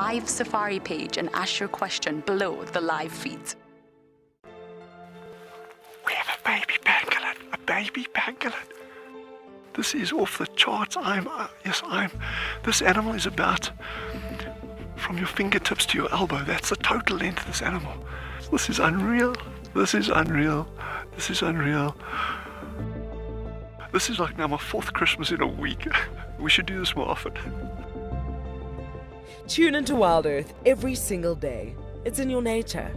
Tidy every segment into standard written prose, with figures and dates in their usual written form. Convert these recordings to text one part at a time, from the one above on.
Live Safari page and ask your question below the live feeds. We have a baby pangolin, a baby pangolin. This is off the charts. This animal is about from your fingertips to your elbow. That's the total length of this animal. This is unreal. This is unreal. This is unreal. This is like now my 4th Christmas in a week. We should do this more often. Tune into Wild Earth every single day. It's in your nature.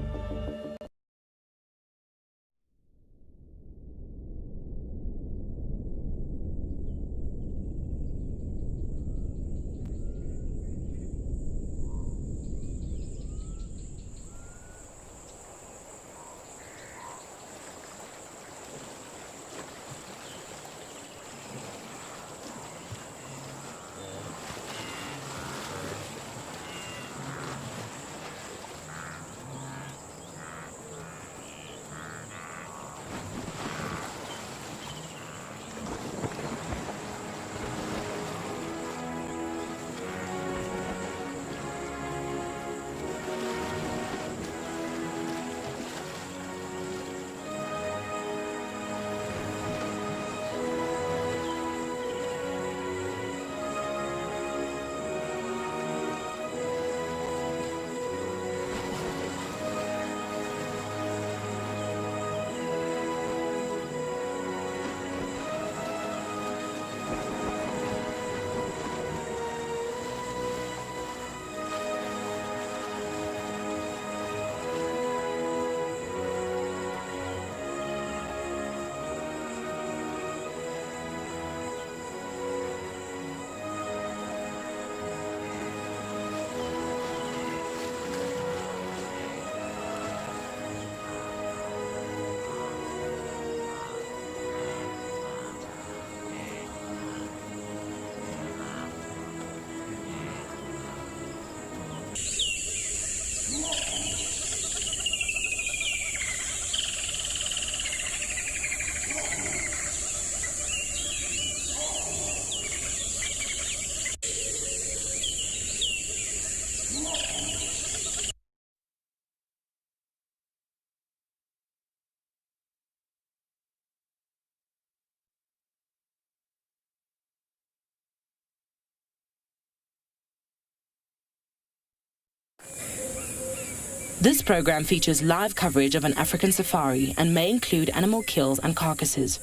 This program features live coverage of an African safari and may include animal kills and carcasses.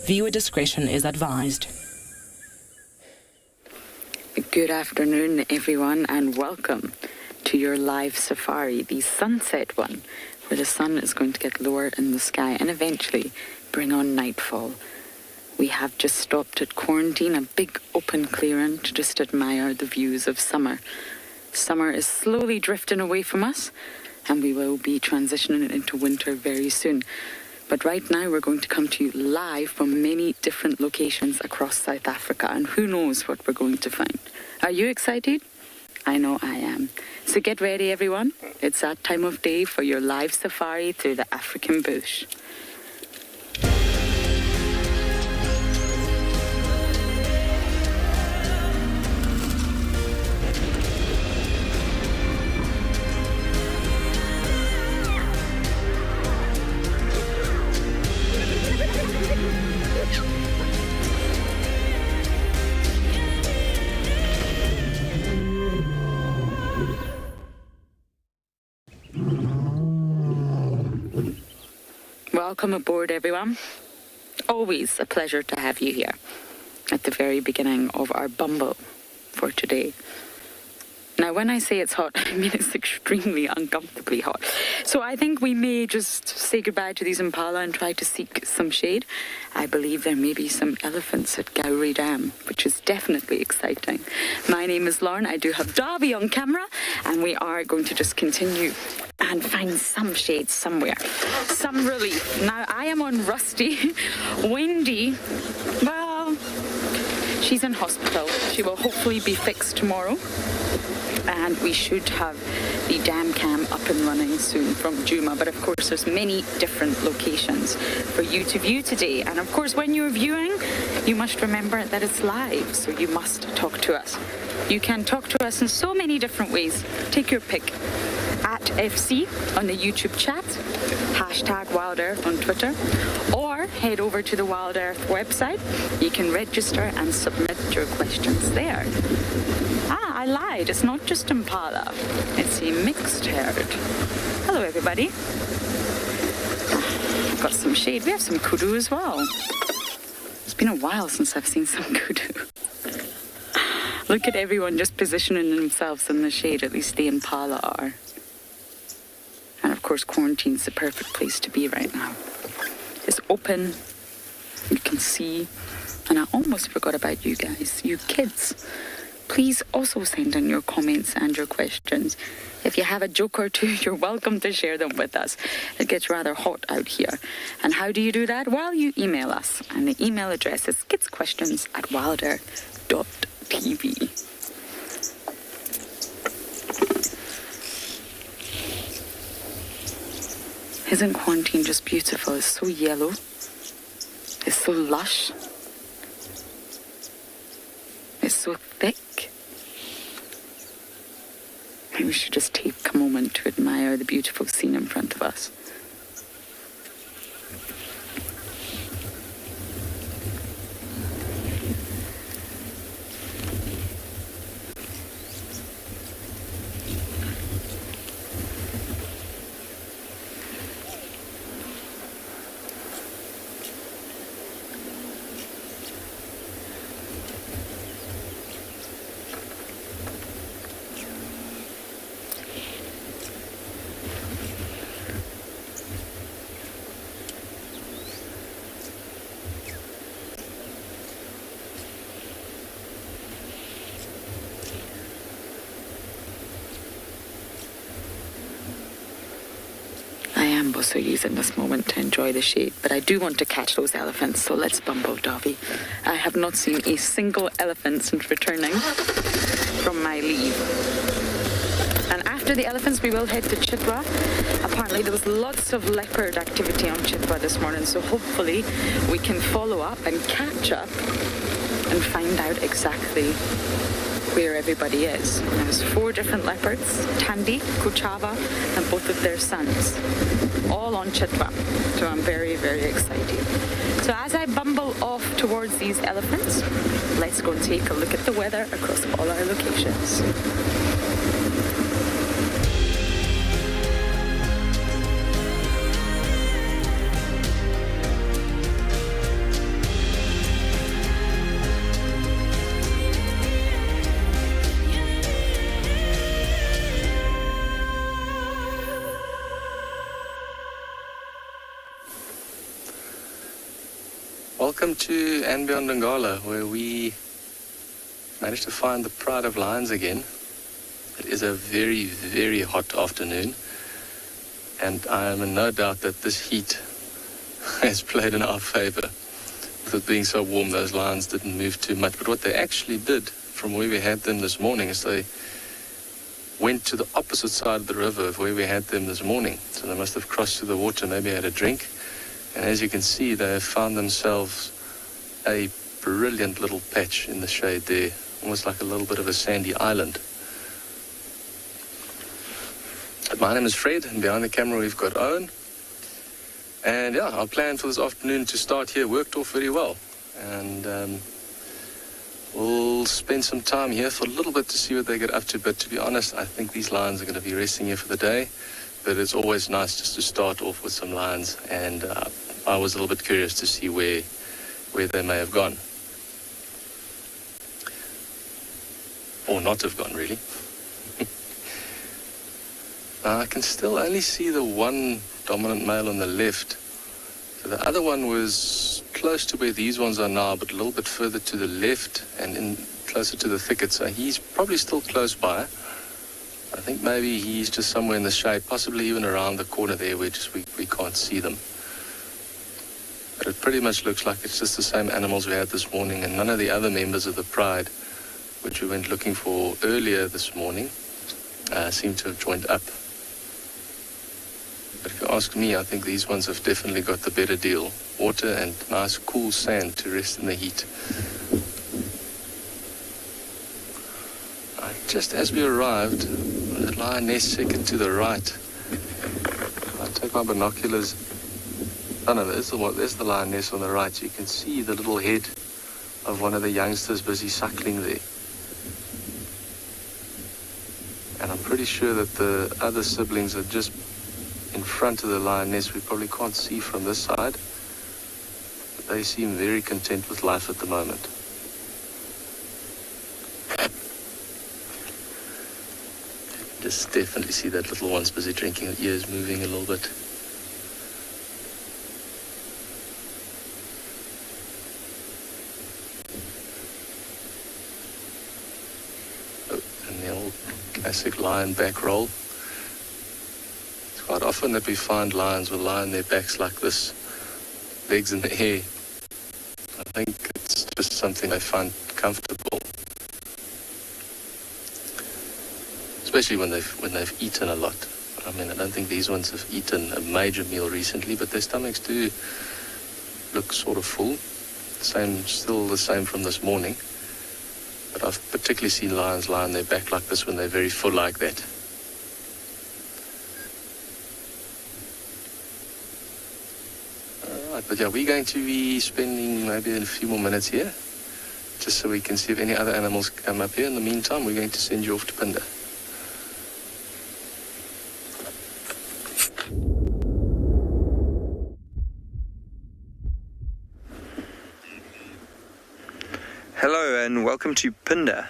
Viewer discretion is advised. Good afternoon, everyone, and welcome to your live safari, the sunset one, where the sun is going to get lower in the sky and eventually bring on nightfall. We have just stopped at Quarantine, a big open clearing, to just admire the views of summer. Summer is slowly drifting away from us, and we will be transitioning into winter very soon. But right now we're going to come to you live from many different locations across South Africa, and who knows what we're going to find. Are you excited? I know I am. So get ready, everyone. It's that time of day for your live safari through the African bush. Welcome aboard, everyone. Always a pleasure to have you here at the very beginning of our bumble for today. Now, when I say it's hot, I mean it's extremely uncomfortably hot. So I think we may just say goodbye to these impala and try to seek some shade. I believe there may be some elephants at Gowrie Dam, which is definitely exciting. My name is Lauren. I do have Darby on camera, and we are going to just continue and find some shade somewhere, some relief. Now, I am on Rusty. Wendy, well, she's in hospital. She will hopefully be fixed tomorrow. And we should have the dam cam up and running soon from Djuma. But of course, there's many different locations for you to view today. And of course, when you're viewing, you must remember that it's live, so you must talk to us. You can talk to us in so many different ways. Take your pick. At FC on the YouTube chat, hashtag Wild Earth on Twitter, or head over to the Wild Earth website. You can register and submit your questions there. I lied. It's not just impala. It's a mixed herd. Hello, everybody. I've got some shade. We have some kudu as well. It's been a while since I've seen some kudu. Look at everyone just positioning themselves in the shade. At least the impala are. And of course, quarantine's the perfect place to be right now. It's open. You can see. And I almost forgot about you guys, you kids. Please also send in your comments and your questions. If you have a joke or two, you're welcome to share them with us. It gets rather hot out here. And how do you do that? Well, you email us. And the email address is kidsequestions@wildearth.tv. Isn't quarantine just beautiful? It's so yellow. It's so lush. It's so thick. Maybe we should just take a moment to admire the beautiful scene in front of us. So using this moment to enjoy the shade, but I do want to catch those elephants, so let's bumbo, Davy. I have not seen a single elephant since returning from my leave. And after the elephants, we will head to Chitwa. Apparently there was lots of leopard activity on Chitwa this morning, so hopefully we can follow up and catch up and find out exactly where everybody is. There's 4 different leopards, Tandy, Kuchava, and both of their sons, all on Chitwa. So I'm very, very excited. So as I bumble off towards these elephants, let's go and take a look at the weather across all our locations. Welcome to and beyond Ngala, where we managed to find the pride of lions again. It is a very, very hot afternoon, and I am in no doubt that this heat has played in our favor. With it being so warm, those lions didn't move too much. But what they actually did from where we had them this morning is they went to the opposite side of the river of where we had them this morning. So they must have crossed to the water, maybe had a drink. And as you can see, they have found themselves a brilliant little patch in the shade there, almost like a little bit of a sandy island. My name is Fred, and behind the camera we've got Owen. And yeah, our plan for this afternoon to start here worked off very well. And we'll spend some time here for a little bit to see what they get up to. But to be honest, I think these lions are going to be resting here for the day. But it's always nice just to start off with some lions, and I was a little bit curious to see where they may have gone. Or not have gone, really. I can still only see the one dominant male on the left. So the other one was close to where these ones are now, but a little bit further to the left and closer to the thicket. So he's probably still close by. I think maybe he's just somewhere in the shade, possibly even around the corner there where we can't see them. But it pretty much looks like it's just the same animals we had this morning, and none of the other members of the pride, which we went looking for earlier this morning, seem to have joined up. But if you ask me, I think these ones have definitely got the better deal. Water and nice cool sand to rest in the heat. Just as we arrived, the lioness second to the right. I take my binoculars. Oh no, there's the lioness on the right. You can see the little head of one of the youngsters busy suckling there. And I'm pretty sure that the other siblings are just in front of the lioness. We probably can't see from this side. But they seem very content with life at the moment. Just definitely see that little one's busy drinking, her ears moving a little bit. Oh, and the old classic lion back roll. It's quite often that we find lions will lie on their backs like this, legs in the air. I think it's just something they find comfortable. Especially when they've eaten a lot. I mean, I don't think these ones have eaten a major meal recently, but their stomachs do look sort of full. Still the same from this morning. But I've particularly seen lions lie on their back like this when they're very full like that. Alright, but yeah, we're going to be spending maybe a few more minutes here, just so we can see if any other animals come up here. In the meantime, we're going to send you off to Pinda. Hello and welcome to Pinda.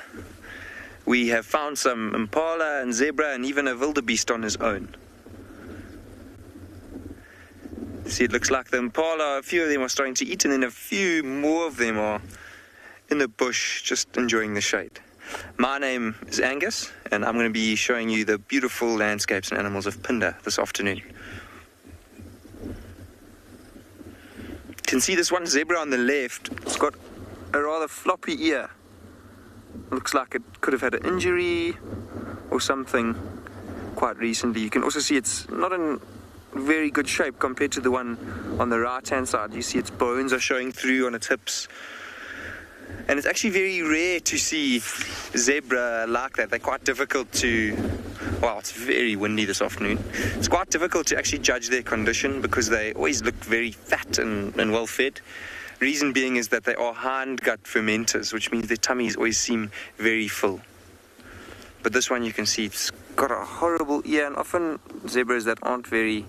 We have found some impala and zebra and even a wildebeest on his own. See, it looks like the impala, a few of them are starting to eat, and then a few more of them are in the bush just enjoying the shade. My name is Angus, and I'm going to be showing you the beautiful landscapes and animals of Pinda this afternoon. You can see this one zebra on the left. It's got a rather floppy ear. Looks like it could have had an injury or something quite recently. You can also see it's not in very good shape compared to the one on the right hand side. You see its bones are showing through on its hips. And it's actually very rare to see zebra like that. They're quite difficult to, well, it's very windy this afternoon. It's quite difficult to actually judge their condition because they always look very fat and well fed. Reason being is that they are hindgut fermenters, which means their tummies always seem very full. But this one, you can see it's got a horrible ear, and often zebras that aren't in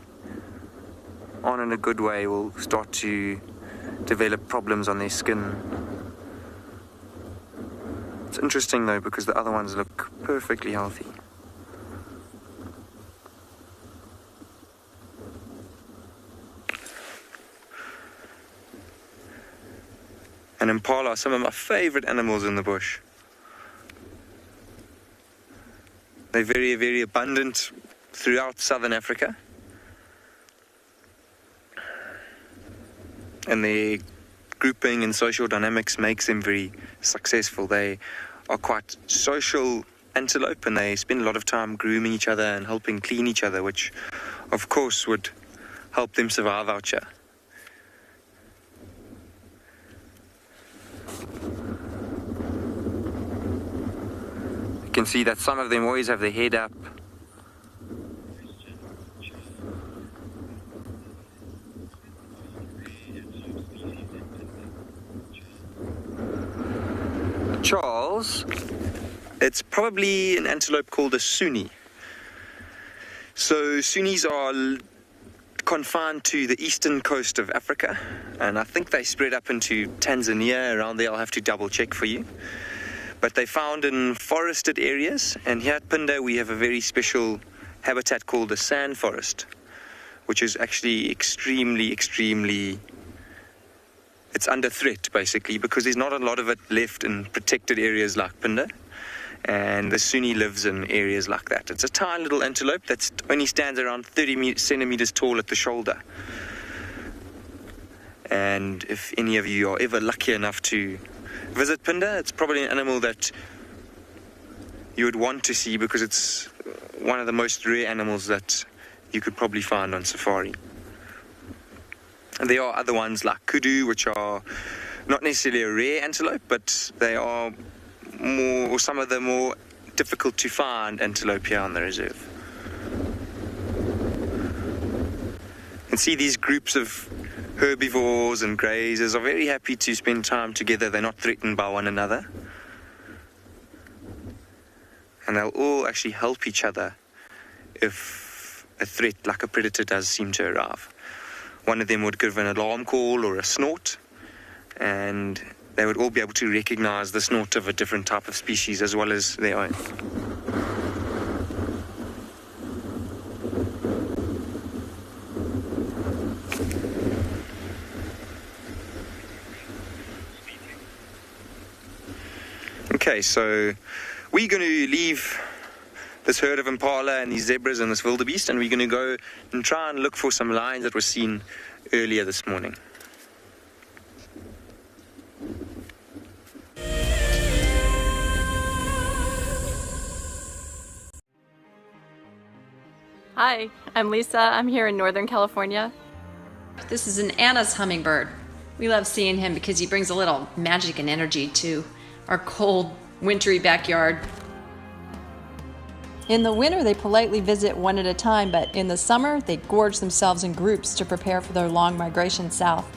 a good way will start to develop problems on their skin. It's interesting though, because the other ones look perfectly healthy. And impala are some of my favorite animals in the bush. They're very, very abundant throughout southern Africa. And their grouping and social dynamics makes them very successful. They are quite social antelope, and they spend a lot of time grooming each other and helping clean each other, which of course would help them survive out here. You can see that some of them always have their head up. Charles, it's probably an antelope called a Sunni. So Sunnis are confined to the eastern coast of Africa, and I think they spread up into Tanzania around there. I'll have to double check for you. But they're found in forested areas, and here at Pinda we have a very special habitat called the sand forest, which is actually extremely, it's under threat basically, because there's not a lot of it left in protected areas like Pinda, and the Sunni lives in areas like that. It's a tiny little antelope that only stands around 30 centimeters tall at the shoulder. And if any of you are ever lucky enough to visit Pinda, it's probably an animal that you would want to see, because it's one of the most rare animals that you could probably find on safari. And there are other ones like kudu, which are not necessarily a rare antelope, but they are more, or some of the more difficult to find antelope here on the reserve. You can see these groups of herbivores and grazers are very happy to spend time together. They're not threatened by one another. And they'll all actually help each other if a threat like a predator does seem to arrive. One of them would give an alarm call or a snort, and they would all be able to recognize the snort of a different type of species as well as their own. Okay, so we're going to leave this herd of impala and these zebras and this wildebeest, and we're going to go and try and look for some lions that were seen earlier this morning. Hi, I'm Lisa. I'm here in Northern California. This is an Anna's hummingbird. We love seeing him because he brings a little magic and energy to our cold, wintry backyard. In the winter, they politely visit one at a time, but in the summer, they gorge themselves in groups to prepare for their long migration south.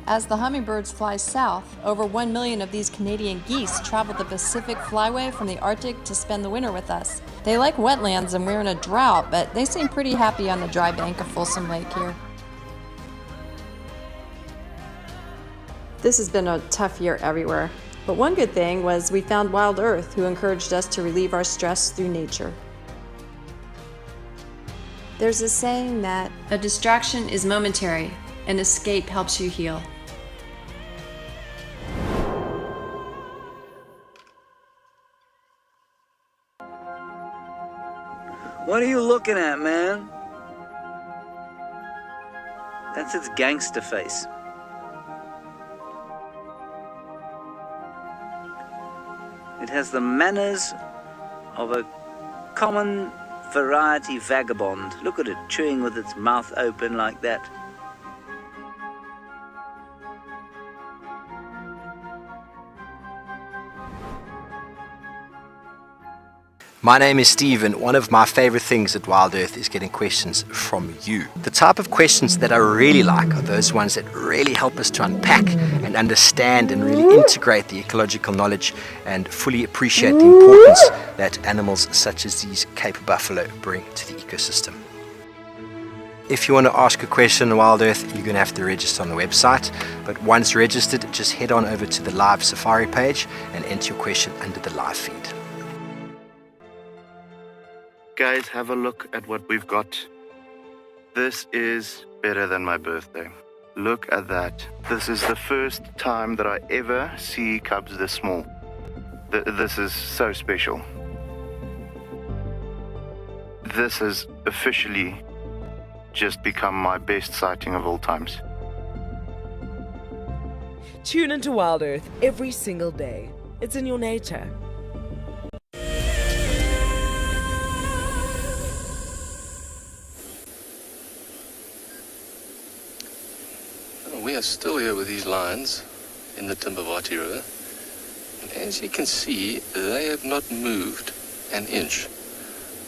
As the hummingbirds fly south, over 1 million of these Canadian geese travel the Pacific Flyway from the Arctic to spend the winter with us. They like wetlands and we're in a drought, but they seem pretty happy on the dry bank of Folsom Lake here. This has been a tough year everywhere, but one good thing was we found Wild Earth, who encouraged us to relieve our stress through nature. There's a saying that A distraction is momentary, an escape helps you heal. What are you looking at, man? That's its gangster face. It has the manners of a common variety vagabond. Look at it, chewing with its mouth open like that. My name is Steve, and one of my favorite things at Wild Earth is getting questions from you. The type of questions that I really like are those ones that really help us to unpack and understand and really integrate the ecological knowledge and fully appreciate the importance that animals such as these Cape buffalo bring to the ecosystem. If you want to ask a question on Wild Earth, you're going to have to register on the website, but once registered, just head on over to the live safari page and enter your question under the live feed. Guys, have a look at what we've got. This is better than my birthday. Look at that. This is the first time that I ever see cubs this small. This is so special. This has officially just become my best sighting of all times. Tune into Wild Earth every single day. It's in your nature. We are still here with these lions in the Timbavati River, and as you can see, they have not moved an inch.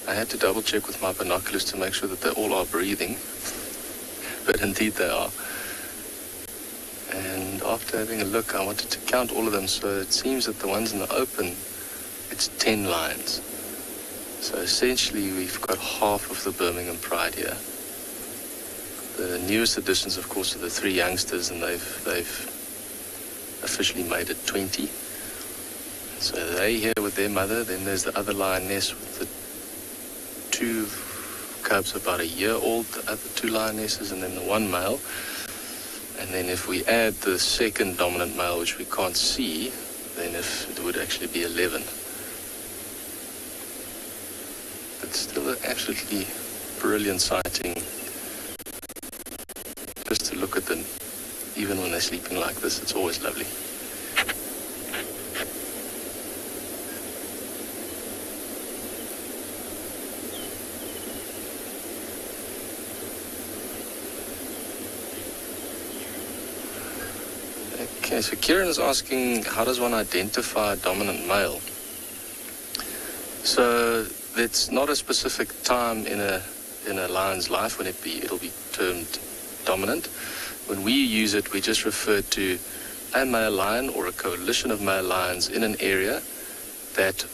I had to double check with my binoculars to make sure that they all are breathing, but indeed they are. And after having a look, I wanted to count all of them, so it seems that the ones in the open, it's 10 lions. So essentially we've got half of the Birmingham Pride here. The newest additions, of course, are the 3 youngsters, and they've officially made it 20. So they here with their mother. Then there's the other lioness with the 2 cubs about a year old, the other 2 lionesses, and then the 1 male. And then if we add the second dominant male, which we can't see, then it would actually be 11. But still an absolutely brilliant sighting. Just to look at them, even when they're sleeping like this, it's always lovely. Okay, so Kieran is asking, how does one identify a dominant male? So it's not a specific time in a lion's life when it'll be termed dominant. When we use it, we just refer to a male lion or a coalition of male lions in an area that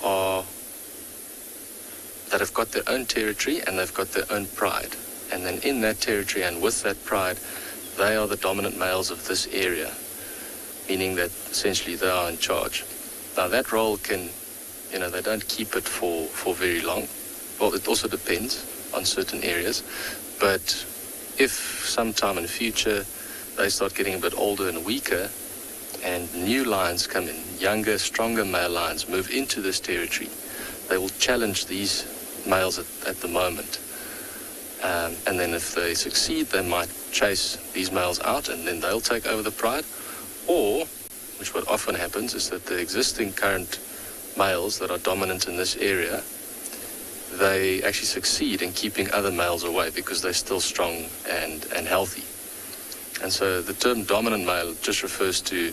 have got their own territory and they've got their own pride. And then in that territory and with that pride, they are the dominant males of this area, meaning that essentially they are in charge. Now that role can, they don't keep it for very long. Well, it also depends on certain areas, but if sometime in the future they start getting a bit older and weaker and new lions come in, younger, stronger male lions move into this territory, they will challenge these males at the moment. And then if they succeed, they might chase these males out and then they'll take over the pride. Or, which what often happens, is that the existing current males that are dominant in this area, they actually succeed in keeping other males away because they're still strong and healthy. And so the term dominant male just refers to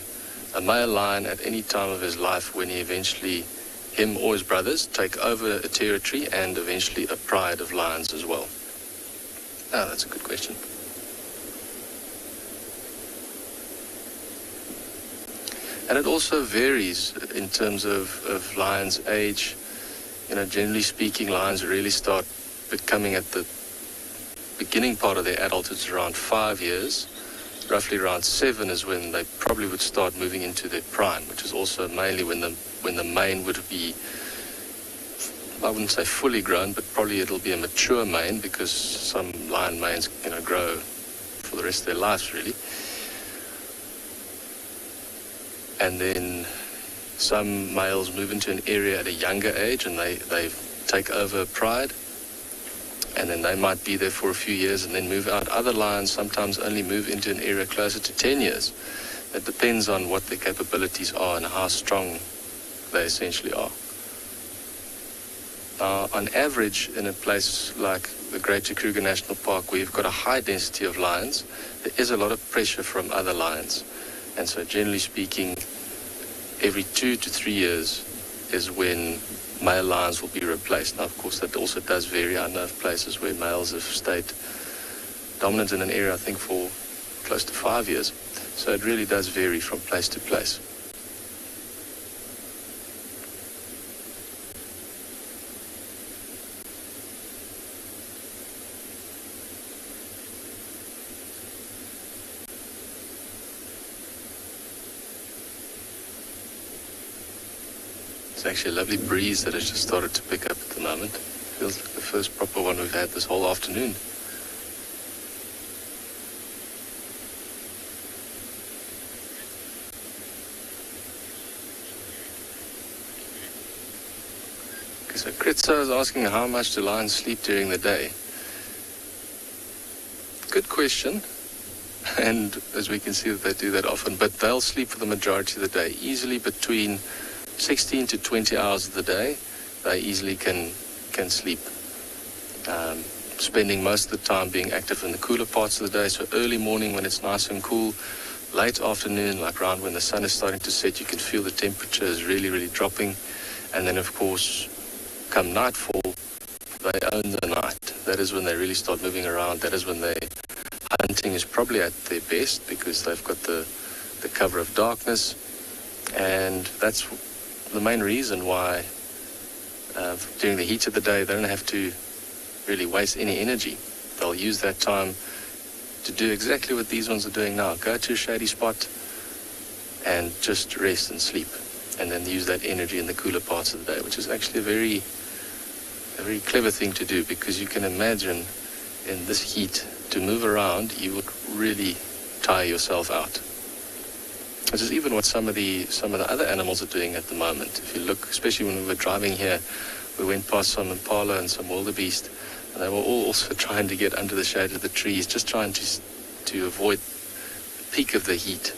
a male lion at any time of his life when he eventually, him or his brothers, take over a territory and eventually a pride of lions as well. Oh, that's a good question. And it also varies in terms of lions' age. Generally speaking, lions really start becoming at the beginning part of their adulthood around 5 years. Roughly around 7 is when they probably would start moving into their prime, which is also mainly when the mane would be, I wouldn't say fully grown, but probably it'll be a mature mane because some lion manes, grow for the rest of their lives really. And then some males move into an area at a younger age and they take over pride. And then they might be there for a few years and then move out. Other lions sometimes only move into an area closer to 10 years. It depends on what their capabilities are and how strong they essentially are. On average, in a place like the Greater Kruger National Park, where you've got a high density of lions, there is a lot of pressure from other lions. And so generally speaking, every 2 to 3 years is when male lions will be replaced. Now, of course, that also does vary. I know of places where males have stayed dominant in an area, I think, for close to 5 years. So it really does vary from place to place. It's actually a lovely breeze that has just started to pick up at the moment. Feels like the first proper one we've had this whole afternoon. Okay, so Kritso is asking, how much do lions sleep during the day? Good question. And as we can see that they do that often, but they'll sleep for the majority of the day, easily between 16 to 20 hours of the day. They easily can sleep, spending most of the time being active in the cooler parts of the day. So early morning when it's nice and cool, late afternoon, like around when the sun is starting to set, you can feel the temperature is really, really dropping. And then of course, come nightfall, they own the night. That is when they really start moving around. That is when their hunting is probably at their best because they've got the cover of darkness. And that's the main reason why during the heat of the day they don't have to really waste any energy. They'll use that time to do exactly what these ones are doing now. Go to a shady spot and just rest and sleep, and then use that energy in the cooler parts of the day, which is actually a very clever thing to do, because you can imagine in this heat to move around you would really tire yourself out. This is even what some of the other animals are doing at the moment. If you look, especially when we were driving here, we went past some impala and some wildebeest, and they were all also trying to get under the shade of the trees, just trying to avoid the peak of the heat.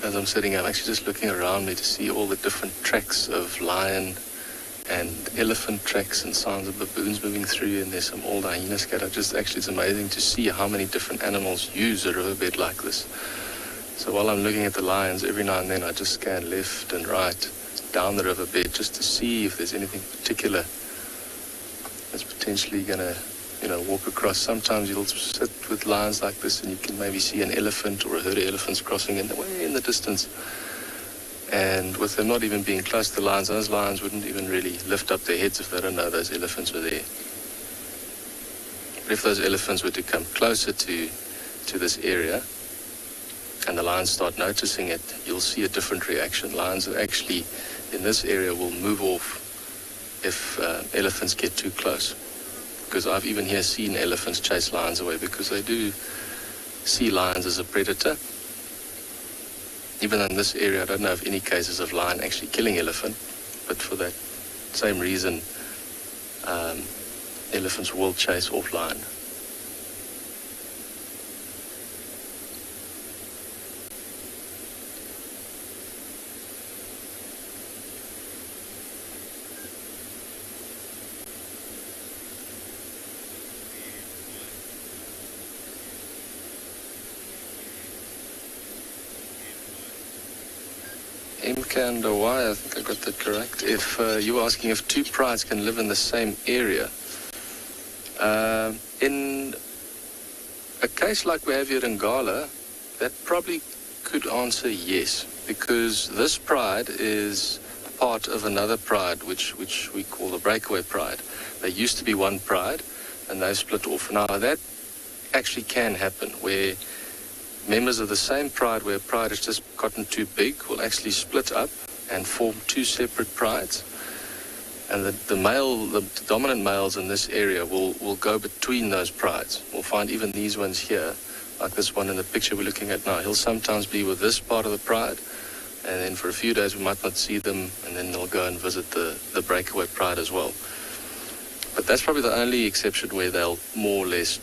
as I'm sitting, I'm actually just looking around me to see all the different tracks of lion and elephant tracks and signs of baboons moving through, and there's some old hyena scatter. It's amazing to see how many different animals use a riverbed like this. So while I'm looking at the lions, every now and then I just scan left and right down the riverbed just to see if there's anything particular that's potentially going to, walk across. Sometimes you'll sit with lions like this and you can maybe see an elephant or a herd of elephants crossing way in the distance. And with them not even being close to the lions, those lions wouldn't even really lift up their heads if they don't know those elephants were there. But if those elephants were to come closer to this area and the lions start noticing it, you'll see a different reaction. Lions actually in this area will move off if elephants get too close. Because I've even here seen elephants chase lions away because they do see lions as a predator. Even in this area, I don't know of any cases of lion actually killing elephant, but for that same reason, elephants will chase off lion. And why? I think I got that correct. If you were asking if two prides can live in the same area, in a case like we have here in Ngala, that probably could answer yes, because this pride is part of another pride, which we call the breakaway pride. There used to be one pride, and they've split off. Now that actually can happen, where members of the same pride, where a pride has just gotten too big, will actually split up and form two separate prides. And the dominant males in this area will go between those prides. We'll find even these ones here, like this one in the picture we're looking at now. He'll sometimes be with this part of the pride, and then for a few days we might not see them, and then they'll go and visit the breakaway pride as well. But that's probably the only exception where they'll more or less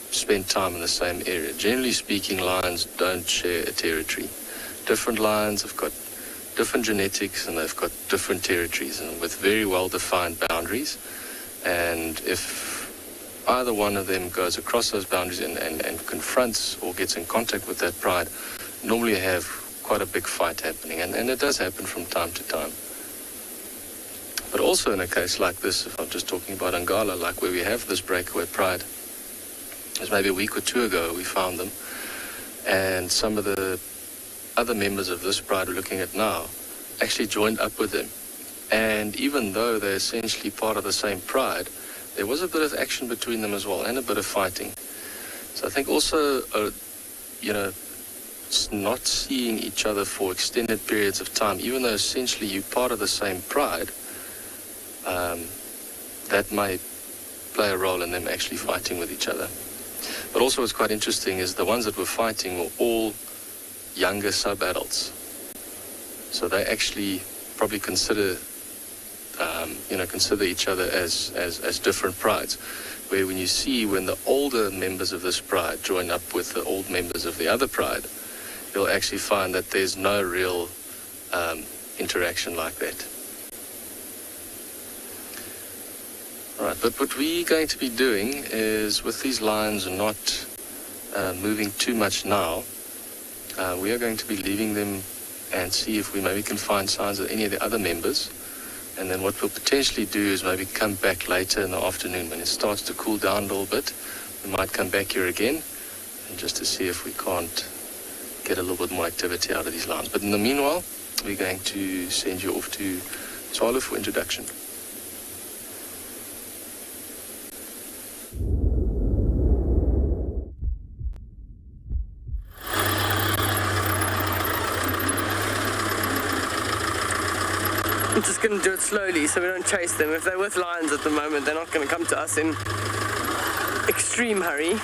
spend time in the same area. Generally speaking, lions don't share a territory. Different lions have got different genetics and they've got different territories and with very well-defined boundaries. And if either one of them goes across those boundaries and confronts or gets in contact with that pride, normally you have quite a big fight happening. And it does happen from time to time. But also in a case like this, if I'm just talking about Ngala, like where we have this breakaway pride, it was maybe a week or two ago we found them, and some of the other members of this pride we're looking at now actually joined up with them. And even though they're essentially part of the same pride, there was a bit of action between them as well, and a bit of fighting. So I think also, not seeing each other for extended periods of time, even though essentially you're part of the same pride, that may play a role in them actually fighting with each other. But also what's quite interesting is the ones that were fighting were all younger sub-adults. So they actually probably consider each other as different prides. Where when the older members of this pride join up with the old members of the other pride, you'll actually find that there's no real interaction like that. Right, but what we're going to be doing is, with these lions not moving too much now, we are going to be leaving them and see if we maybe can find signs of any of the other members. And then what we'll potentially do is maybe come back later in the afternoon when it starts to cool down a little bit. We might come back here again and just to see if we can't get a little bit more activity out of these lions. But in the meanwhile, we're going to send you off to Tswalu for introduction. I'm just going to do it slowly so we don't chase them. If they're with lions at the moment, they're not going to come to us in extreme hurry.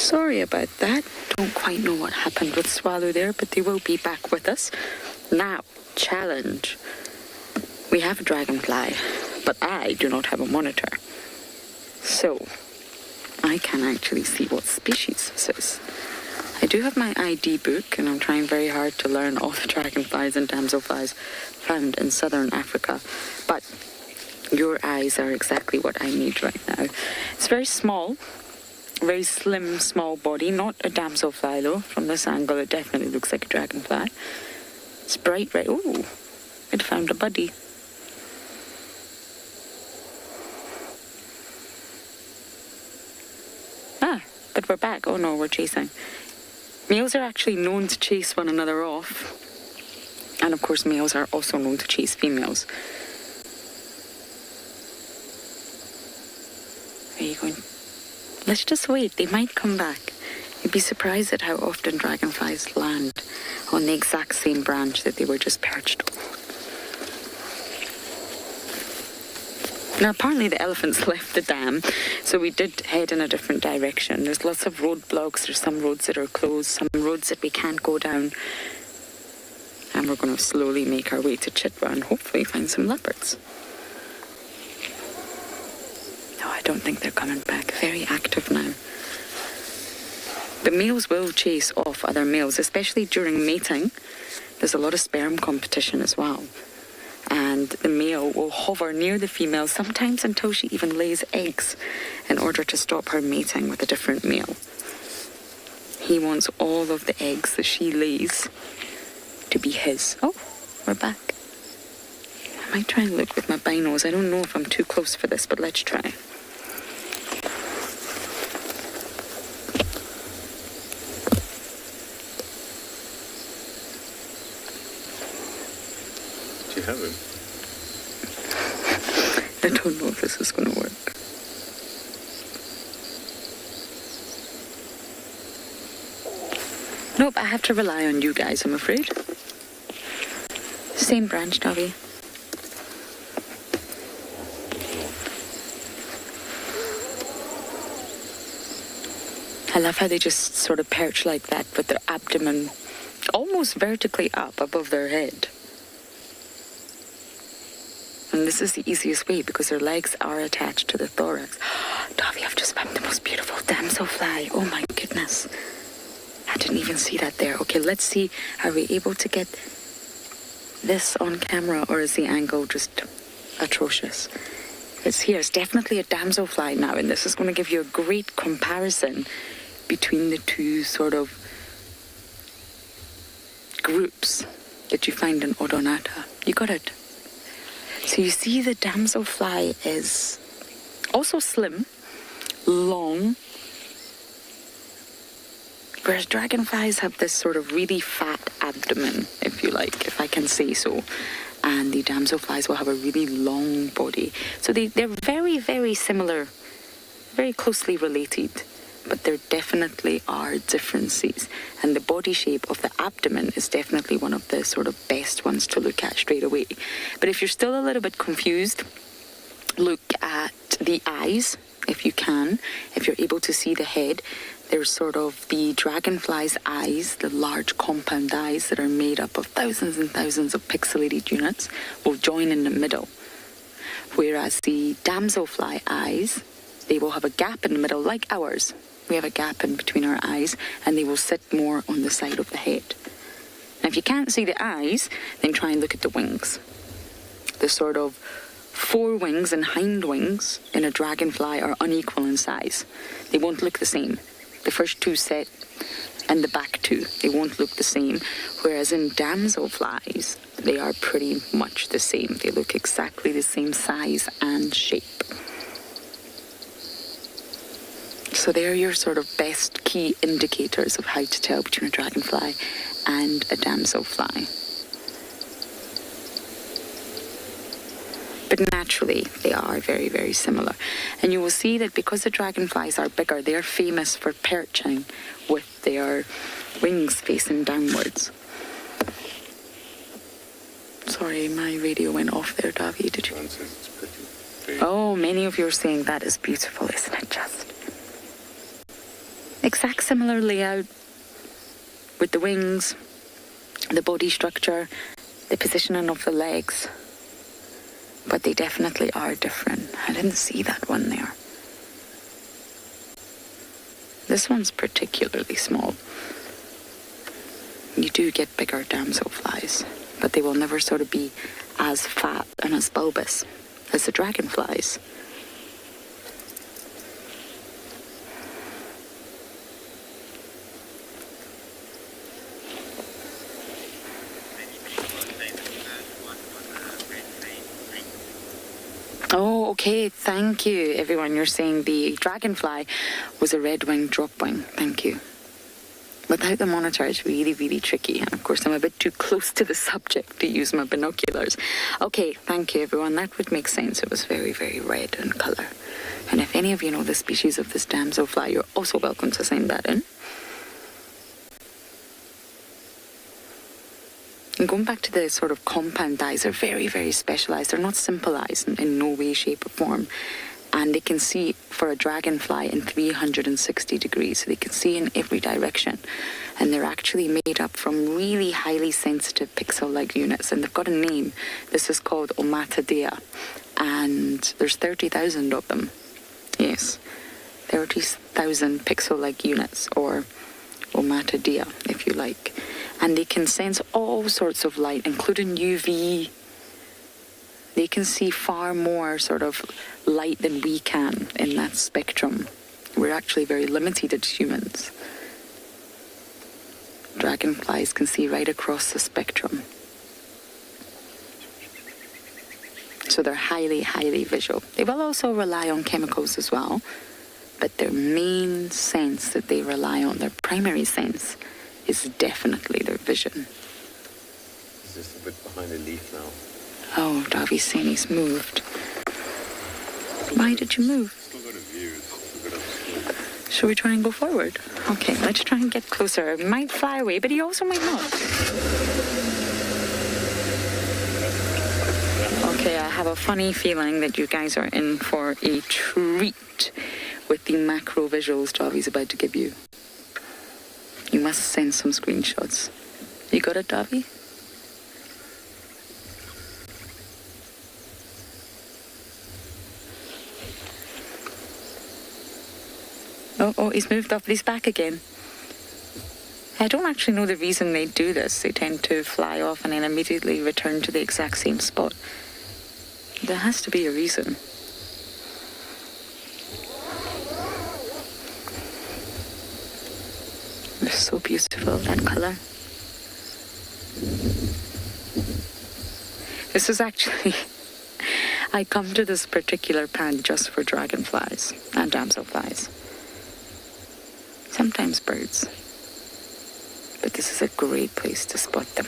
Sorry about that. Don't quite know what happened with Tswalu there, but they will be back with us. Now, challenge. We have a dragonfly, but I do not have a monitor. So, I can actually see what species this is. I do have my ID book, and I'm trying very hard to learn all the dragonflies and damselflies found in southern Africa. But your eyes are exactly what I need right now. It's very small, very slim, small body. Not a damselfly, though. From this angle, it definitely looks like a dragonfly. It's bright red. Ooh, it found a buddy. But we're back. Oh no, we're chasing. Males are actually known to chase one another off. And of course, males are also known to chase females. Where are you going? Let's just wait. They might come back. You'd be surprised at how often dragonflies land on the exact same branch that they were just perched on. Now, apparently the elephants left the dam, so we did head in a different direction. There's lots of roadblocks. There's some roads that are closed, some roads that we can't go down. And we're going to slowly make our way to Chitwa and hopefully find some leopards. No, I don't think they're coming back. Very active now. The males will chase off other males, especially during mating. There's a lot of sperm competition as well. And the male will hover near the female, sometimes until she even lays eggs, in order to stop her mating with a different male. He wants all of the eggs that she lays to be his. Oh, we're back. I might try and look with my binos. I don't know if I'm too close for this, but let's try. Do you have him? I don't know if this is going to work. Nope, I have to rely on you guys, I'm afraid. Same branch, Dobby. I love how they just sort of perch like that with their abdomen almost vertically up above their head. And this is the easiest way because their legs are attached to the thorax. Dobby, I've just found the most beautiful damselfly. Oh my goodness. I didn't even see that there. Okay, let's see. Are we able to get this on camera, or is the angle just atrocious? It's here. It's definitely a damselfly now, and this is going to give you a great comparison between the two sort of groups that you find in Odonata. You got it. So you see the damselfly is also slim, long, whereas dragonflies have this sort of really fat abdomen, if you like, if I can say so. And the damselflies will have a really long body. So they're very, very similar, very closely related, but there definitely are differences. And the body shape of the abdomen is definitely one of the sort of best ones to look at straight away. But if you're still a little bit confused, look at the eyes, if you can. If you're able to see the head, there's sort of the dragonfly's eyes, the large compound eyes that are made up of thousands and thousands of pixelated units, will join in the middle. Whereas the damselfly eyes, they will have a gap in the middle like ours. We have a gap in between our eyes, and they will sit more on the side of the head. Now, if you can't see the eyes, then try and look at the wings. The sort of forewings and hind wings in a dragonfly are unequal in size. They won't look the same. The first two set and the back two, they won't look the same. Whereas in damselflies, they are pretty much the same. They look exactly the same size and shape. So they're your sort of best key indicators of how to tell between a dragonfly and a damselfly. But naturally, they are very, very similar. And you will see that because the dragonflies are bigger, they're famous for perching with their wings facing downwards. Sorry, my radio went off there, Davi. Did you? Oh, many of you are saying that is beautiful, isn't it just? exact similar layout with the wings, the body structure, the positioning of the legs. But they definitely are different. I didn't see that one there. This one's particularly small. You do get bigger damselflies, but they will never sort of be as fat and as bulbous as the dragonflies. Oh, okay, thank you, everyone. You're saying the dragonfly was a red-winged dropwing. Thank you. Without the monitor, it's really, really tricky. And of course, I'm a bit too close to the subject to use my binoculars. Okay, thank you, everyone. That would make sense. It was very, very red in colour. And if any of you know the species of this damselfly, you're also welcome to send that in. And going back to the sort of compound eyes, they're very, very specialised. They're not simple eyes in no way, shape or form. And they can see for a dragonfly in 360 degrees. So they can see in every direction. And they're actually made up from really highly sensitive pixel-like units. And they've got a name. This is called Omatodea. And there's 30,000 of them. Yes, 30,000 pixel-like units, or Omatodea, if you like. And they can sense all sorts of light, including UV. They can see far more sort of light than we can in that spectrum. We're actually very limited as humans. Dragonflies can see right across the spectrum. So they're highly, highly visual. They will also rely on chemicals as well, but their main sense that they rely on, their primary sense, is definitely their vision. He's just a bit behind a leaf now. Oh, Darby's saying he's moved. Why did you move? Still got a view. It's a bit obscure. Shall we try and go forward? Okay, let's try and get closer. He might fly away, but he also might not. Okay, I have a funny feeling that you guys are in for a treat with the macro visuals Darby's about to give you. You must send some screenshots. You got it, Davy? Oh, he's moved up. He's back again. I don't actually know the reason they do this. They tend to fly off and then immediately return to the exact same spot. There has to be a reason. They're so beautiful, that colour. This is actually... I come to this particular pond just for dragonflies and damselflies. Sometimes birds. But this is a great place to spot them.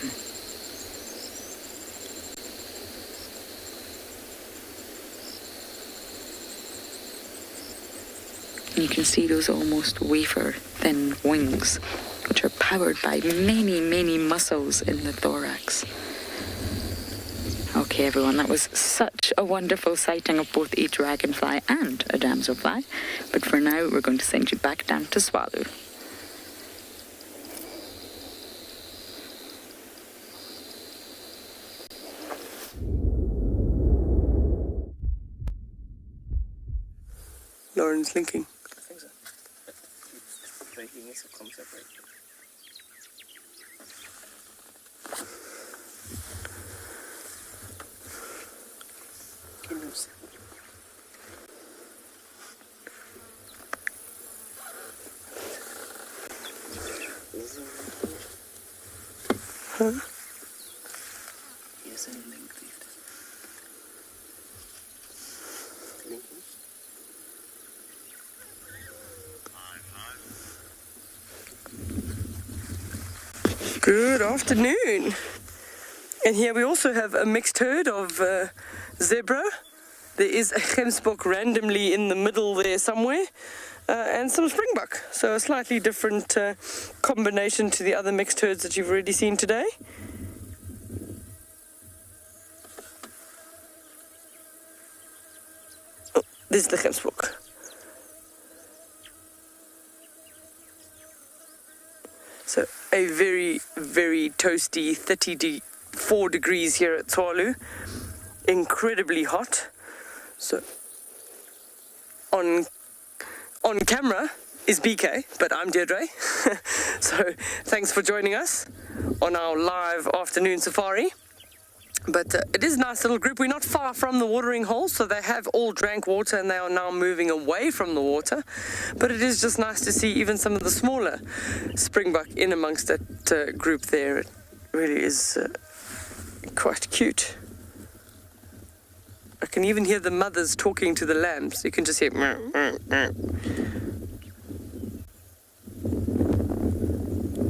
And you can see those almost wafer-thin wings, which are powered by many, many muscles in the thorax. Okay, everyone, that was such a wonderful sighting of both a dragonfly and a damselfly. But for now, we're going to send you back down to Tswalu. Lauren's linking. I think so. Keep breaking this or come separate. Huh? Yes, and link. Good afternoon. And here we also have a mixed herd of zebra. There is a gemsbok randomly in the middle there somewhere, and some springbok. So a slightly different combination to the other mixed herds that you've already seen today. Oh, this is the gemsbok. So a very, very toasty 34 degrees here at Tswalu. Incredibly hot. So on camera is BK, but I'm Deirdre. So thanks for joining us on our live afternoon safari. But it is a nice little group. We're not far from the watering hole, so they have all drank water and they are now moving away from the water. But it is just nice to see even some of the smaller springbuck in amongst that group there. It really is quite cute. I can even hear the mothers talking to the lambs. You can just hear...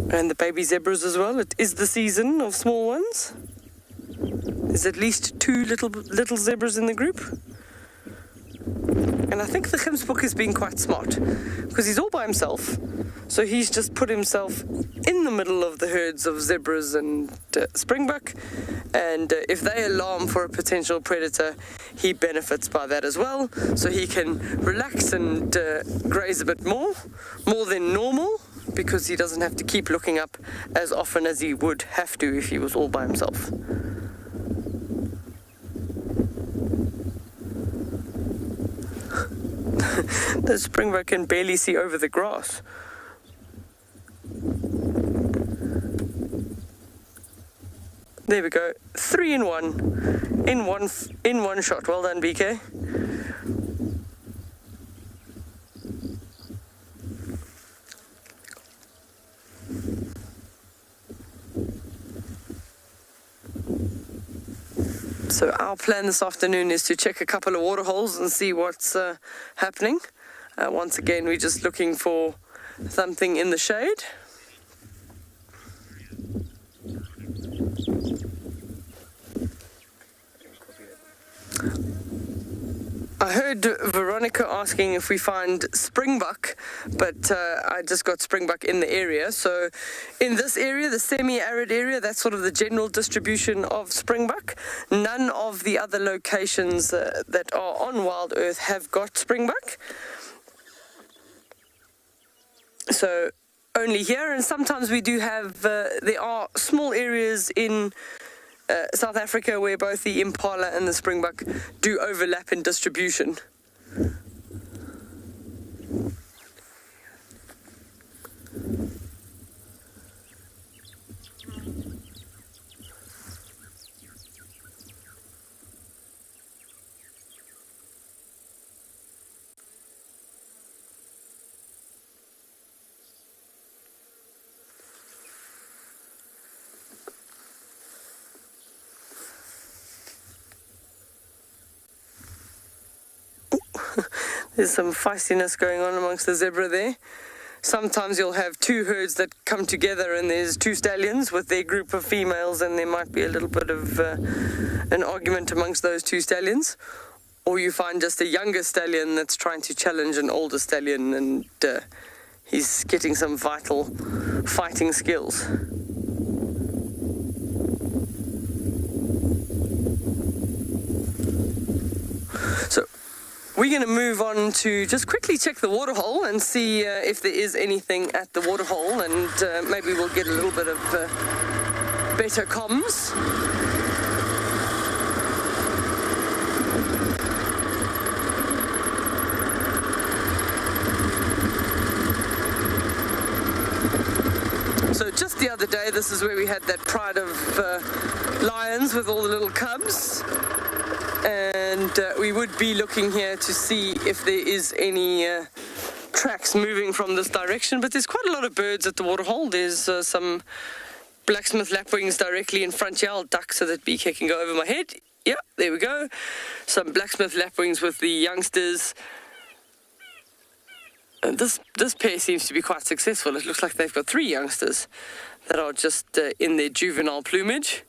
And the baby zebras as well. It is the season of small ones. There's at least 2 little zebras in the group. And I think the Gemsbok is being quite smart because he's all by himself. So he's just put himself in the middle of the herds of zebras and springbuck. And if they alarm for a potential predator, he benefits by that as well. So he can relax and graze a bit more than normal, because he doesn't have to keep looking up as often as he would have to if he was all by himself. The springbuck can barely see over the grass. There we go. 3 in 1. In one shot. Well done, BK. So our plan this afternoon is to check a couple of water holes and see what's happening. Once again, we're just looking for something in the shade. I heard Veronica asking if we find springbuck, but I just got springbuck in the area. So in this area, the semi-arid area, that's sort of the general distribution of springbuck. None of the other locations that are on Wild Earth have got springbuck. So only here, and sometimes we do have, there are small areas in South Africa where both the impala and the springbuck do overlap in distribution. There's some feistiness going on amongst the zebra there. Sometimes you'll have 2 herds that come together and there's 2 stallions with their group of females, and there might be a little bit of an argument amongst those 2 stallions. Or you find just a younger stallion that's trying to challenge an older stallion, and he's getting some vital fighting skills. So we're going to move on to just quickly check the waterhole and see if there is anything at the waterhole, and maybe we'll get a little bit of better comms. So just the other day, this is where we had that pride of lions with all the little cubs. And we would be looking here to see if there is any tracks moving from this direction. But there's quite a lot of birds at the waterhole. There's some blacksmith lapwings directly in front here. I'll duck so that BK can go over my head. Yeah, there we go. Some blacksmith lapwings with the youngsters. And this pair seems to be quite successful. It looks like they've got 3 youngsters that are just in their juvenile plumage.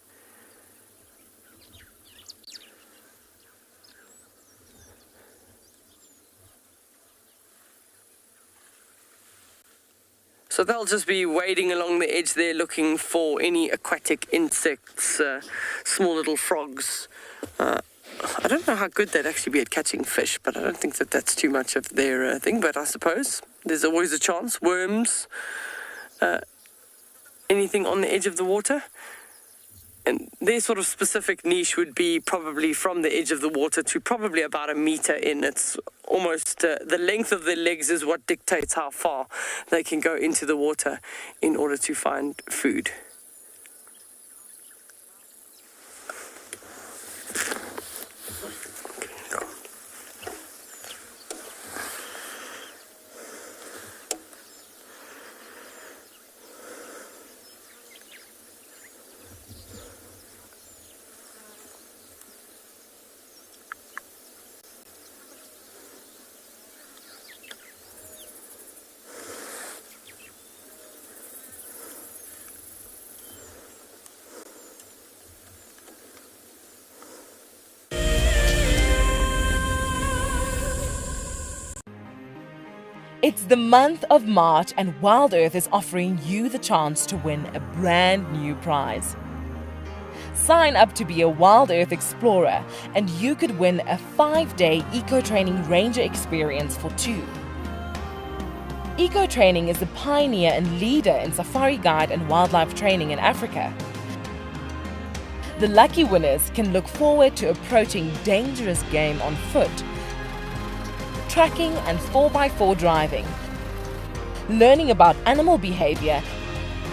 So they'll just be wading along the edge there looking for any aquatic insects, small little frogs. I don't know how good they'd actually be at catching fish, but I don't think that that's too much of their thing, but I suppose there's always a chance. Worms. anything on the edge of the water. And their sort of specific niche would be probably from the edge of the water to probably about 1 meter in. It's almost the length of their legs is what dictates how far they can go into the water in order to find food. It's the month of March and Wild Earth is offering you the chance to win a brand new prize. Sign up to be a Wild Earth Explorer and you could win a 5-day eco-training ranger experience for 2. Eco-training is the pioneer and leader in safari guide and wildlife training in Africa. The lucky winners can look forward to approaching dangerous game on foot, tracking and 4x4 driving, learning about animal behavior,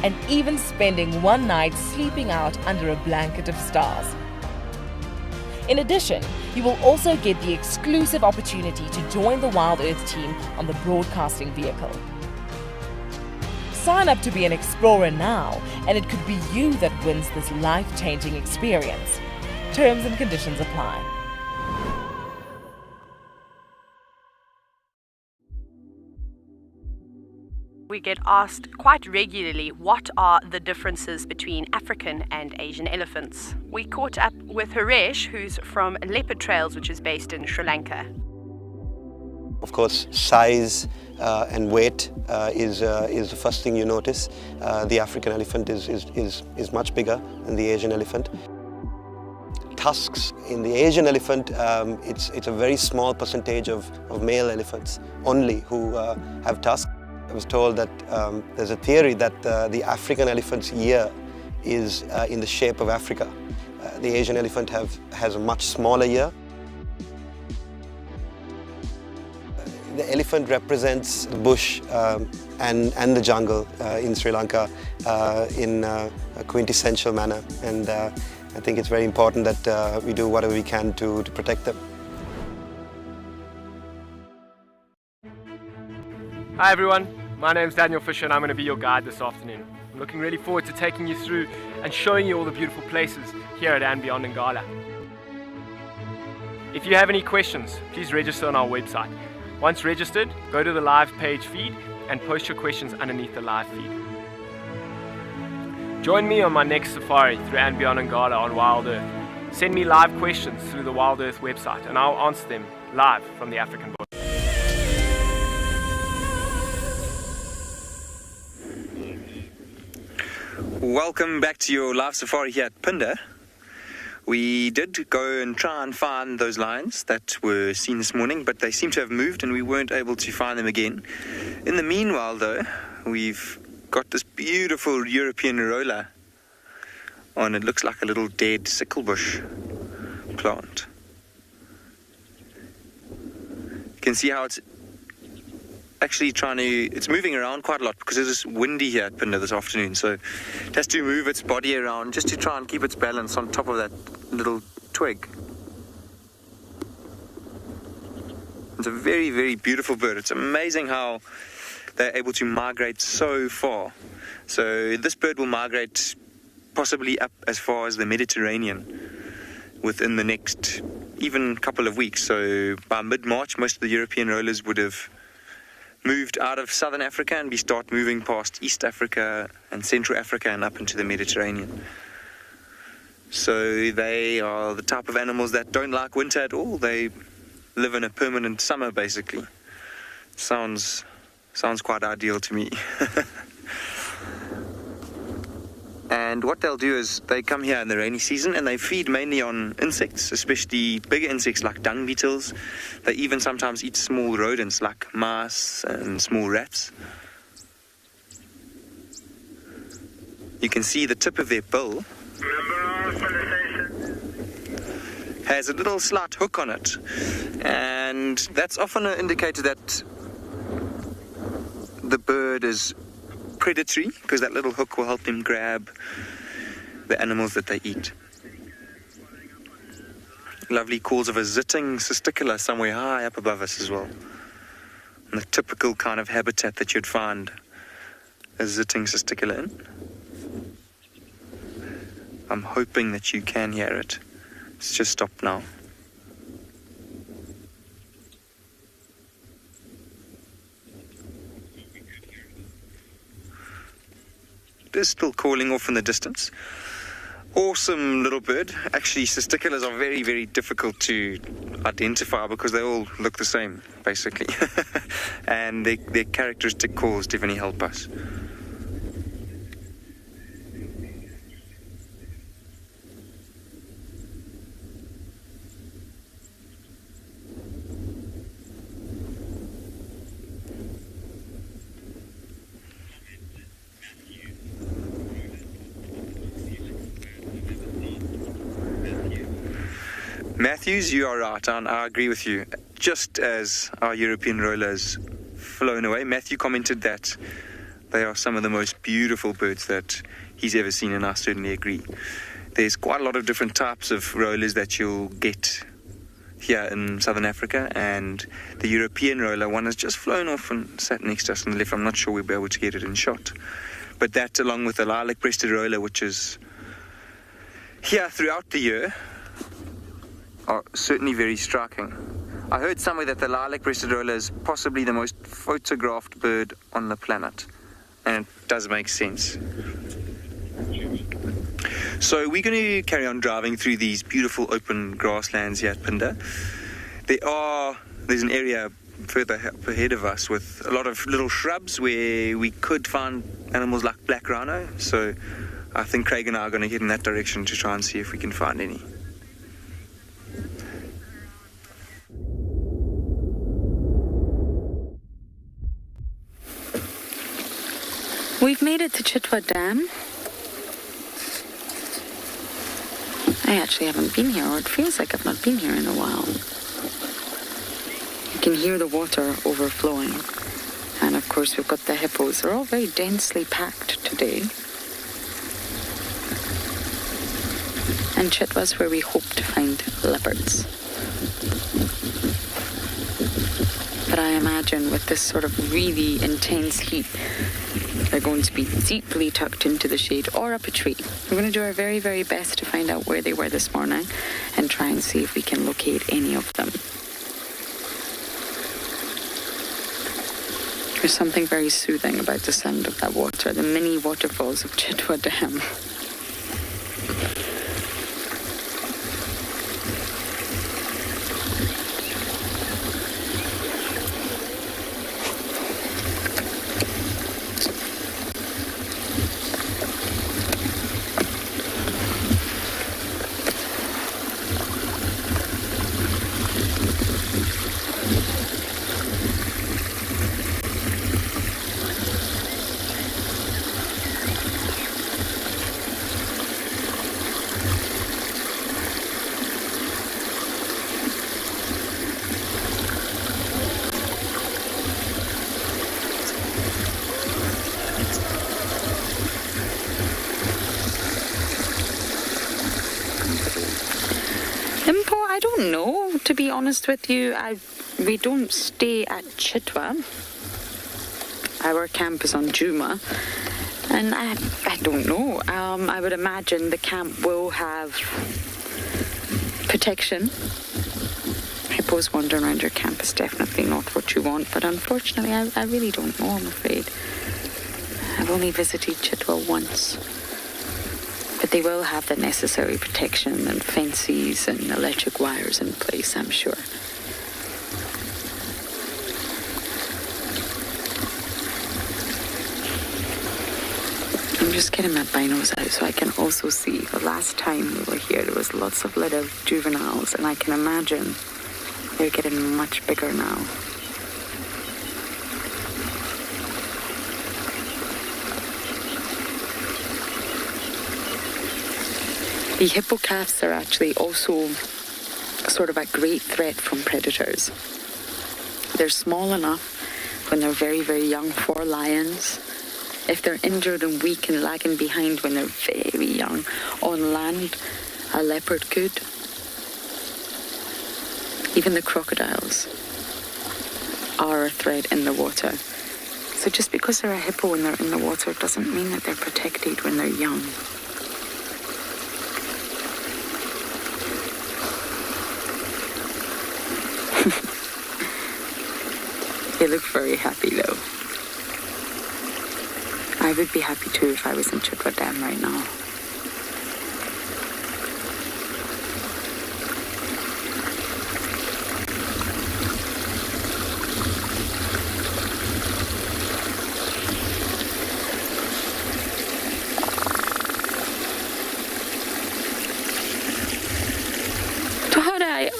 and even spending one night sleeping out under a blanket of stars. In addition, you will also get the exclusive opportunity to join the Wild Earth team on the broadcasting vehicle. Sign up to be an explorer now, and it could be you that wins this life-changing experience. Terms and conditions apply. We get asked quite regularly what are the differences between African and Asian elephants. We caught up with Haresh, who's from Leopard Trails, which is based in Sri Lanka. Of course, size and weight is the first thing you notice. The African elephant is much bigger than the Asian elephant. Tusks in the Asian elephant, it's a very small percentage of male elephants only who have tusks. I was told that there's a theory that the African elephant's ear is in the shape of Africa. The Asian elephant has a much smaller ear. The elephant represents the bush and the jungle in Sri Lanka in a quintessential manner, and I think it's very important that we do whatever we can to protect them. Hi everyone, my name's Daniel Fisher and I'm going to be your guide this afternoon. I'm looking really forward to taking you through and showing you all the beautiful places here at and beyond Ngala. If you have any questions, please register on our website. Once registered, go to the live page feed and post your questions underneath the live feed. Join me on my next safari through and beyond Ngala on Wild Earth. Send me live questions through the Wild Earth website and I'll answer them live from the African bush. Welcome back to your live safari here at Phinda. We did go and try and find those lions that were seen this morning, but they seem to have moved and we weren't able to find them again. In the meanwhile though, we've got this beautiful European roller on. It looks like a little dead sickle bush plant. You can see how it's actually it's moving around quite a lot because it is windy here at Phinda this afternoon, so it has to move its body around just to try and keep its balance on top of that little twig. It's a very, very beautiful bird. It's amazing how they're able to migrate so far. So this bird will migrate possibly up as far as the Mediterranean within the next even couple of weeks. So by mid-March, most of the European rollers would have moved out of southern Africa and we start moving past East Africa and Central Africa and up into the Mediterranean. So they are the type of animals that don't like winter at all. They live in a permanent summer basically. Sounds quite ideal to me. And what they'll do is they come here in the rainy season and they feed mainly on insects, especially bigger insects like dung beetles. They even sometimes eat small rodents like mice and small rats. You can see the tip of their bill has a little slight hook on it, and that's often an indicator that the bird is predatory, because that little hook will help them grab the animals that they eat. Lovely calls of a zitting cisticola somewhere high up above us as well. And the typical kind of habitat that you'd find a zitting cisticola in. I'm hoping that you can hear it. It's just stopped now. It is still calling off in the distance. Awesome little bird. Actually, cisticolas are very, very difficult to identify because they all look the same, basically. And their characteristic calls definitely help us. Matthews, you are right, and I agree with you. Just as our European roller has flown away, Matthew commented that they are some of the most beautiful birds that he's ever seen, and I certainly agree. There's quite a lot of different types of rollers that you'll get here in Southern Africa, and the European roller one has just flown off and sat next to us on the left. I'm not sure we'll be able to get it in shot. But that, along with the lilac-breasted roller, which is here throughout the year, are certainly very striking. I heard somewhere that the lilac-breasted roller is possibly the most photographed bird on the planet, and it does make sense. So we're going to carry on driving through these beautiful open grasslands here at Phinda. There's an area further up ahead of us with a lot of little shrubs where we could find animals like black rhino, so I think Craig and I are going to head in that direction to try and see if we can find any. We've made it to Chitwa Dam. I actually haven't been here, or it feels like I've not been here in a while. You can hear the water overflowing. And of course we've got the hippos. They're all very densely packed today. And Chitwa's where we hope to find leopards. But I imagine with this sort of really intense heat, they're going to be deeply tucked into the shade or up a tree. We're going to do our very, very best to find out where they were this morning and try and see if we can locate any of them. There's something very soothing about the sound of that water, the mini waterfalls of Chitwa Dam. No, to be honest with you, we don't stay at Chitwa. Our camp is on Juma, and I don't know. I would imagine the camp will have protection. Hippos wandering around your camp is definitely not what you want, but unfortunately, I really don't know, I'm afraid. I've only visited Chitwa once. But they will have the necessary protection and fences and electric wires in place, I'm sure. I'm just getting my binos out so I can also see. The last time we were here, there was lots of little juveniles, and I can imagine they're getting much bigger now. The hippo calves are actually also sort of a great threat from predators. They're small enough when they're very, very young for lions. If they're injured and weak and lagging behind when they're very young on land, a leopard could. Even the crocodiles are a threat in the water. So just because they're a hippo when they're in the water doesn't mean that they're protected when they're young. They look very happy though. I would be happy too if I was in Chitwa Dam right now.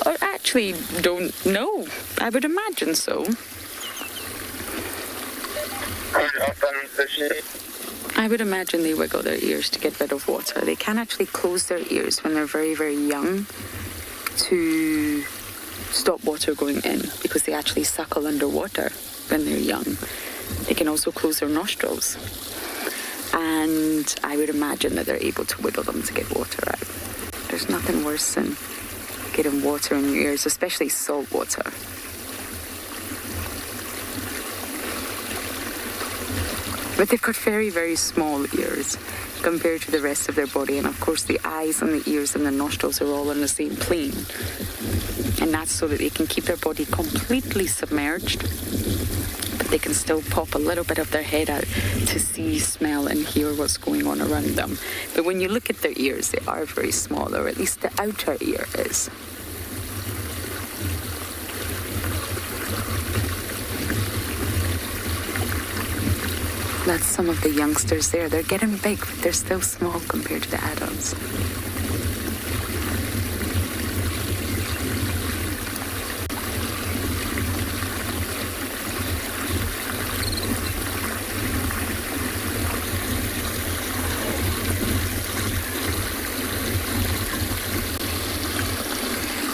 I actually don't know. I would imagine so. I would imagine they wiggle their ears to get rid of water. They can actually close their ears when they're very, very young to stop water going in because they actually suckle underwater when they're young. They can also close their nostrils. And I would imagine that they're able to wiggle them to get water out. There's nothing worse than getting water in your ears, especially salt water. But they've got very, very small ears compared to the rest of their body. And of course, the eyes and the ears and the nostrils are all on the same plane. And that's so that they can keep their body completely submerged, but they can still pop a little bit of their head out to see, smell, and hear what's going on around them. But when you look at their ears, they are very small, or at least the outer ear is. That's some of the youngsters there. They're getting big, but they're still small compared to the adults.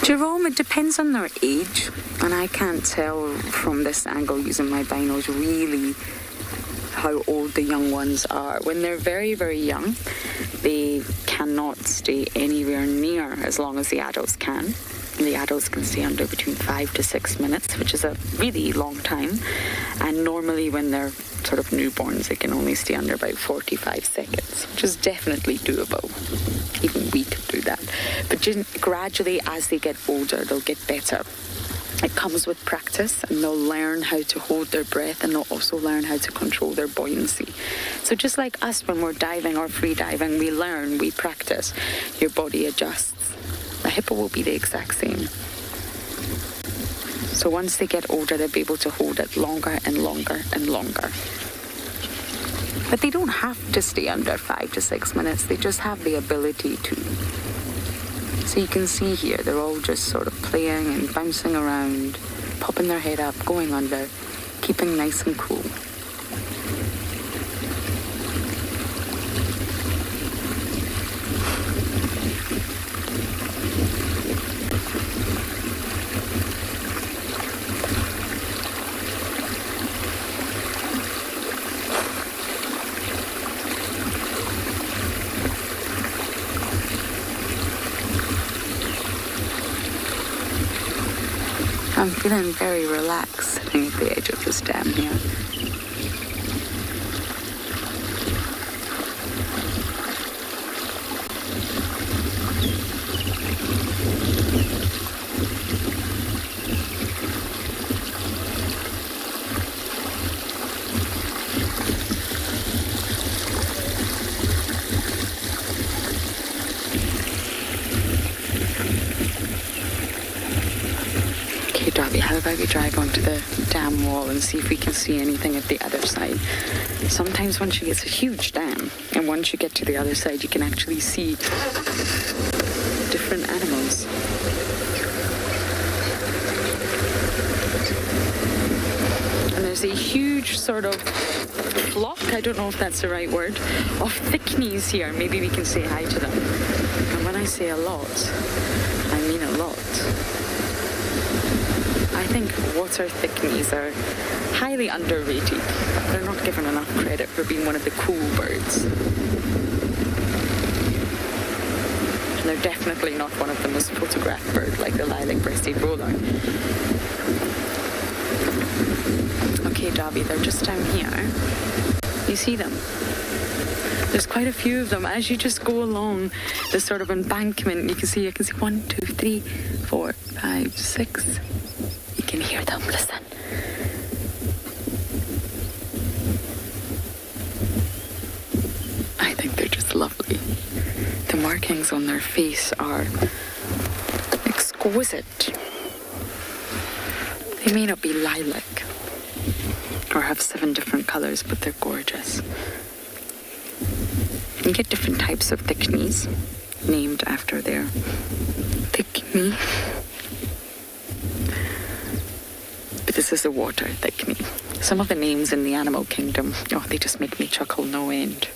Jerome, it depends on their age, and I can't tell from this angle using my binos really how old the young ones are. When they're very, very young, they cannot stay anywhere near as long as the adults can. And the adults can stay under between 5 to 6 minutes, which is a really long time. And normally when they're sort of newborns, they can only stay under about 45 seconds, which is definitely doable. Even we could do that. But gradually, as they get older, they'll get better. It comes with practice, and they'll learn how to hold their breath, and they'll also learn how to control their buoyancy. So just like us when we're diving or free diving, we learn, we practice. Your body adjusts. A hippo will be the exact same. So once they get older, they'll be able to hold it longer and longer and longer. But they don't have to stay under 5 to 6 minutes. They just have the ability to. So you can see here, they're all just sort of playing and bouncing around, popping their head up, going under, keeping nice and cool. I'm feeling very relaxed sitting at the edge of this dam here. How about we drive onto the dam wall and see if we can see anything at the other side? Sometimes once you get a huge dam, and once you get to the other side, you can actually see different animals. And there's a huge sort of flock, I don't know if that's the right word, of thick knees here. Maybe we can say hi to them. And when I I say a lot, I mean a lot. I think water thickneys are highly underrated. They're not given enough credit for being one of the cool birds. And they're definitely not one of the most photographed birds like the lilac-breasted roller. Okay, Darby, they're just down here. You see them? There's quite a few of them. As you just go along this sort of embankment, I can see 1, 2, 3, 4, 5, 6. You can hear them, listen. I think they're just lovely. The markings on their face are exquisite. They may not be lilac or have 7 different colors, but they're gorgeous. You get different types of thickneys named after their thickney. But this is a water thickney. Some of the names in the animal kingdom, they just make me chuckle no end.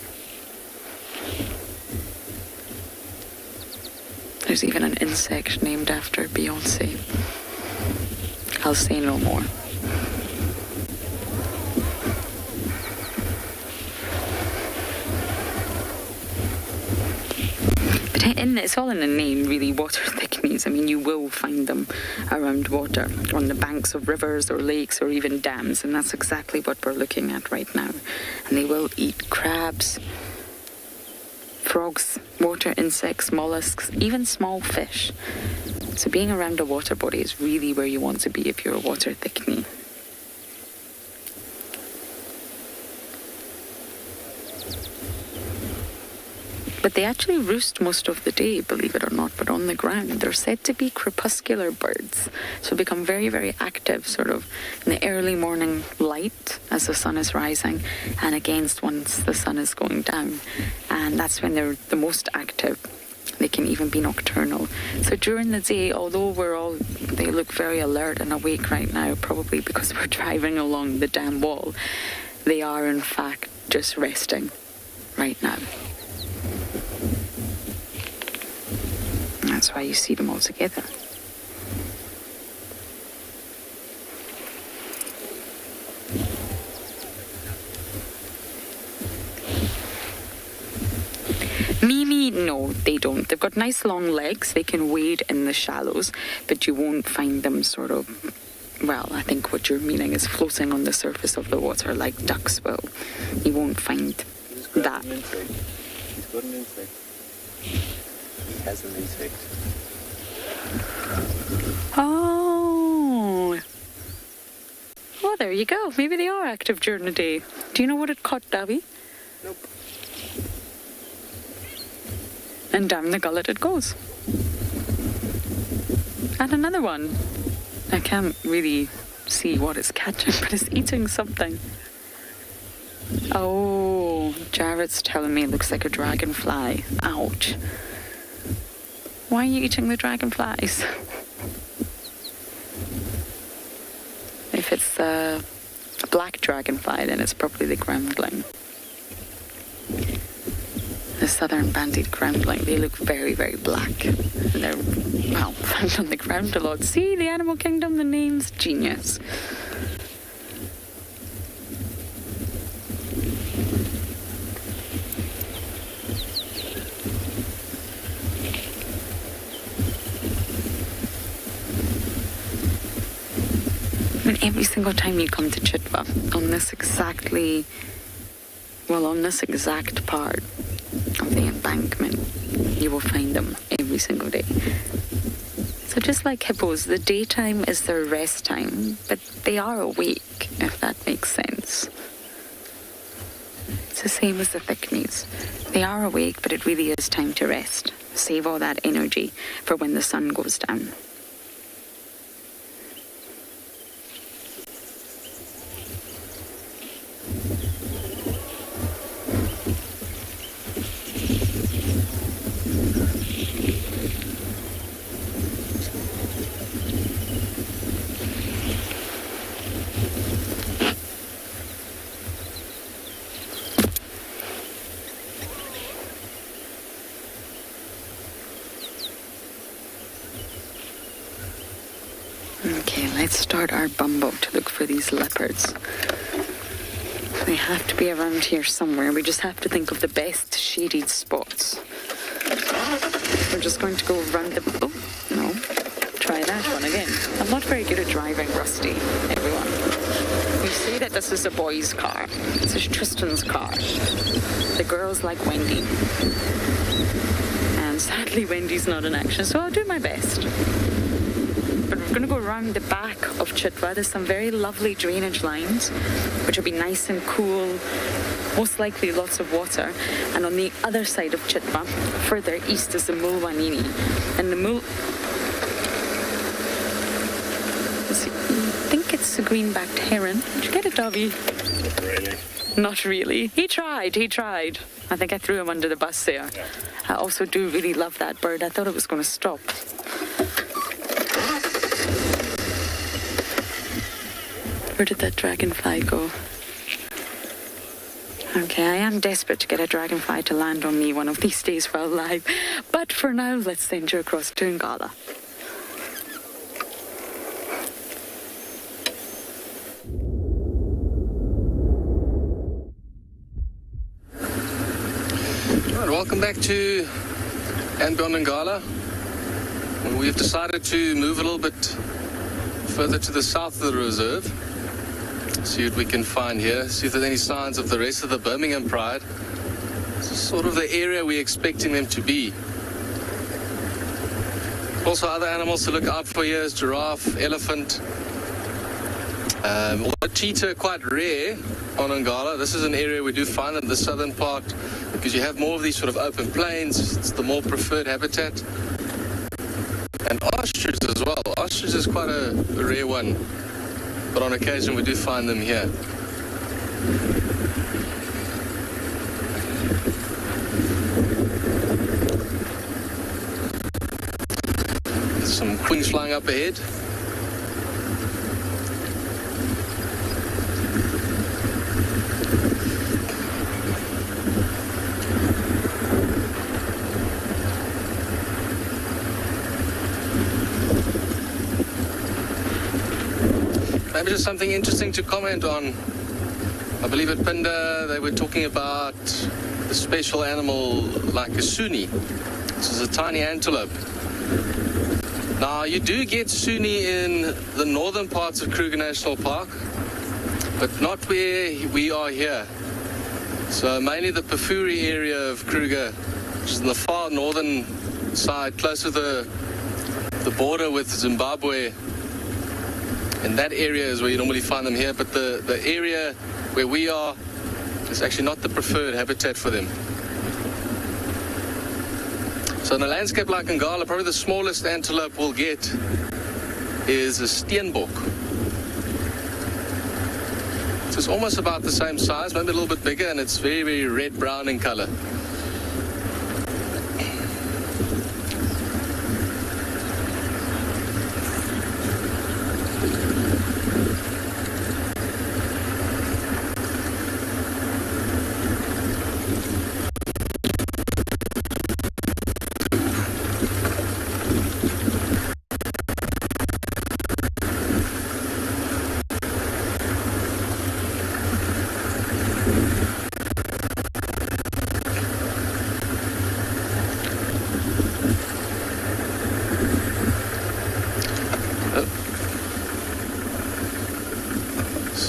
There's even an insect named after Beyonce. I'll say no more. It's all in the name, really, water thickneys. I mean, you will find them around water, on the banks of rivers or lakes or even dams, and that's exactly what we're looking at right now. And they will eat crabs, frogs, water insects, mollusks, even small fish. So being around a water body is really where you want to be if you're a water thickney. But they actually roost most of the day, believe it or not, but on the ground. They're said to be crepuscular birds, so become very, very active sort of in the early morning light as the sun is rising, and against once the sun is going down. And that's when they're the most active. They can even be nocturnal. So during the day, although they look very alert and awake right now, probably because we're driving along the dam wall, they are in fact just resting right now. That's why you see them all together. Mimi, no, they don't. They've got nice long legs. They can wade in the shallows, but you won't find them sort of, well, I think what you're meaning is floating on the surface of the water like ducks will. You won't find that. He's got an insect. He has an insect. Oh. Well, there you go. Maybe they are active during the day. Do you know what it caught, Davy? Nope. And down the gullet it goes. And another one. I can't really see what it's catching, but it's eating something. Oh, Jared's telling me it looks like a dragonfly. Ouch. Why are you eating the dragonflies? If it's a black dragonfly, then it's probably the groundling. The southern banded groundling. They look very, very black. And they're, well, found on the ground a lot. See, the animal kingdom, the name's genius. Every single time you come to Chitwa, on this exact part of the embankment, you will find them every single day. So just like hippos, the daytime is their rest time, but they are awake, if that makes sense. It's the same as the thickneys. They are awake, but it really is time to rest. Save all that energy for when the sun goes down. Let's start our bumbo to look for these leopards. They have to be around here somewhere. We just have to think of the best shaded spots. We're just going to go around the... Oh, no. Try that one again. I'm not very good at driving, Rusty, everyone. We say that this is a boy's car. This is Tristan's car. The girls like Wendy. And sadly, Wendy's not in action, so I'll do my best. But we're going to go around the back of Chitwa. There's some very lovely drainage lines, which will be nice and cool. Most likely lots of water. And on the other side of Chitwa, further east, is the Mulwanini. And the I think it's a greenbacked heron. Did you get it, Dobby? Not really. Not really. He tried. I think I threw him under the bus there. Yeah. I also do really love that bird. I thought it was going to stop. Where did that dragonfly go? Okay, I am desperate to get a dragonfly to land on me one of these days while live. But for now, let's send you across to Ngala. Right, welcome back to and beyond Ngala. We've decided to move a little bit further to the south of the reserve. See what we can find here. See if there's any signs of the rest of the Birmingham Pride. This is sort of the area we're expecting them to be. Also, other animals to look out for here is giraffe, elephant. Although cheetah are quite rare on Ngala, this is an area we do find in the southern part because you have more of these sort of open plains. It's the more preferred habitat. And ostrich as well. Ostrich is quite a rare one, but on occasion we do find them here. There's some queens flying up ahead. Maybe just something interesting to comment on. I believe at Pinda they were talking about a special animal like a suni. This is a tiny antelope. Now you do get suni in the northern parts of Kruger National Park, but not where we are here. So mainly the Pafuri area of Kruger, which is in the far northern side, close to the border with Zimbabwe. And that area is where you normally find them here, but the area where we are is actually not the preferred habitat for them. So in a landscape like Ngala, probably the smallest antelope we'll get is a steenbok. It's almost about the same size, maybe a little bit bigger, and it's very, very red-brown in color.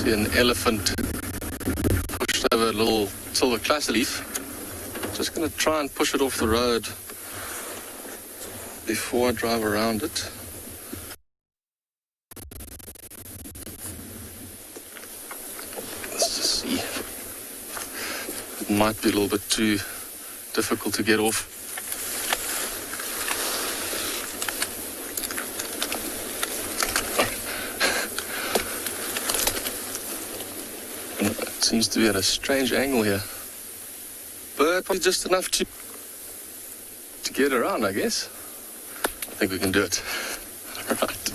An elephant pushed over a little silver cluster leaf. Just going to try and push it off the road before I drive around it. Let's just see. It might be a little bit too difficult to get off. Seems to be at a strange angle here, but probably just enough to get around, I guess. I think we can do it. All right.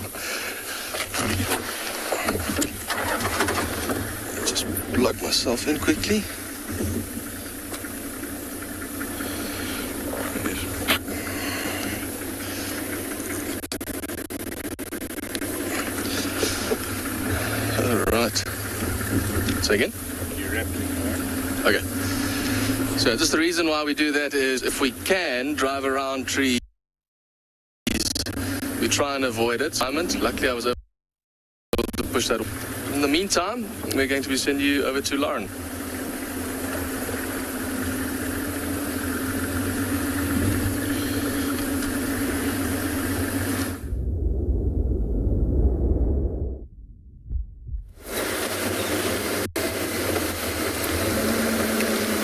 Just plug myself in quickly. Say again? Okay. So just the reason why we do that is if we can drive around trees, we try and avoid it. Luckily I was able to push that. In the meantime, we're going to be sending you over to Lauren.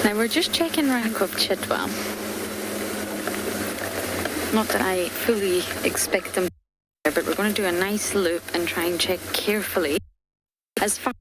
Now we're just checking rank of Chitwa. Not that I fully expect them, but we're going to do a nice loop and try and check carefully as far.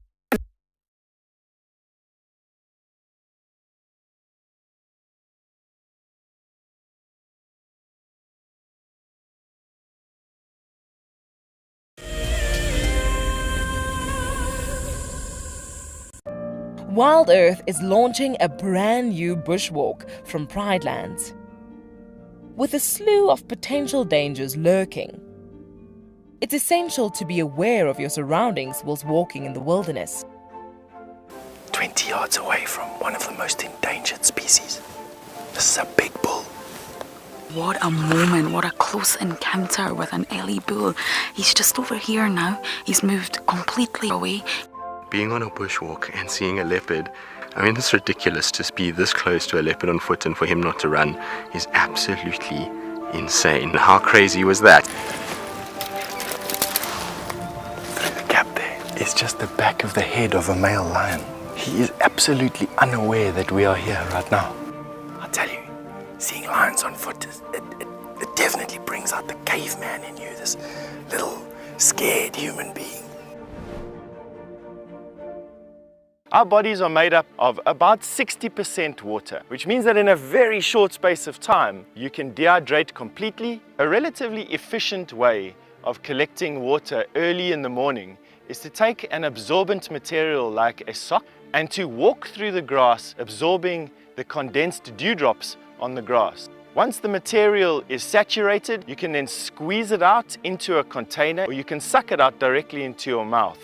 Wild Earth is launching a brand new bushwalk from Pride Lands. With a slew of potential dangers lurking, it's essential to be aware of your surroundings whilst walking in the wilderness. 20 yards away from one of the most endangered species. This is a big bull. What a moment, what a close encounter with an Ellie bull. He's just over here now. He's moved completely away. Being on a bushwalk and seeing a leopard, I mean, it's ridiculous to be this close to a leopard on foot and for him not to run is absolutely insane. How crazy was that? Through the gap there is just the back of the head of a male lion. He is absolutely unaware that we are here right now. I tell you, seeing lions on foot, it definitely brings out the caveman in you, this little scared human being. Our bodies are made up of about 60% water, which means that in a very short space of time, you can dehydrate completely. A relatively efficient way of collecting water early in the morning is to take an absorbent material like a sock and to walk through the grass, absorbing the condensed dewdrops on the grass. Once the material is saturated, you can then squeeze it out into a container, or you can suck it out directly into your mouth.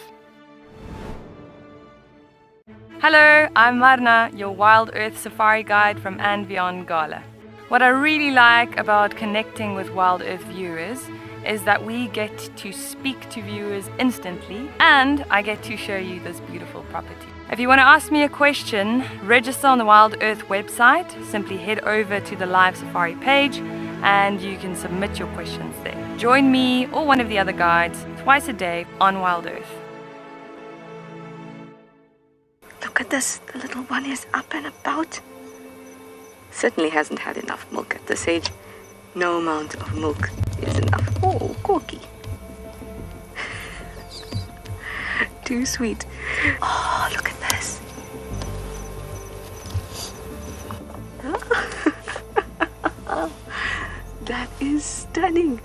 Hello, I'm Marna, your Wild Earth Safari Guide from and beyond Gala. What I really like about connecting with Wild Earth viewers is that we get to speak to viewers instantly, and I get to show you this beautiful property. If you want to ask me a question, register on the Wild Earth website. Simply head over to the live safari page and you can submit your questions there. Join me or one of the other guides twice a day on Wild Earth. Look at this, the little one is up and about. Certainly hasn't had enough milk at this age. No amount of milk is enough. Oh, Corky. Too sweet. Oh, look at this. That is stunning.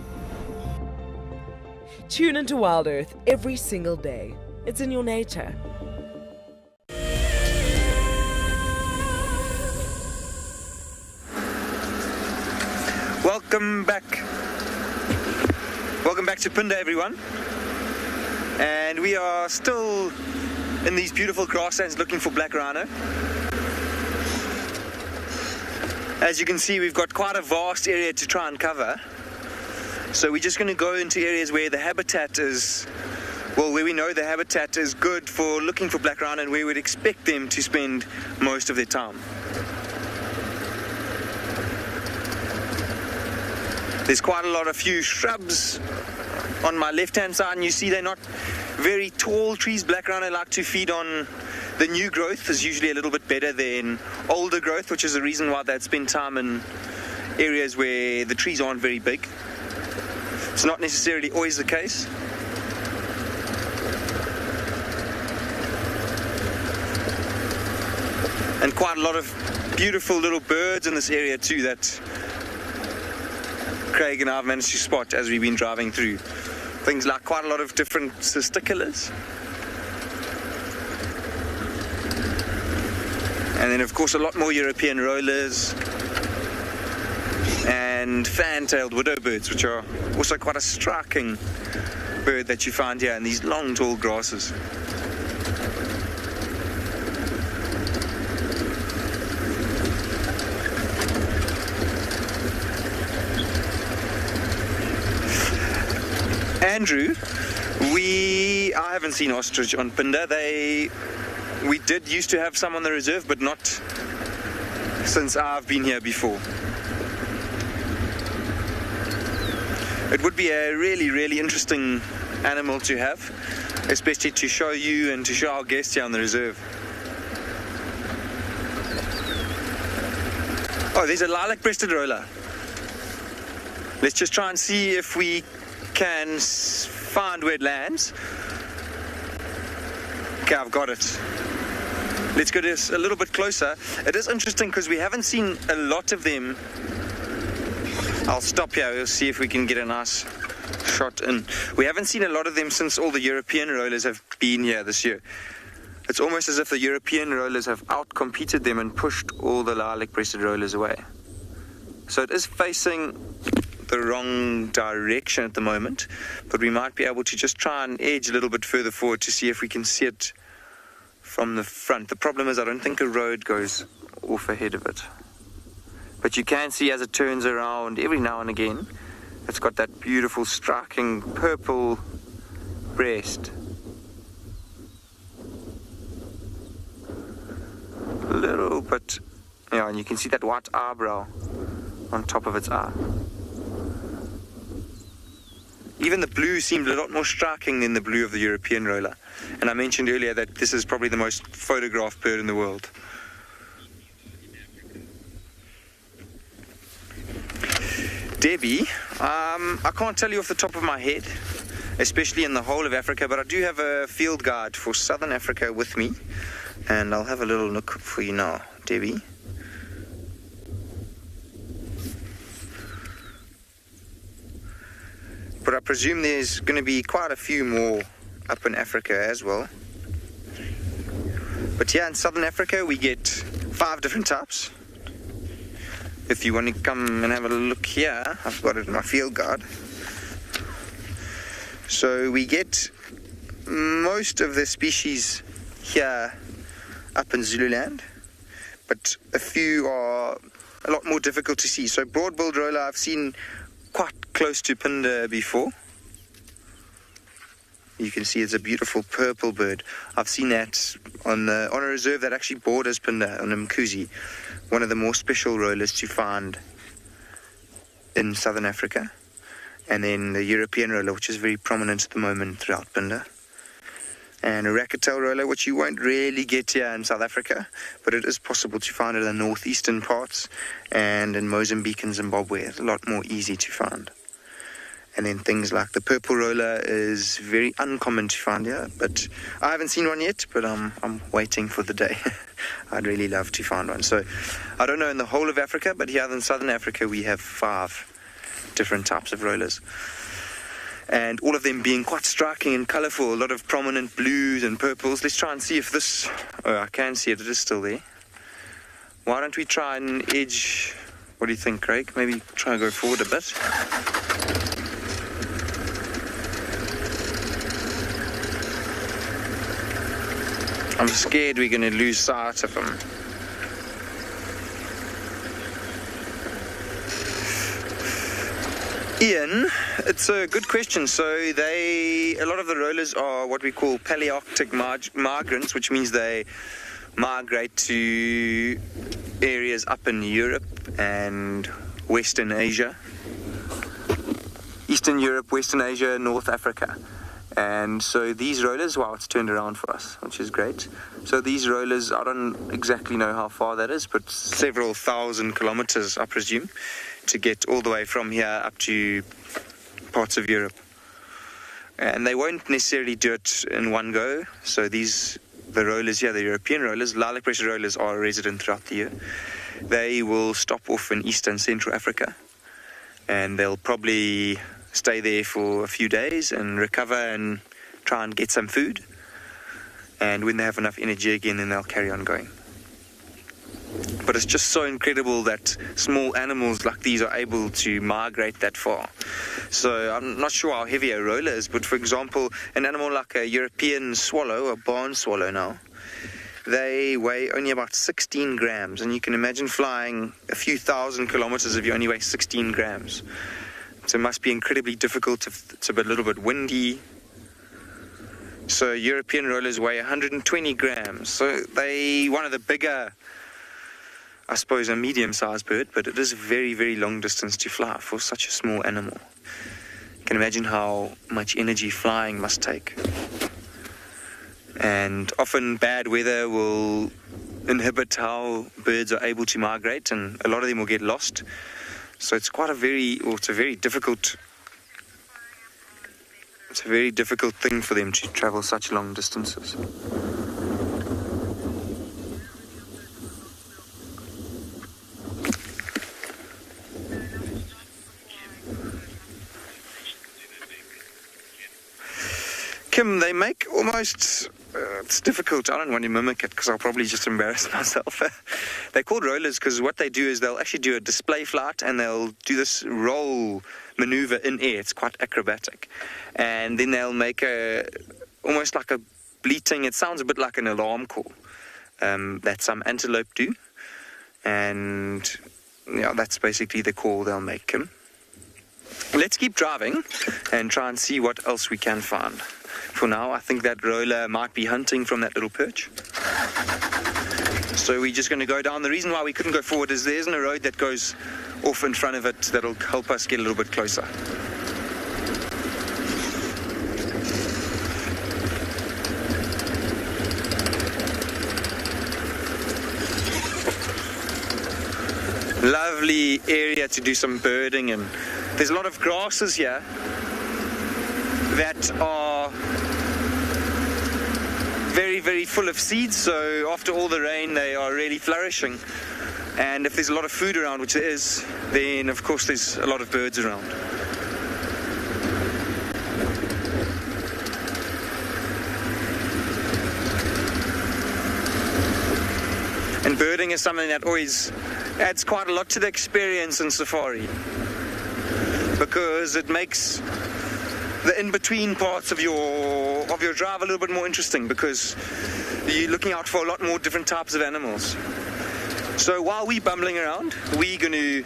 Tune into Wild Earth every single day. It's in your nature. Welcome back to Punda, everyone. And we are still in these beautiful grasslands looking for black rhino. As you can see, we've got quite a vast area to try and cover. So we're just going to go into areas where the habitat is, well, where we know the habitat is good for looking for black rhino and where we'd expect them to spend most of their time. There's quite a lot of few shrubs on my left-hand side, and you see they're not very tall trees. Black rhino like to feed on the new growth, is usually a little bit better than older growth, which is the reason why they'd spend time in areas where the trees aren't very big. It's not necessarily always the case. And quite a lot of beautiful little birds in this area too that Craig and I have managed to spot as we've been driving through. Things like quite a lot of different cisticolas. And then of course a lot more European rollers and fan-tailed widowbirds, which are also quite a striking bird that you find here in these long tall grasses. Andrew, I haven't seen ostrich on Phinda. We did used to have some on the reserve, but not since I've been here before. It would be a really, really interesting animal to have, especially to show you and to show our guests here on the reserve. Oh, there's a lilac-breasted roller. Let's just try and see if we can find where it lands. Okay, I've got it. Let's go just a little bit closer. It is interesting because we haven't seen a lot of them. I'll stop here. We'll see if we can get a nice shot in. We haven't seen a lot of them since all the European rollers have been here this year. It's almost as if the European rollers have outcompeted them and pushed all the lilac-breasted rollers away. So it is facing the wrong direction at the moment, but we might be able to just try and edge a little bit further forward to see if we can see it from the front. The problem is I don't think a road goes off ahead of it. But you can see as it turns around every now and again, it's got that beautiful striking purple breast. A little bit, yeah, and you can see that white eyebrow on top of its eye. Even the blue seemed a lot more striking than the blue of the European roller. And I mentioned earlier that this is probably the most photographed bird in the world. Debbie, I can't tell you off the top of my head, especially in the whole of Africa, but I do have a field guide for Southern Africa with me, and I'll have a little look for you now, Debbie. But I presume there's going to be quite a few more up in Africa as well. But yeah, in Southern Africa we get 5 different types. If you want to come and have a look here, I've got it in my field guide. So we get most of the species here up in Zululand, but a few are a lot more difficult to see. So broad-billed roller I've seen quite close to Phinda before. You can see it's a beautiful purple bird. I've seen that on a reserve that actually borders Phinda, on Mkuzi, one of the more special rollers to find in Southern Africa. And then the European roller, which is very prominent at the moment throughout Phinda. And a rackettail roller, which you won't really get here in South Africa, but it is possible to find it in the northeastern parts and in Mozambique and Zimbabwe. It's a lot more easy to find. And then things like the purple roller is very uncommon to find here, but I haven't seen one yet, but I'm waiting for the day. I'd really love to find one. So I don't know in the whole of Africa, but here in Southern Africa we have 5 different types of rollers. And all of them being quite striking and colourful, a lot of prominent blues and purples. Let's try and see if this... Oh, I can see it, it is still there. Why don't we try and edge... What do you think, Craig? Maybe try and go forward a bit. I'm scared we're going to lose sight of him. Ian, it's a good question. So a lot of the rollers are what we call Palearctic migrants, which means they migrate to areas up in Europe and Western Asia. Eastern Europe, Western Asia, North Africa. And so these rollers, wow, it's turned around for us, which is great. So these rollers, I don't exactly know how far that is, but several thousand kilometers, I presume, to get all the way from here up to parts of Europe. And they won't necessarily do it in one go. So the rollers here, the European rollers, lilac-breasted rollers, are resident throughout the year. They will stop off in East and Central Africa, and they'll probably stay there for a few days and recover and try and get some food. And when they have enough energy again, then they'll carry on going. But it's just so incredible that small animals like these are able to migrate that far. So I'm not sure how heavy a roller is, but for example, an animal like a European swallow, a barn swallow now, they weigh only about 16 grams. And you can imagine flying a few thousand kilometers if you only weigh 16 grams. So it must be incredibly difficult if it's a little bit windy. So European rollers weigh 120 grams. So they one of the bigger, I suppose, a medium-sized bird, but it is a very, very long distance to fly for such a small animal. You can imagine how much energy flying must take. And often bad weather will inhibit how birds are able to migrate, and a lot of them will get lost. So it's quite a very difficult thing for them to travel such long distances. Kim, they make almost, it's difficult, I don't want to mimic it because I'll probably just embarrass myself. They're called rollers because what they do is they'll actually do a display flight and they'll do this roll maneuver in air. It's quite acrobatic. And then they'll make almost like a bleating, it sounds a bit like an alarm call that some antelope do. And yeah, that's basically the call they'll make, Kim. Let's keep driving and try and see what else we can find. For now, I think that roller might be hunting from that little perch. So we're just going to go down. The reason why we couldn't go forward is there isn't a road that goes off in front of it that'll help us get a little bit closer. Lovely area to do some birding, and there's a lot of grasses here that are very, very full of seeds, so after all the rain they are really flourishing. And if there's a lot of food around, which there is, then of course there's a lot of birds around. And birding is something that always adds quite a lot to the experience in safari, because it makes the in-between parts of your drive a little bit more interesting, because you're looking out for a lot more different types of animals. So while we're bumbling around, we're going to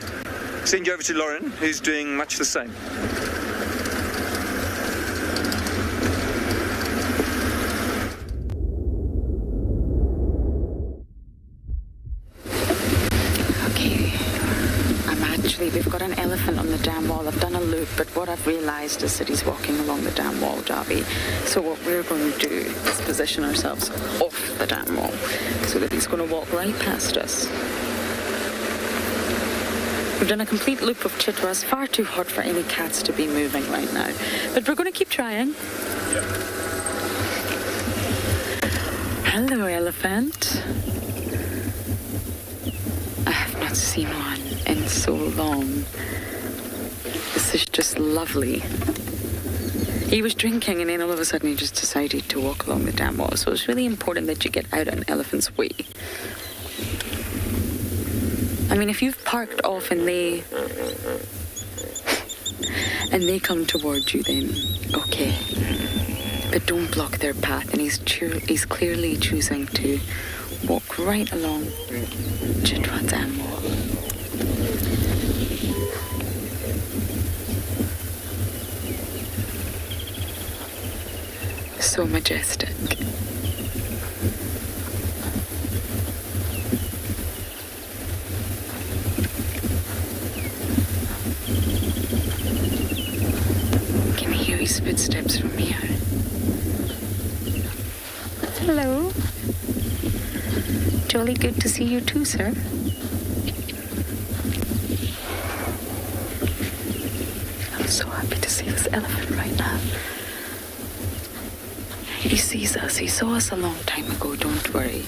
send you over to Lauren, who's doing much the same. We've got an elephant on the dam wall. I've done a loop, but what I've realised is that he's walking along the dam wall, Darby. So what we're going to do is position ourselves off the dam wall so that he's going to walk right past us. We've done a complete loop of Chitwa. It's far too hot for any cats to be moving right now, but we're going to keep trying. Hello, elephant. I have not seen one in so long. This is just lovely. He was drinking and then all of a sudden he just decided to walk along the dam wall. So it's really important that you get out of an elephant's way. I mean, if you've parked off and they come towards you, then okay. But don't block their path. And he's clearly choosing to walk right along Chitwa dam wall. So majestic. Can you hear his footsteps from here? Hello. Jolly good to see you too, sir. I'm so happy to see this elephant right now. He sees us. He saw us a long time ago, don't worry.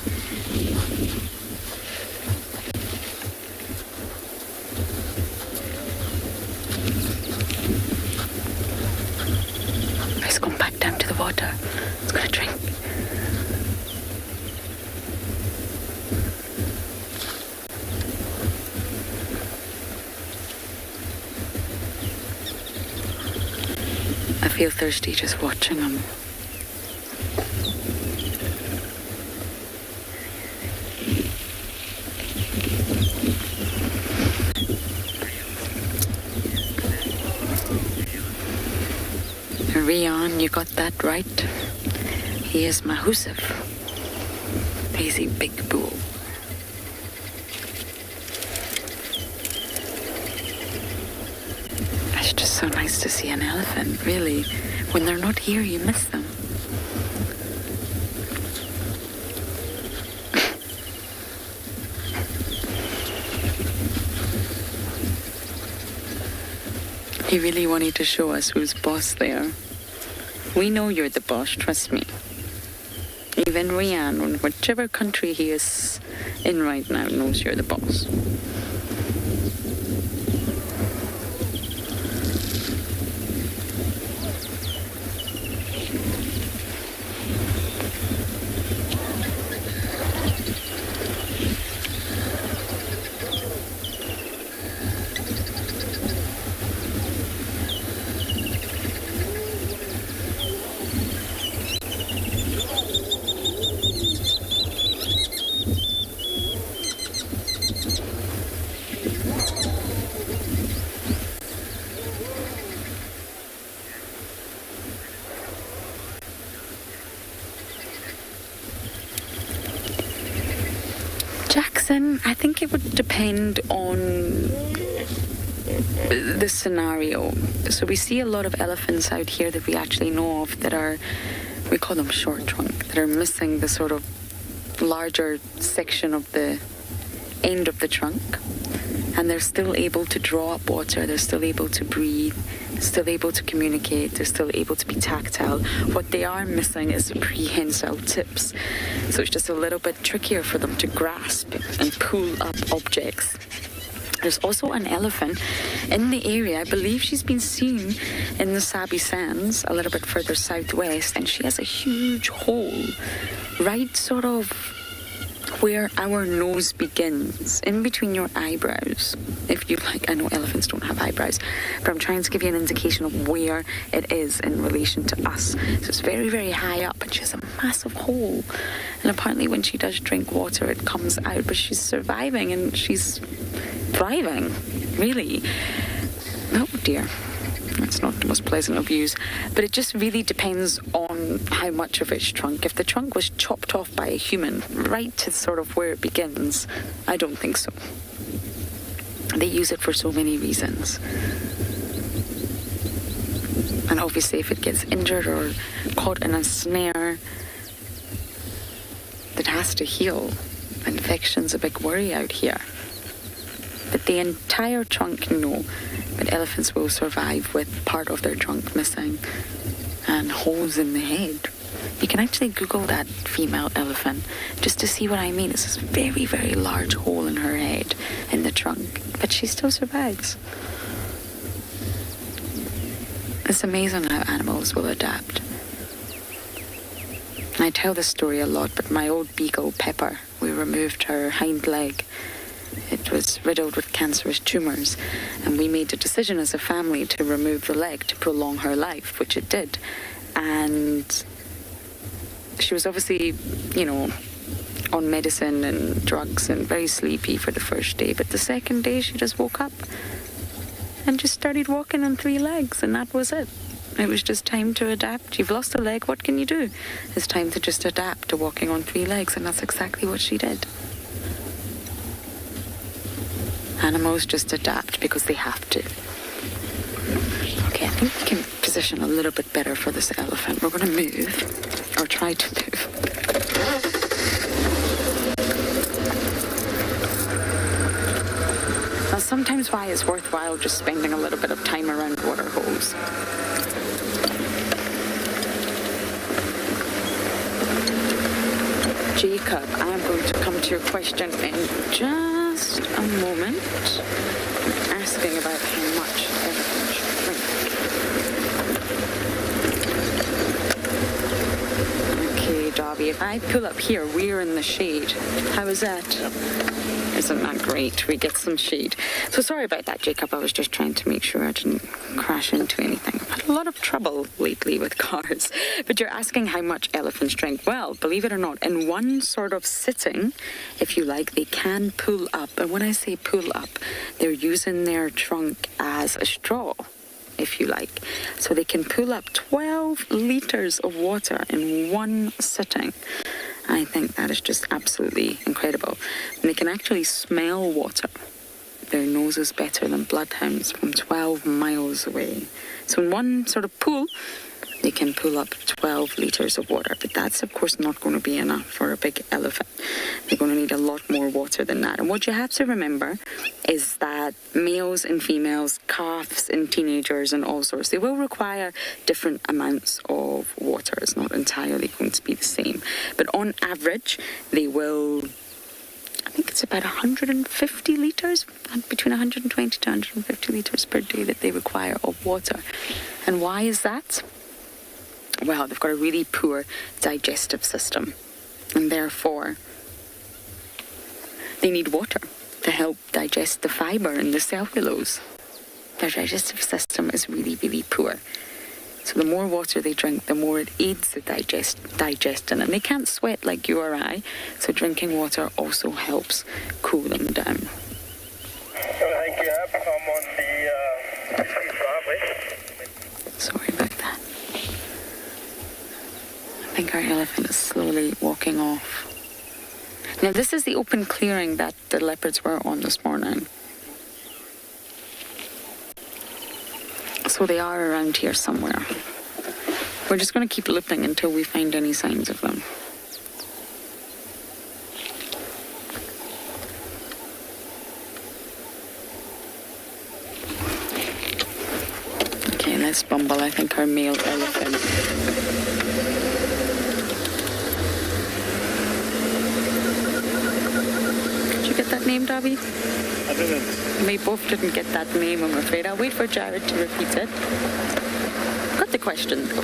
He's gone back down to the water. He's gonna drink. I feel thirsty just watching him. Rian, you got that right. He is Mahusif. He's a big bull. It's just so nice to see an elephant, really. When they're not here, you miss them. He really wanted to show us who's boss there. We know you're the boss, trust me. Even Rian, in whichever country he is in right now, knows you're the boss. Jackson, I think it would depend on the scenario. So we see a lot of elephants out here that we actually know of that are, we call them short trunk, that are missing the sort of larger section of the end of the trunk. And they're still able to draw up water, they're still able to breathe, still able to communicate, they're still able to be tactile. What they are missing is the prehensile tips. So it's just a little bit trickier for them to grasp and pull up objects. There's also an elephant in the area. I believe she's been seen in the Sabi Sands, a little bit further southwest, and she has a huge hole right sort of where our nose begins, in between your eyebrows. If you like, I know elephants don't have eyebrows, but I'm trying to give you an indication of where it is in relation to us. So it's very, very high up, and she has a massive hole. And apparently when she does drink water, it comes out, but she's surviving and she's thriving, really. Oh dear. That's not the most pleasant of views, but it just really depends on how much of its trunk. If the trunk was chopped off by a human right to sort of where it begins, I don't think so. They use it for so many reasons. And obviously if it gets injured or caught in a snare, it has to heal. Infection's a big worry out here. But the entire trunk, no. But elephants will survive with part of their trunk missing and holes in the head. You can actually Google that female elephant just to see what I mean. It's this very, very large hole in her head, in the trunk. But she still survives. It's amazing how animals will adapt. I tell this story a lot, but my old beagle, Pepper, we removed her hind leg. It was riddled with cancerous tumours, and we made a decision as a family to remove the leg to prolong her life, which it did. And she was obviously, on medicine and drugs and very sleepy for the first day, but the second day she just woke up and just started walking on 3 legs, and that was it. It was just time to adapt. You've lost a leg, what can you do? It's time to just adapt to walking on 3 legs, and that's exactly what she did. Animals just adapt because they have to. Okay, I think we can position a little bit better for this elephant. We're going to move, or try to move. Now, sometimes why it's worthwhile just spending a little bit of time around water holes. Jacob, I am going to come to your question in just a moment, asking about how much elephants drink. Okay, Darby, if I pull up here, we're in the shade. How is that? Isn't that great? We get some shade. So sorry about that, Jacob. I was just trying to make sure I didn't crash into anything. I've had a lot of trouble lately with cars. But you're asking how much elephants drink. Well, believe it or not, in one sort of sitting, if you like, they can pull up. And when I say pull up, they're using their trunk as a straw. if you like. So they can pull up 12 litres of water in one sitting. I think that is just absolutely incredible. And they can actually smell water. Their nose is better than bloodhounds from 12 miles away. So in one sort of pool, they can pull up 12 litres of water. But that's, of course, not going to be enough for a big elephant. They're going to need a lot more water than that. And what you have to remember is that males and females, calves and teenagers and all sorts, they will require different amounts of water. It's not entirely going to be the same. But on average, they will, I think it's about 150 litres, between 120 to 150 litres per day that they require of water. And why is that? Well, they've got a really poor digestive system, and therefore they need water to help digest the fibre and the cellulose. Their digestive system is really, really poor. So the more water they drink, the more it aids the digestion. And they can't sweat like you or I, so drinking water also helps cool them down. Thank you. I'm on the driveway. Sorry about that. I think our elephant is slowly walking off. Now this is the open clearing that the leopards were on this morning. So they are around here somewhere. We're just going to keep looking until we find any signs of them. Okay, let's bumble. I think our male elephant. That name, Darby? I didn't. We both didn't get that name, I'm afraid. I'll wait for Jared to repeat it. Got the question, though.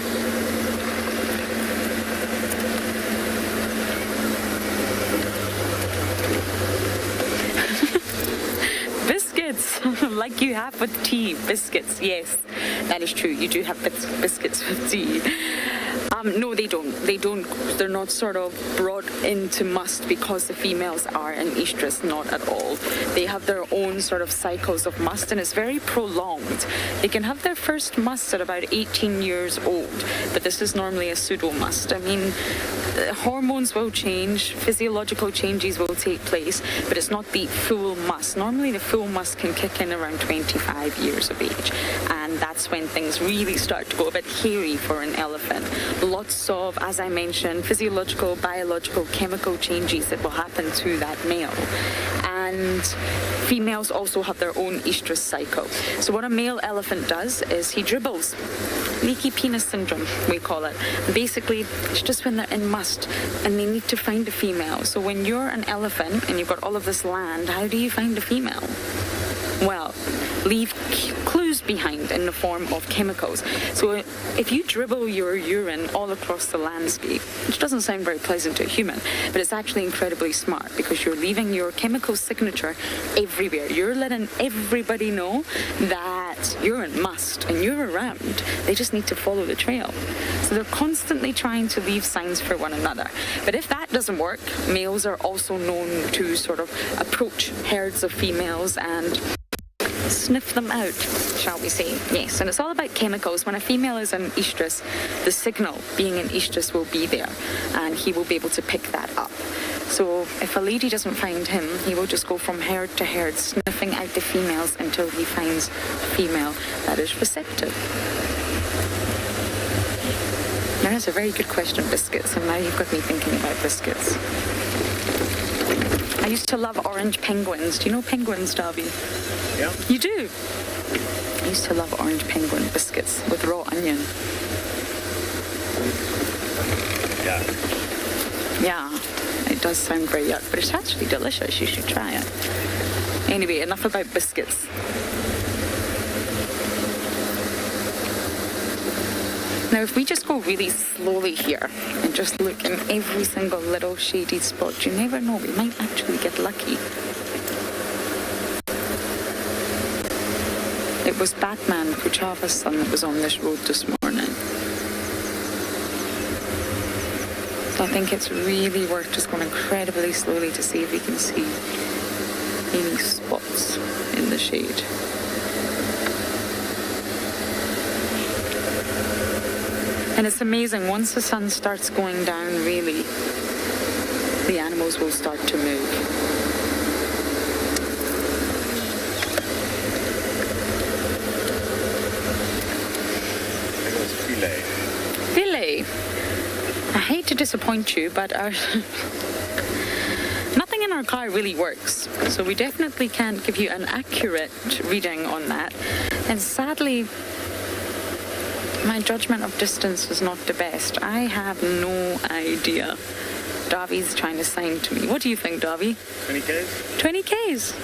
Biscuits, like you have with tea. Biscuits, yes, that is true. You do have biscuits with tea. No, they don't. They're not sort of brought into must because the females are in estrus, not at all. They have their own sort of cycles of must, and it's very prolonged. They can have their first must at about 18 years old, but this is normally a pseudo-must. I mean, hormones will change, physiological changes will take place, but it's not the full must. Normally the full must can kick in around 25 years of age, and that's when things really start to go a bit hairy for an elephant. Lots of, as I mentioned, physiological, biological, chemical changes that will happen to that male. And females also have their own estrus cycle. So what a male elephant does is he dribbles. Leaky penis syndrome, we call it. Basically, it's just when they're in must and they need to find a female. So when you're an elephant and you've got all of this land, how do you find a female? Well, leave clues behind in the form of chemicals. So if you dribble your urine all across the landscape, which doesn't sound very pleasant to a human, but it's actually incredibly smart because you're leaving your chemical signature everywhere. You're letting everybody know that you're in must and you're around. They just need to follow the trail. So they're constantly trying to leave signs for one another. But if that doesn't work, males are also known to sort of approach herds of females and sniff them out, shall we say. Yes, and it's all about chemicals. When a female is in estrus, the signal being in estrus will be there, and he will be able to pick that up. So if a lady doesn't find him, he will just go from herd to herd, sniffing out the females until he finds a female that is receptive. Now, that's a very good question, biscuits, and now you've got me thinking about biscuits. I used to love orange penguins. Do you know penguins, Darby? Yeah. You do? I used to love orange penguin biscuits with raw onion. Yeah. Yeah, it does sound very yuck, but it's actually delicious. You should try it. Anyway, enough about biscuits. Now, if we just go really slowly here and just look in every single little shady spot, you never know, we might actually get lucky. It was Batman, Kuchava's son, that was on this road this morning. So I think it's really worth just going incredibly slowly to see if we can see any spots in the shade. And it's amazing, once the sun starts going down, really, the animals will start to move. It was filet. Filet. I hate to disappoint you, but nothing in our car really works. So we definitely can't give you an accurate reading on that. And sadly, my judgment of distance was not the best. I have no idea. Davi's trying to sign to me. What do you think, Davi? 20 Ks? 20 Ks,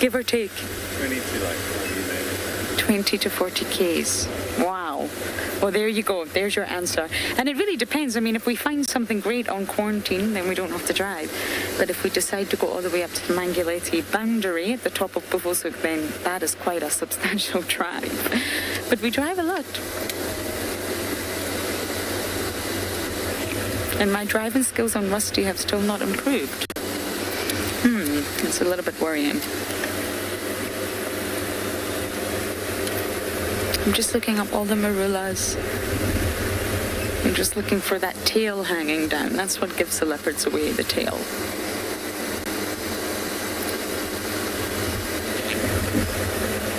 give or take. 20 to like 40 maybe. 20 to 40 Ks. Wow. Well, there you go. There's your answer. And it really depends. I mean, if we find something great on quarantine, then we don't have to drive. But if we decide to go all the way up to the Mangileti boundary at the top of Buffelshoek, then that is quite a substantial drive. But we drive a lot. And my driving skills on Rusty have still not improved. It's a little bit worrying. I'm just looking up all the marulas. I'm just looking for that tail hanging down. That's what gives the leopards away, the tail.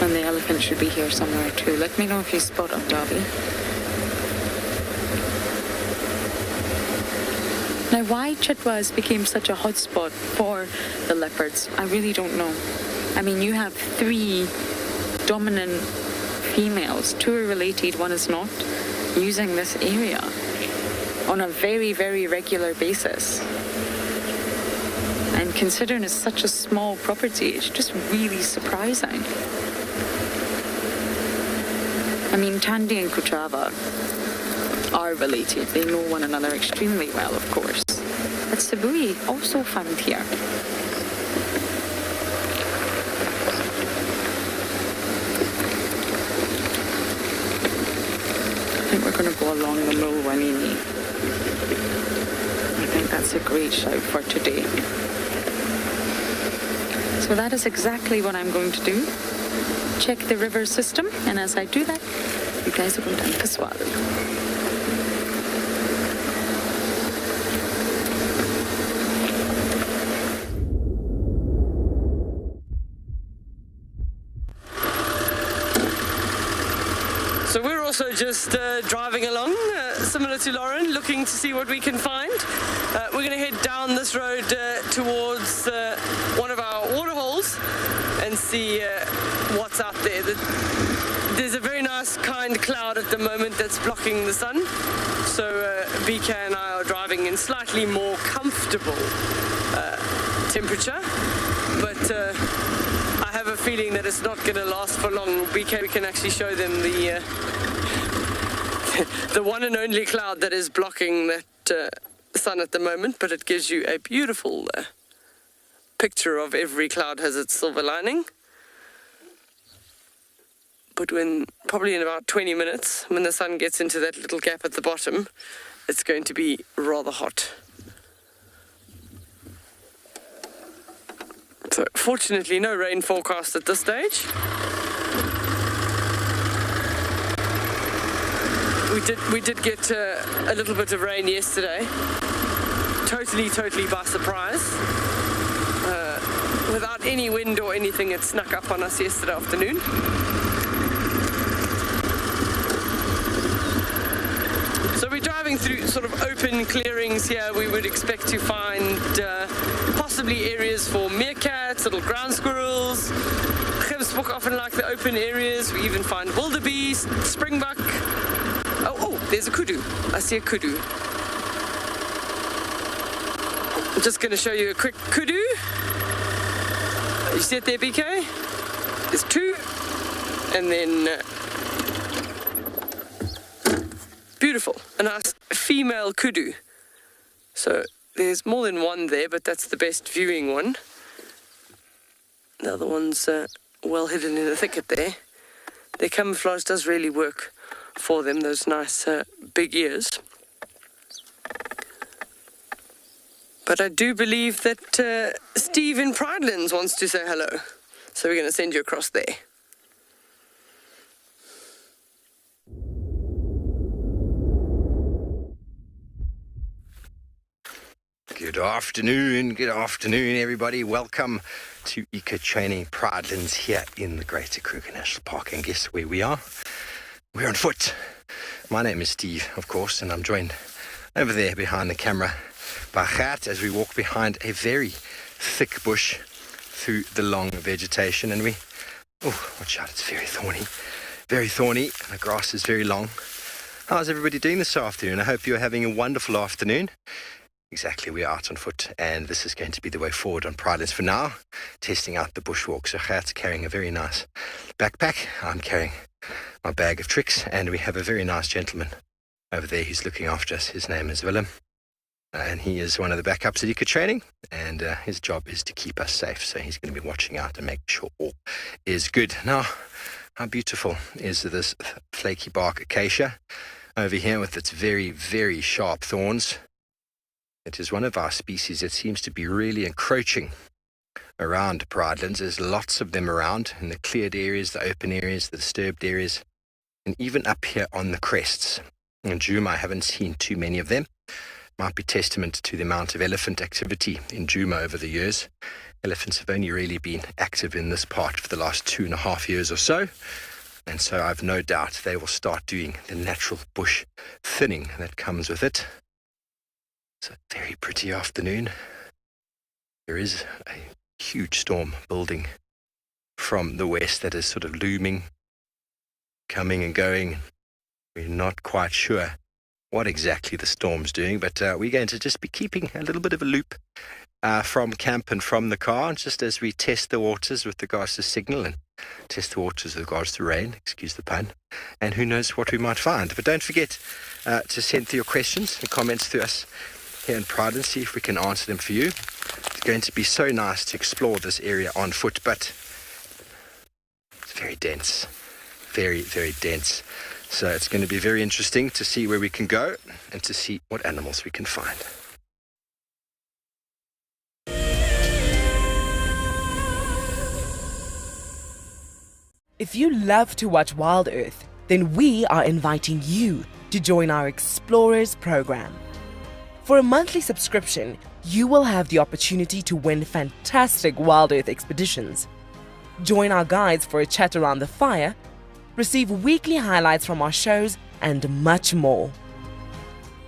And the elephant should be here somewhere too. Let me know if you spot a Davi. Now, why Chitwas became such a hotspot for the leopards, I really don't know. I mean, you have 3 dominant females, 2 are related, 1 is not, using this area on a very, very regular basis. And considering it's such a small property, it's just really surprising. I mean, Tandy and Kuchava are related. They know one another extremely well, of course. But Sibui also found here. I think we're going to go along the Mulwanini. I think that's a great shout for today. So that is exactly what I'm going to do. Check the river system, and as I do that, you guys will go down to Tswalu. So we're also just driving along, similar to Lauren, looking to see what we can find. We're going to head down this road towards one of our waterholes and see what's out there. There's a very nice kind cloud at the moment that's blocking the sun. So BK and I are driving in slightly more comfortable temperature, but I have a feeling that it's not going to last for long. BK, we can actually show them the one and only cloud that is blocking that sun at the moment, but it gives you a beautiful picture of every cloud has its silver lining. But probably in about 20 minutes, when the sun gets into that little gap at the bottom, it's going to be rather hot. So fortunately, no rain forecast at this stage. We did get a little bit of rain yesterday. Totally by surprise. Without any wind or anything, it snuck up on us yesterday afternoon. So we're driving through sort of open clearings here. We would expect to find possibly areas for meerkats, little ground squirrels. Gemsbok often like the open areas. We even find wildebeest, springbuck. Oh, there's a kudu. I see a kudu. I'm just going to show you a quick kudu. You see it there, BK? There's 2. And then beautiful, a nice female kudu. So there's more than one there, but that's the best viewing one. The other one's well hidden in the thicket there. Their camouflage does really work for them, those nice big ears. But I do believe that Steve in Pridelands wants to say hello. So we're going to send you across there. Good afternoon, everybody. Welcome to Eco Training Pridelands here in the Greater Kruger National Park. And guess where we are? We're on foot. My name is Steve, of course, and I'm joined over there behind the camera by Gert as we walk behind a very thick bush through the long vegetation. And watch out, it's very thorny, and the grass is very long. How's everybody doing this afternoon? I hope you're having a wonderful afternoon. Exactly, we are out on foot, and this is going to be the way forward on Pridelands for now, testing out the bushwalk. So Gert's carrying a very nice backpack. I'm carrying my bag of tricks, and we have a very nice gentleman over there who's looking after us. His name is Willem, and he is one of the backups at Eco Training, and his job is to keep us safe. So he's going to be watching out and making sure all is good. Now, how beautiful is this flaky bark acacia over here with its very, very sharp thorns? It is one of our species that seems to be really encroaching around Pridelands. There's lots of them around in the cleared areas, the open areas, the disturbed areas, and even up here on the crests. In Djuma, I haven't seen too many of them. Might be testament to the amount of elephant activity in Djuma over the years. Elephants have only really been active in this part for the last 2.5 years or so. And so I've no doubt they will start doing the natural bush thinning that comes with it. It's a very pretty afternoon. There is a huge storm building from the west that is sort of looming, coming and going. We're not quite sure what exactly the storm's doing, but we're going to just be keeping a little bit of a loop from camp and from the car, just as we test the waters with regards to signal and test the waters with regards to rain, excuse the pun, and who knows what we might find. But don't forget to send through your questions and comments to us here in Pride and see if we can answer them for you. It's going to be so nice to explore this area on foot, but it's very dense, very, very dense. So it's going to be very interesting to see where we can go and to see what animals we can find. If you love to watch Wild Earth, then we are inviting you to join our Explorers program. For a monthly subscription, you will have the opportunity to win fantastic Wild Earth expeditions. Join our guides for a chat around the fire, receive weekly highlights from our shows, and much more.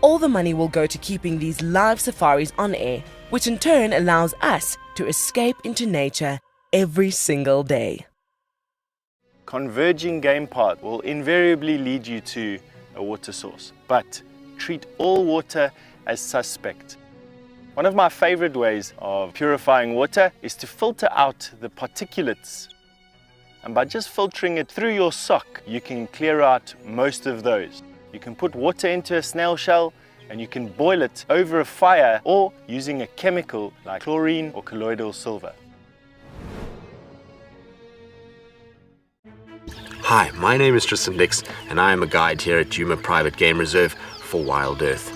All the money will go to keeping these live safaris on air, which in turn allows us to escape into nature every single day. Converging game path will invariably lead you to a water source, but treat all water as suspect. One of my favorite ways of purifying water is to filter out the particulates. And by just filtering it through your sock, you can clear out most of those. You can put water into a snail shell and you can boil it over a fire or using a chemical like chlorine or colloidal silver. Hi, my name is Tristan Dix, and I am a guide here at Djuma Private Game Reserve for Wild Earth.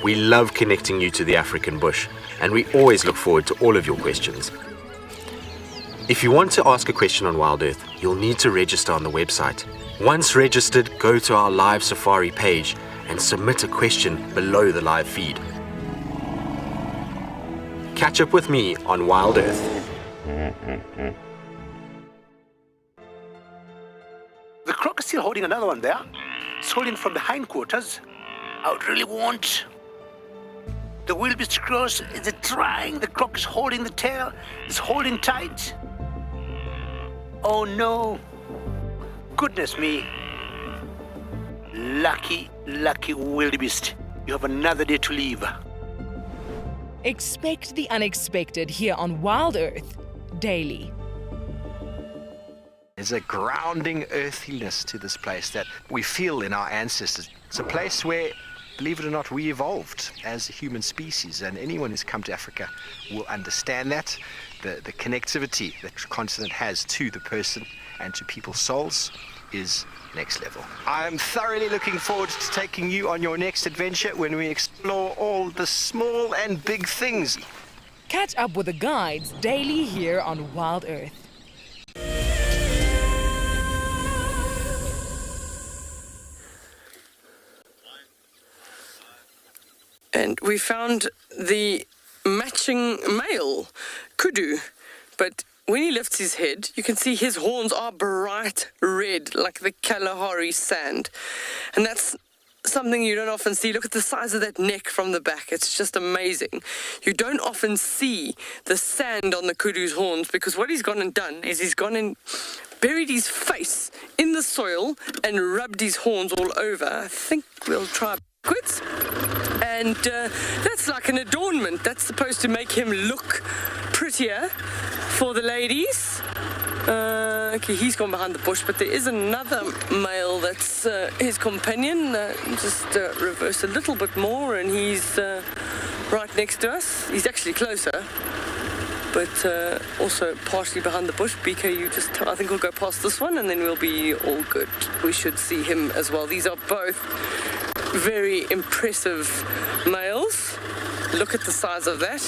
We love connecting you to the African bush, and we always look forward to all of your questions. If you want to ask a question on Wild Earth, you'll need to register on the website. Once registered, go to our live safari page and submit a question below the live feed. Catch up with me on Wild Earth. The croc is still holding another one there. It's holding from the hindquarters. I would really want. The wildebeest cross is trying. The croc is holding the tail. It's holding tight. Oh no. Goodness me. Lucky, lucky wildebeest. You have another day to live. Expect the unexpected here on Wild Earth daily. There's a grounding earthiness to this place that we feel in our ancestors. It's a place where, believe it or not, we evolved as a human species, and anyone who's come to Africa will understand that. The connectivity that the continent has to the person and to people's souls is next level. I'm thoroughly looking forward to taking you on your next adventure when we explore all the small and big things. Catch up with the guides daily here on Wild Earth. And we found the matching male kudu, but when he lifts his head, you can see his horns are bright red, like the Kalahari sand. And that's something you don't often see. Look at the size of that neck from the back. It's just amazing. You don't often see the sand on the kudu's horns, because what he's gone and done is he's gone and buried his face in the soil and rubbed his horns all over. I think we'll try backwards. And that's like an adornment. That's supposed to make him look prettier for the ladies. Okay, he's gone behind the bush, but there is another male that's his companion. Just reverse a little bit more, and he's right next to us. He's actually closer, but also partially behind the bush. BK, you just I think we'll go past this one, and then we'll be all good. We should see him as well. These are both very impressive males. Look at the size of that.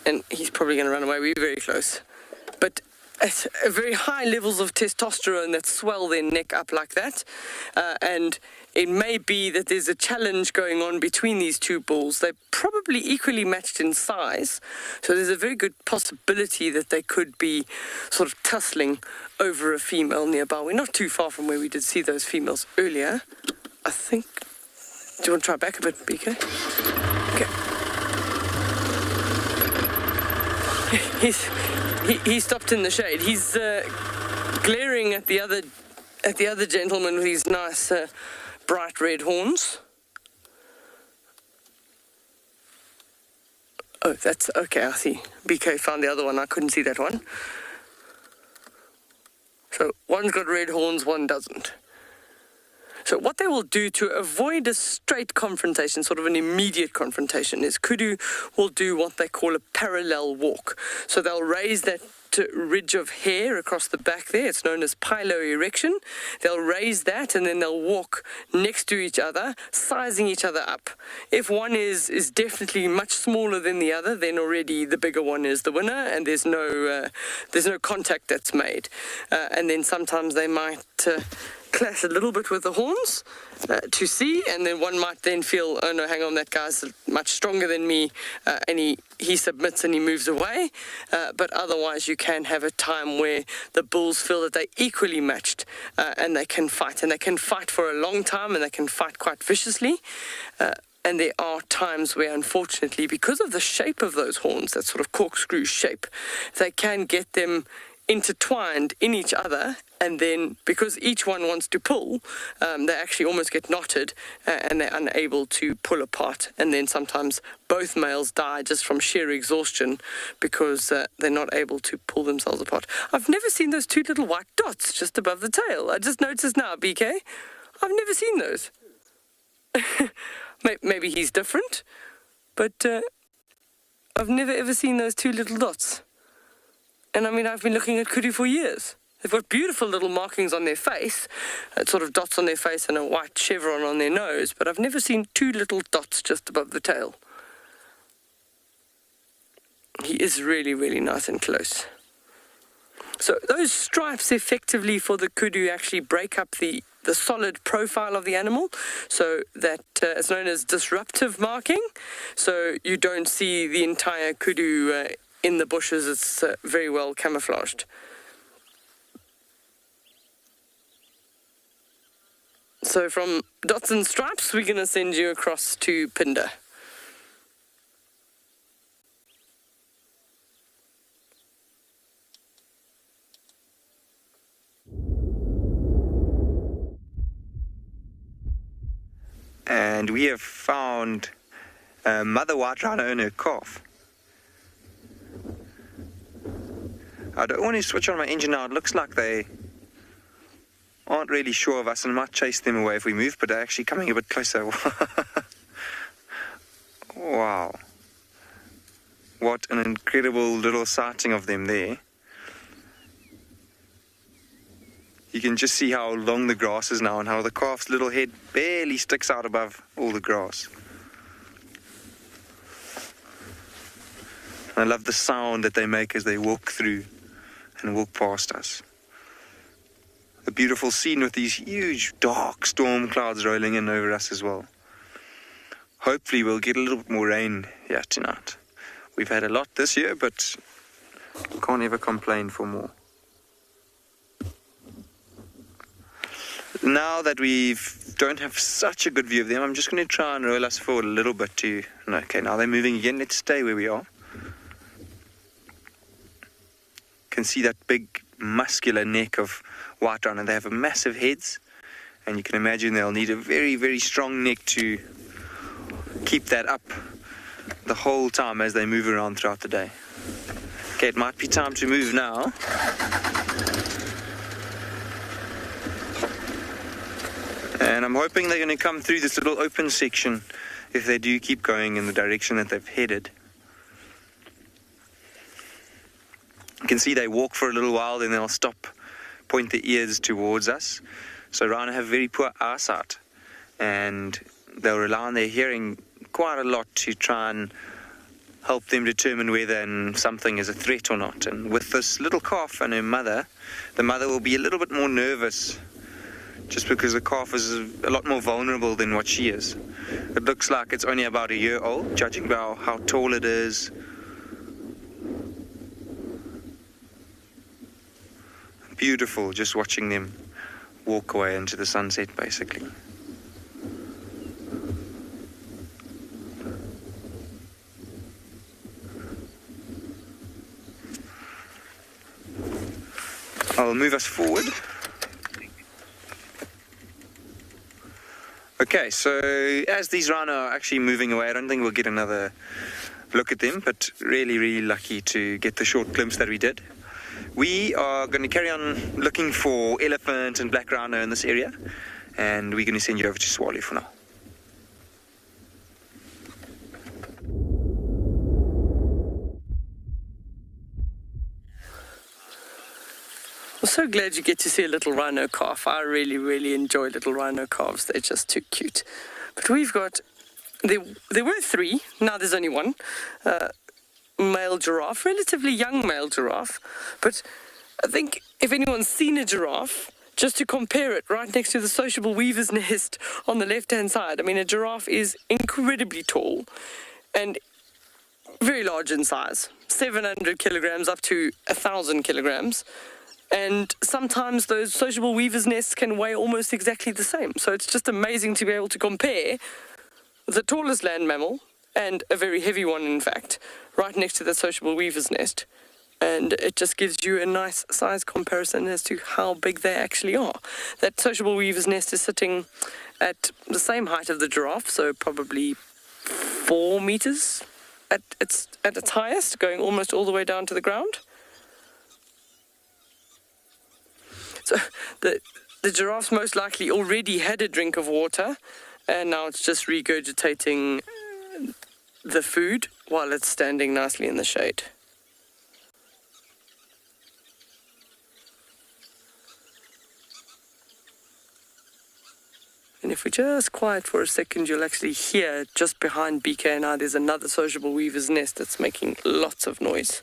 And he's probably going to run away. We're very close. But at very high levels of testosterone that swell their neck up like that. And it may be that there's a challenge going on between these two bulls. They're probably equally matched in size. So there's a very good possibility that they could be sort of tussling over a female nearby. We're not too far from where we did see those females earlier. I think... Do you want to try back a bit, BK? Okay. He stopped in the shade. He's glaring at the other gentleman with his nice bright red horns. Oh, that's okay. I see. BK found the other one. I couldn't see that one. So one's got red horns, one doesn't. So what they will do to avoid a straight confrontation, sort of an immediate confrontation, is kudu will do what they call a parallel walk. So they'll raise that ridge of hair across the back there. It's known as piloerection. They'll raise that, and then they'll walk next to each other, sizing each other up. If one is definitely much smaller than the other, then already the bigger one is the winner, and there's no contact that's made. And then sometimes they might clash a little bit with the horns to see, and then one might then feel, oh no, hang on, that guy's much stronger than me, and he submits and he moves away. But otherwise you can have a time where the bulls feel that they're equally matched, and they can fight for a long time, and they can fight quite viciously. And there are times where, unfortunately, because of the shape of those horns, that sort of corkscrew shape, they can get them intertwined in each other, and then because each one wants to pull, they actually almost get knotted, and they're unable to pull apart, and then sometimes both males die just from sheer exhaustion because they're not able to pull themselves apart. I've never seen those two little white dots just above the tail. I just noticed now, BK. I've never seen those. Maybe he's different, but I've never ever seen those two little dots. And I mean, I've been looking at kudu for years. They've got beautiful little markings on their face, sort of dots on their face and a white chevron on their nose, but I've never seen two little dots just above the tail. He is really, really nice and close. So those stripes effectively for the kudu actually break up the solid profile of the animal, so that it's known as disruptive marking. So you don't see the entire kudu in the bushes. It's very well camouflaged. So from dots and stripes, we're going to send you across to Pinder. And we have found a mother white rhino and her calf. I don't want to switch on my engine now. It looks like they aren't really sure of us and might chase them away if we move, but they're actually coming a bit closer. Wow. What an incredible little sighting of them there. You can just see how long the grass is now and how the calf's little head barely sticks out above all the grass. I love the sound that they make as they walk through and walk past us. A beautiful scene with these huge dark storm clouds rolling in over us as well. hopefully we'll get a little bit more rain here tonight. We've had a lot this year, but can't ever complain for more. Now that we don't have such a good view of them, I'm just going to try and roll us forward a little bit to... No, okay, now they're moving again. Let's stay where we are. Can see that big muscular neck of white rhino. They have massive heads, and you can imagine they'll need a very, very strong neck to keep that up the whole time as they move around throughout the day. Okay, it might be time to move now. And I'm hoping they're going to come through this little open section if they do keep going in the direction that they've headed. You can see they walk for a little while, then they'll stop, point their ears towards us. So rhino have very poor eyesight, and they'll rely on their hearing quite a lot to try and help them determine whether something is a threat or not. And with this little calf and her mother, the mother will be a little bit more nervous, just because the calf is a lot more vulnerable than what she is. It looks like it's only about a year old, judging by how tall it is. Beautiful, just watching them walk away into the sunset, basically. I'll move us forward. Okay, so as these rhino are actually moving away, I don't think we'll get another look at them, but really, really lucky to get the short glimpse that we did. We are going to carry on looking for elephant and black rhino in this area, and we're going to send you over to Tswalu for now. I'm so glad you get to see a little rhino calf. I really, really enjoy little rhino calves. They're just too cute. But we've got, there were 3, now there's only 1. Male giraffe, relatively young male giraffe. But I think if anyone's seen a giraffe, just to compare it right next to the sociable weaver's nest on the left-hand side. I mean, a giraffe is incredibly tall and very large in size, 700 kilograms up to 1,000 kilograms. And sometimes those sociable weaver's nests can weigh almost exactly the same. So it's just amazing to be able to compare the tallest land mammal, and a very heavy one in fact, right next to the sociable weaver's nest. And it just gives you a nice size comparison as to how big they actually are. That sociable weaver's nest is sitting at the same height of the giraffe, so probably 4 meters at its highest, going almost all the way down to the ground. So the giraffe's most likely already had a drink of water, and now it's just regurgitating the food while it's standing nicely in the shade. And if we just quiet for a second, you'll actually hear just behind BK and I, there's another sociable weaver's nest that's making lots of noise.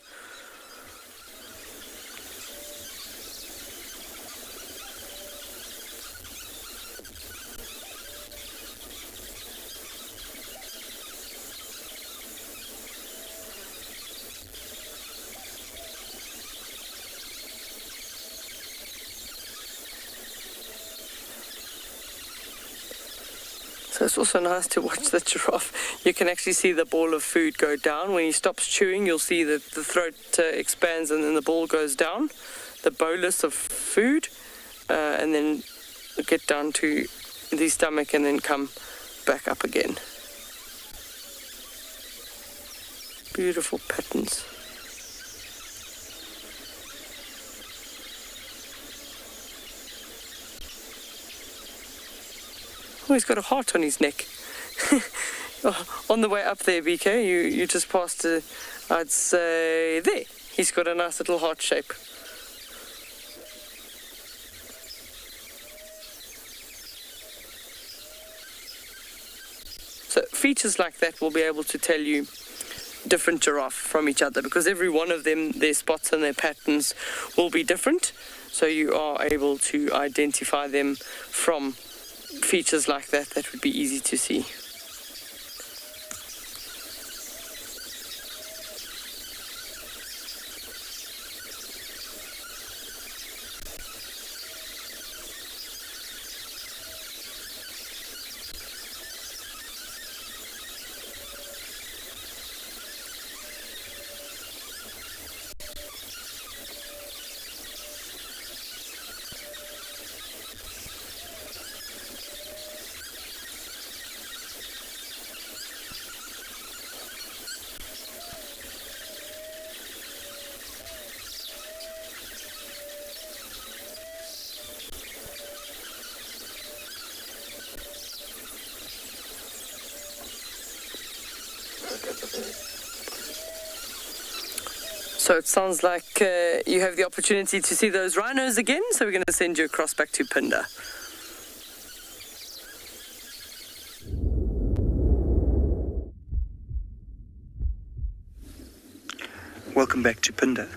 So it's also nice to watch the giraffe. You can actually see the ball of food go down. When he stops chewing, you'll see that the throat expands and then the ball goes down, the bolus of food, and then get down to the stomach and then come back up again. Beautiful patterns. Oh, he's got a heart on his neck. On the way up there, BK, you just passed, I'd say, there. He's got a nice little heart shape. So features like that will be able to tell you different giraffe from each other, because every one of them, their spots and their patterns will be different. So you are able to identify them from features like that would be easy to see. So it sounds like you have the opportunity to see those rhinos again, so we're going to send you across back to Pinda. Welcome back to Pinda.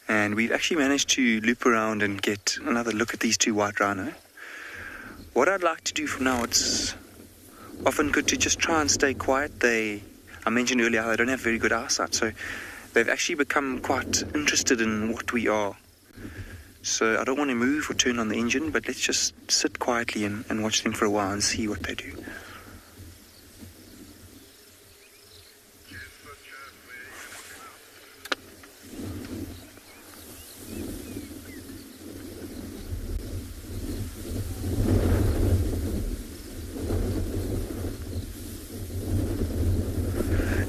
And we've actually managed to loop around and get another look at these two white rhino. What I'd like to do from now, it's often good to just try and stay quiet. I mentioned earlier how they don't have very good eyesight, so they've actually become quite interested in what we are. So I don't want to move or turn on the engine, but let's just sit quietly and watch them for a while and see what they do.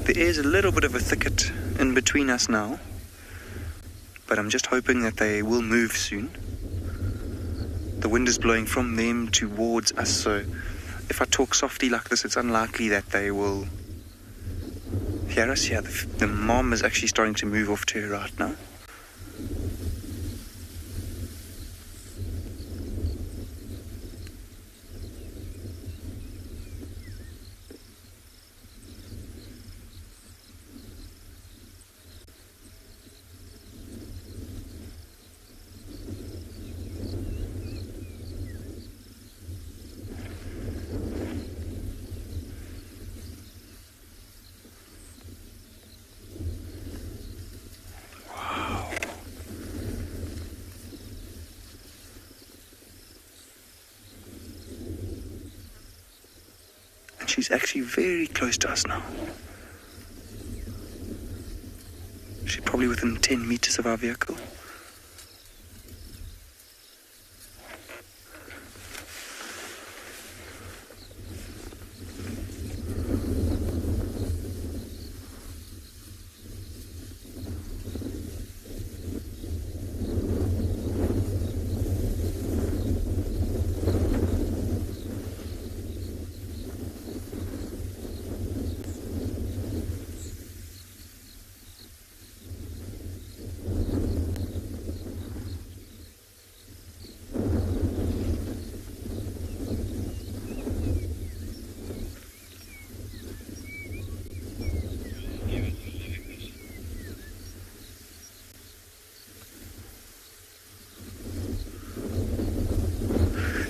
There is a little bit of a thicket in between us now, but I'm just hoping that they will move soon. The wind is blowing from them towards us, so if I talk softly like this, it's unlikely that they will hear us. Yeah, the mom is actually starting to move off to her right now. She's actually very close to us now. She's probably within 10 meters of our vehicle.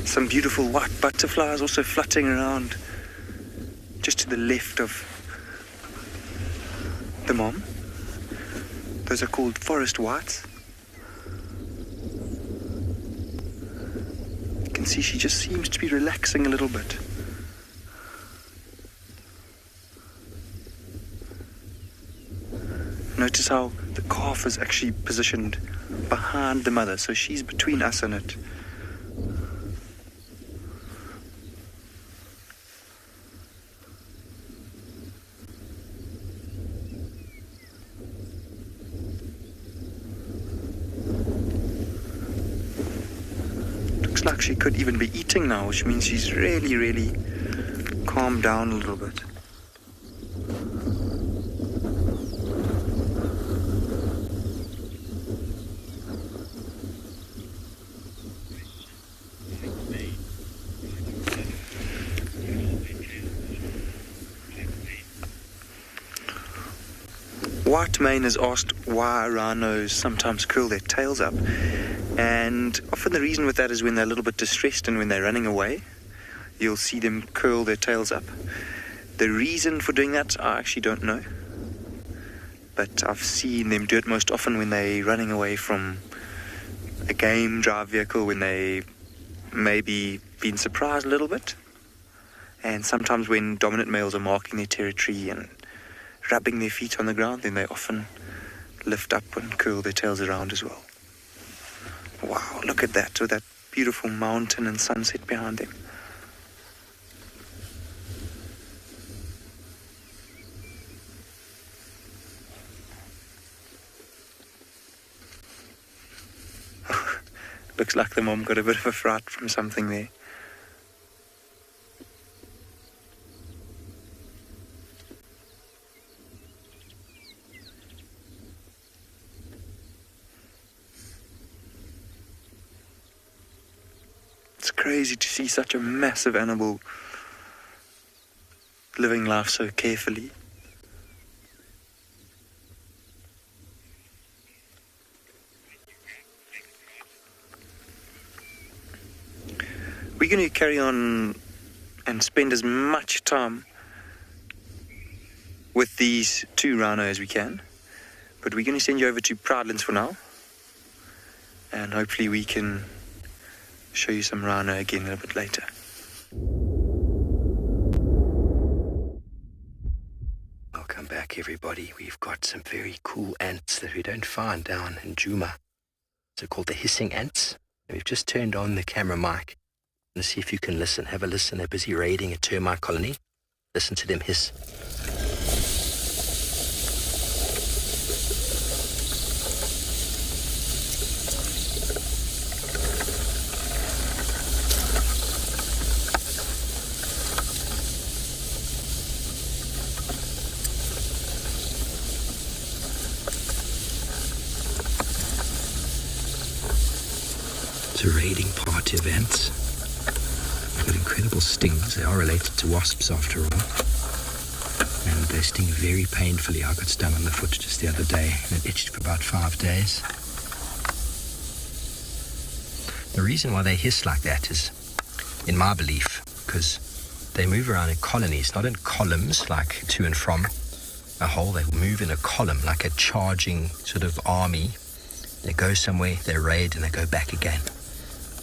Some beautiful white butterflies also flutting around just to the left of the mom. Those are called forest whites. You can see she just seems to be relaxing a little bit. Notice how the calf is actually positioned behind the mother, so she's between us and it. Looks like she could even be eating now, which means she's really calmed down a little bit. Whitemane has asked why rhinos sometimes curl their tails up, and often the reason with that is when they're a little bit distressed and when they're running away, you'll see them curl their tails up. The reason for doing that, I actually don't know, but I've seen them do it most often when they're running away from a game drive vehicle, when they maybe been surprised a little bit, and sometimes when dominant males are marking their territory and rubbing their feet on the ground, then they often lift up and curl their tails around as well. Wow, look at that, with that beautiful mountain and sunset behind them. Looks like the mom got a bit of a fright from something there. crazy to see such a massive animal living life so carefully. We're going to carry on and spend as much time with these two rhino as we can, but we're going to send you over to Proudlands for now, and hopefully we can show you some rhino again a little bit later. Welcome back, everybody. We've got some very cool ants that we don't find down in Djuma. They're called the hissing ants. And we've just turned on the camera mic. Let's see if you can listen. Have a listen. They're busy raiding a termite colony. Listen to them hiss. It's a raiding party of ants. They've got incredible stings. They are related to wasps after all. And they sting very painfully. I got stung on the foot just the other day and it itched for about 5 days. The reason why they hiss like that is, in my belief, because they move around in colonies, not in columns like to and from a hole. They move in a column like a charging sort of army. They go somewhere, they raid, and they go back again.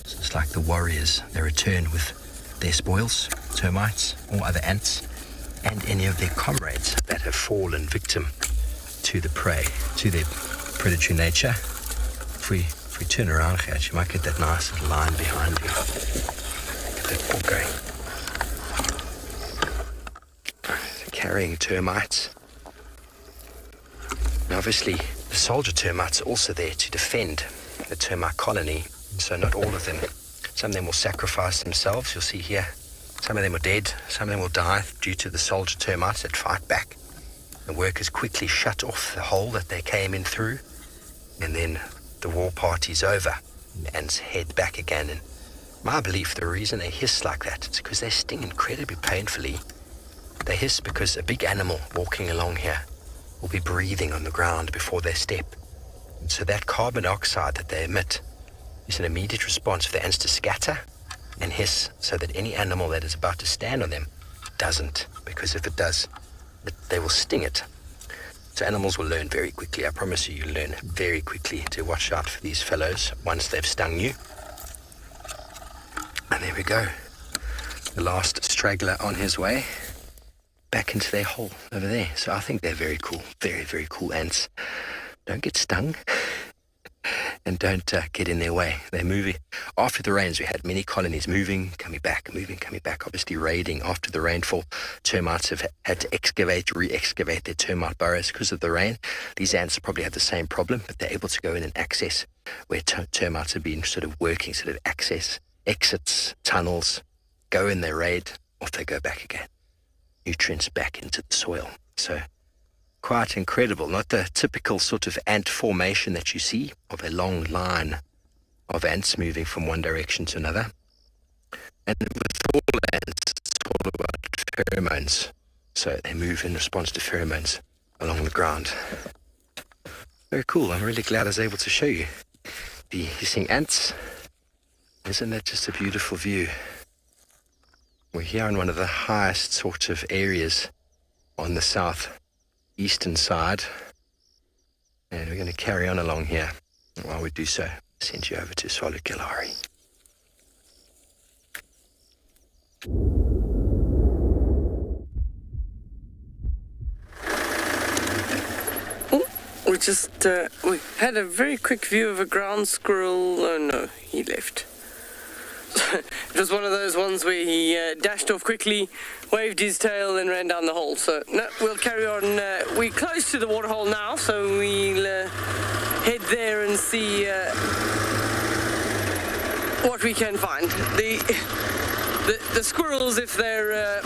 So it's like the warriors. They return with their spoils, termites or other ants, and any of their comrades that have fallen victim to the prey, to their predatory nature. If we turn around, Gert, you might get that nice little line behind you. Get that ball going. They're carrying termites. And obviously, the soldier termites are also there to defend the termite colony. So not all of them. Some of them will sacrifice themselves. You'll see here, some of them are dead. Some of them will die due to the soldier termites that fight back. The workers quickly shut off the hole that they came in through. And then the war party's over. The ants head back again. And my belief, the reason they hiss like that, is because they sting incredibly painfully. They hiss because a big animal walking along here will be breathing on the ground before they step. And so that carbon dioxide that they emit is an immediate response for the ants to scatter and hiss so that any animal that is about to stand on them doesn't, because if it does, they will sting it. So animals will learn very quickly. I promise you, you'll learn very quickly to watch out for these fellows once they've stung you. And there we go. The last straggler on his way back into their hole over there. So I think they're very cool. Very, very cool ants. Don't get stung. And don't get in their way. They're moving. After the rains, we had many colonies moving, coming back, obviously raiding. After the rainfall, termites have had to excavate, re-excavate their termite burrows because of the rain. These ants probably have the same problem, but they're able to go in and access where termites have been sort of working, sort of access, exits, tunnels, go in, they raid, off they go back again. Nutrients back into the soil. So quite incredible, not the typical sort of ant formation that you see of a long line of ants moving from one direction to another. And with all ants, it's all about pheromones. So they move in response to pheromones along the ground. Very cool. I'm really glad I was able to show you the hissing ants. Isn't that just a beautiful view? We're here on one of the highest sort of areas on the southeastern side, and we're going to carry on along here. And while we do so, I'll send you over to Tswalu Kalahari. We had a very quick view of a ground squirrel. Oh no, he left. It was one of those ones where he dashed off quickly, waved his tail, and ran down the hole. So, no, we'll carry on. We're close to the waterhole now, so we'll head there and see what we can find. The squirrels, if they're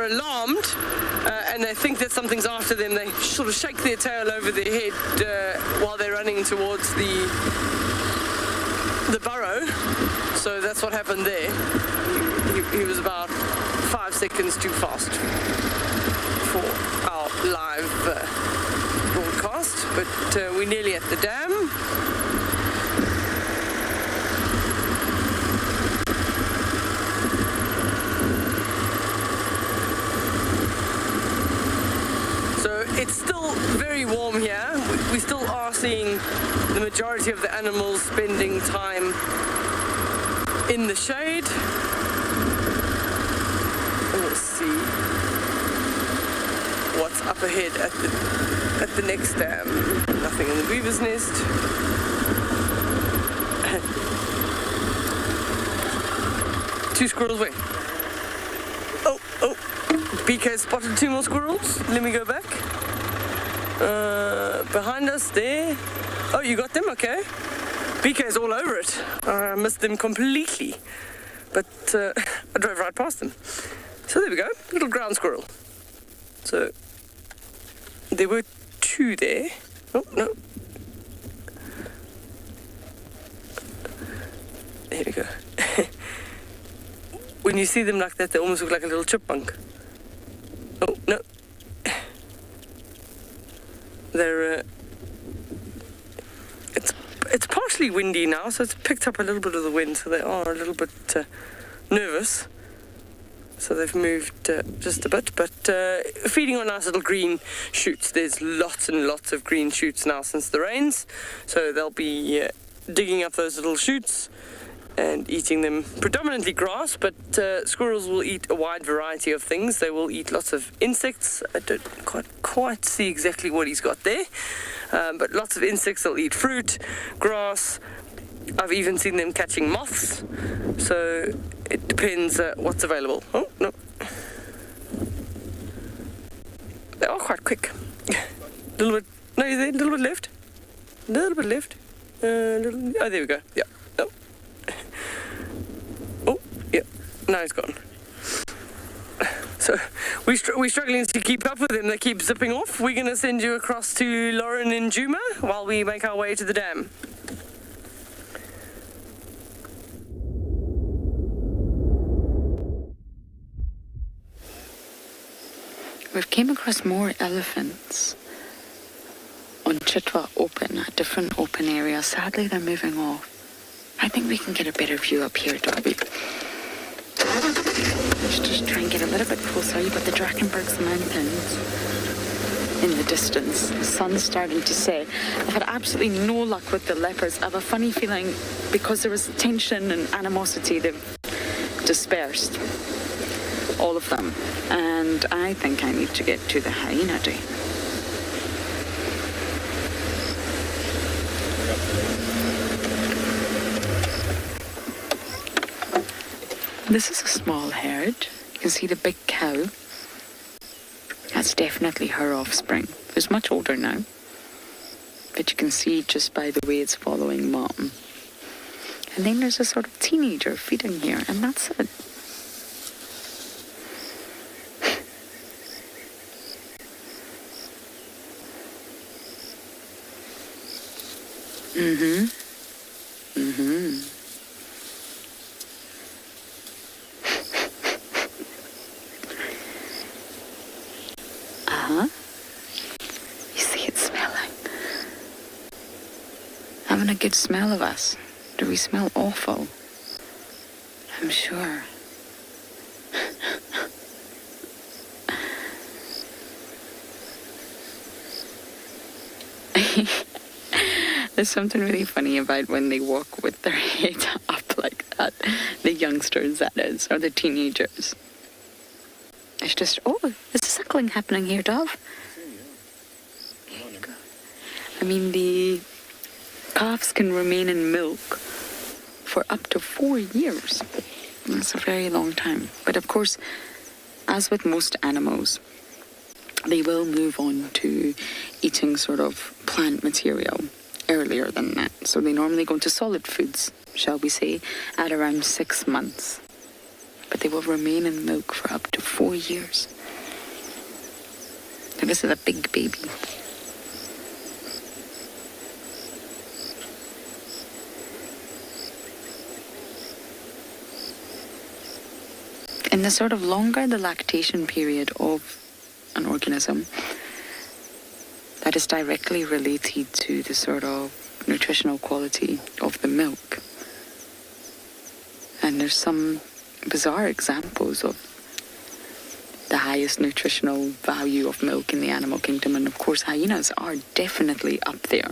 alarmed and they think that something's after them, they sort of shake their tail over their head while they're running towards the burrow. So that's what happened there. He was about 5 seconds too fast for our live broadcast, but we're nearly at the dam. So it's still very warm here. We still are seeing the majority of the animals spending time in the shade. Let's see what's up ahead at the next dam. Nothing in the beaver's nest. Two squirrels away. Oh, BK spotted 2 more squirrels. Let me go back. Behind us there. Oh, you got them? Okay. BK's all over it. I missed them completely. But I drove right past them. So there we go. Little ground squirrel. So there were 2 there. Oh, no. There we go. When you see them like that, they almost look like a little chipmunk. Oh, no. They're... It's partially windy now, so it's picked up a little bit of the wind, so they are a little bit nervous. So they've moved just a bit, but feeding on nice little green shoots. There's lots and lots of green shoots now since the rains, so they'll be digging up those little shoots and eating them, predominantly grass, but squirrels will eat a wide variety of things. They will eat lots of insects. I don't quite see exactly what he's got there, but lots of insects. They'll eat fruit, grass. I've even seen them catching moths, so it depends what's available. Oh, no. They are quite quick. Little bit, no, you're there, a little bit left. A little bit left. Oh, there we go. Yeah. Oh, yeah. Now he's gone. So we're struggling to keep up with them. They keep zipping off. We're going to send you across to Lauren and Juma while we make our way to the dam. We've came across more elephants on Chitwa Open, a different open area. Sadly, they're moving off. I think we can get a better view up here, Dobby. Let's just try and get a little bit closer. You've got the Drakensberg Mountains in the distance. The sun's starting to set. I've had absolutely no luck with the leopards. I have a funny feeling because there was tension and animosity, they've dispersed. All of them. And I think I need to get to the hyena day. This is a small herd. You can see the big cow. That's definitely her offspring. It's much older now. But you can see just by the way it's following mom. And then there's a sort of teenager feeding here, and that's it. You see it smelling. Having a good smell of us. Do we smell awful? I'm sure. There's something really funny about when they walk with their head up like that. The youngsters, that is, or the teenagers. It's just, oh, there's suckling happening here, Dove. There you go. I mean, the calves can remain in milk for up to 4 years. That's a very long time. But of course, as with most animals, they will move on to eating sort of plant material earlier than that. So they normally go into solid foods, shall we say, at around 6 months. But they will remain in milk for up to 4 years. And this is a big baby. In the sort of longer the lactation period of an organism, that is directly related to the sort of nutritional quality of the milk. And there's some bizarre examples of the highest nutritional value of milk in the animal kingdom, and of course hyenas are definitely up there.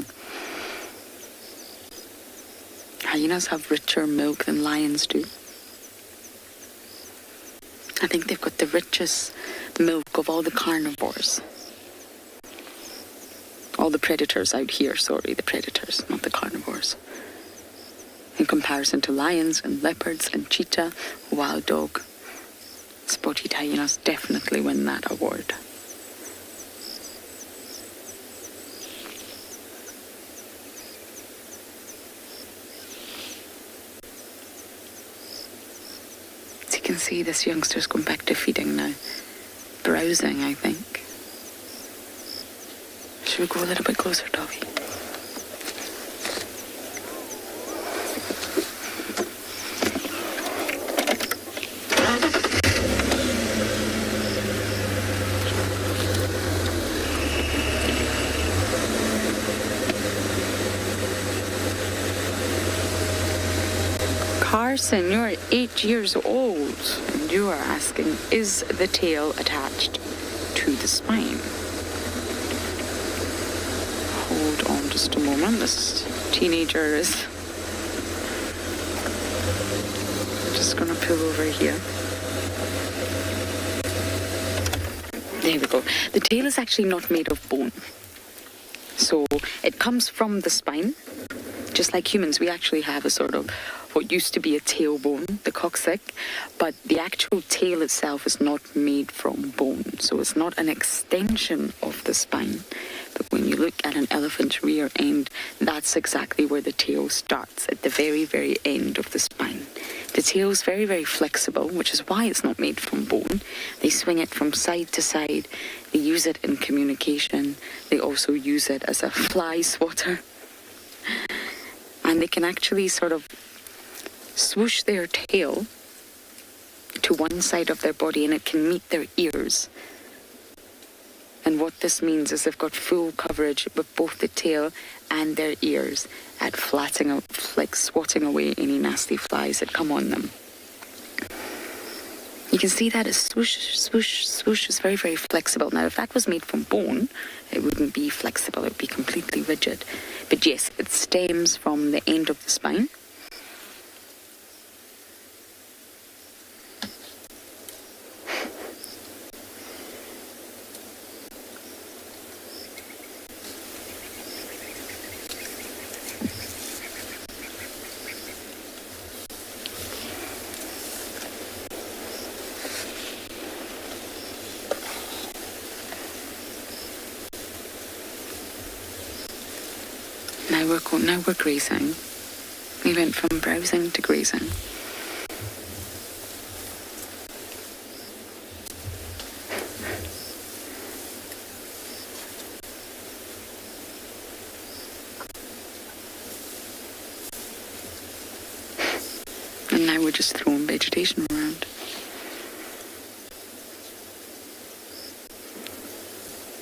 Hyenas have richer milk than lions do. I think they've got the richest milk of all the carnivores. All the predators out here, sorry, the predators, not the carnivores. In comparison to lions and leopards and cheetah, wild dog, spotted hyenas definitely win that award. As you can see, this youngster's gone back to feeding now. Browsing, I think. Should we go a little bit closer, Dobby? Carson, you're 8 years old, and you are asking, is the tail attached to the spine? Hold on just a moment. This teenager is just gonna pull over here. There we go. The tail is actually not made of bone. So it comes from the spine. Just like humans, we actually have a sort of what used to be a tailbone, the coccyx, but the actual tail itself is not made from bone. So it's not an extension of the spine. But when you look at an elephant's rear end, that's exactly where the tail starts, at the very, very end of the spine. The tail is very, very flexible, which is why it's not made from bone. They swing it from side to side. They use it in communication. They also use it as a fly swatter. And they can actually sort of swoosh their tail to one side of their body, and it can meet their ears. And what this means is they've got full coverage with both the tail and their ears at flattening out, like swatting away any nasty flies that come on them. You can see that as swoosh, swoosh, swoosh is very, very flexible. Now, if that was made from bone, it wouldn't be flexible. It would be completely rigid. But yes, it stems from the end of the spine. Now we're grazing. We went from browsing to grazing. And now we're just throwing vegetation around.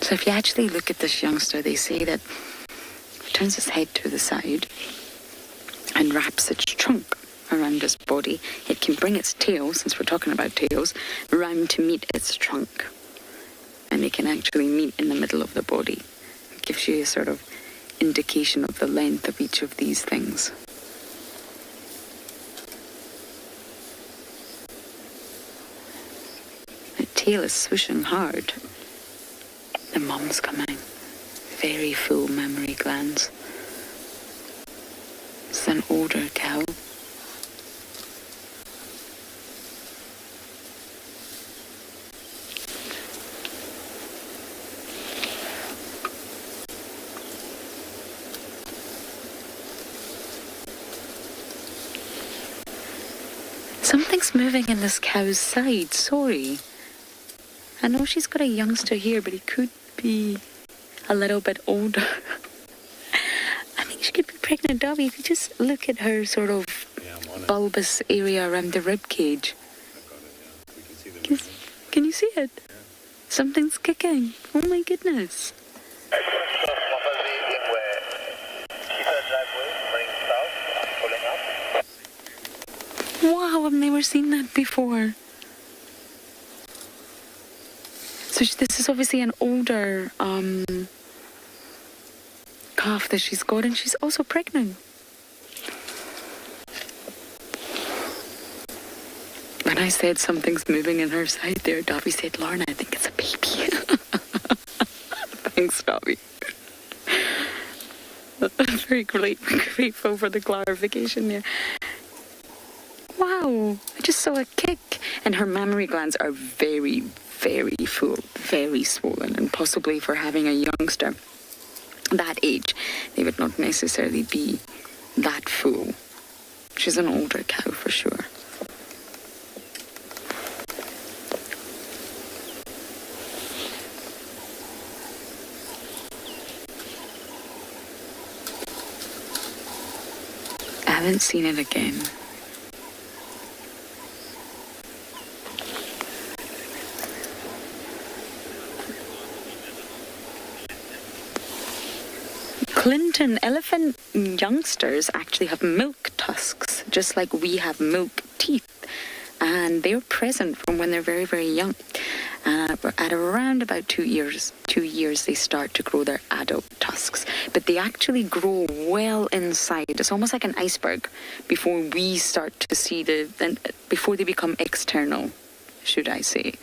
So if you actually look at this youngster, they say that turns its head to the side and wraps its trunk around its body. It can bring its tail, since we're talking about tails, round to meet its trunk. And they can actually meet in the middle of the body. It gives you a sort of indication of the length of each of these things. The tail is swishing hard. The mum's coming. Very full mammary glands. It's an older cow. Something's moving in this cow's side, sorry. I know she's got a youngster here, but he could be a little bit older. I think she could be pregnant, Dobby. If you just look at her sort of bulbous area around the rib cage. Can you see it? Something's kicking. Oh my goodness. Wow, I've never seen that before. So this is obviously an older calf that she's got, and she's also pregnant. When I said something's moving in her side there, Dobby said, Lorna, I think it's a baby. Thanks, Dobby. Very grateful for the clarification there. Wow, I just saw a kick. And her mammary glands are very, very full, very swollen, and possibly for having a youngster that age, they would not necessarily be that full. She's an older cow for sure. I haven't seen it again. Clinton elephant youngsters actually have milk tusks, just like we have milk teeth, and they're present from when they're very, very young. At around about 2 years, they start to grow their adult tusks, but they actually grow well inside. It's almost like an iceberg before we start to see before they become external, should I say.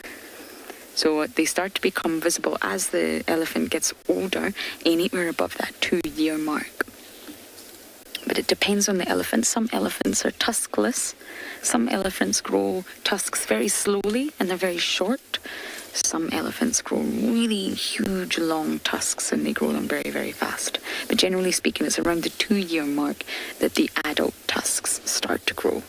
So they start to become visible as the elephant gets older, anywhere above that 2-year mark. But it depends on the elephant. Some elephants are tuskless. Some elephants grow tusks very slowly and they're very short. Some elephants grow really huge, long tusks, and they grow them very, very fast. But generally speaking, it's around the 2-year mark that the adult tusks start to grow.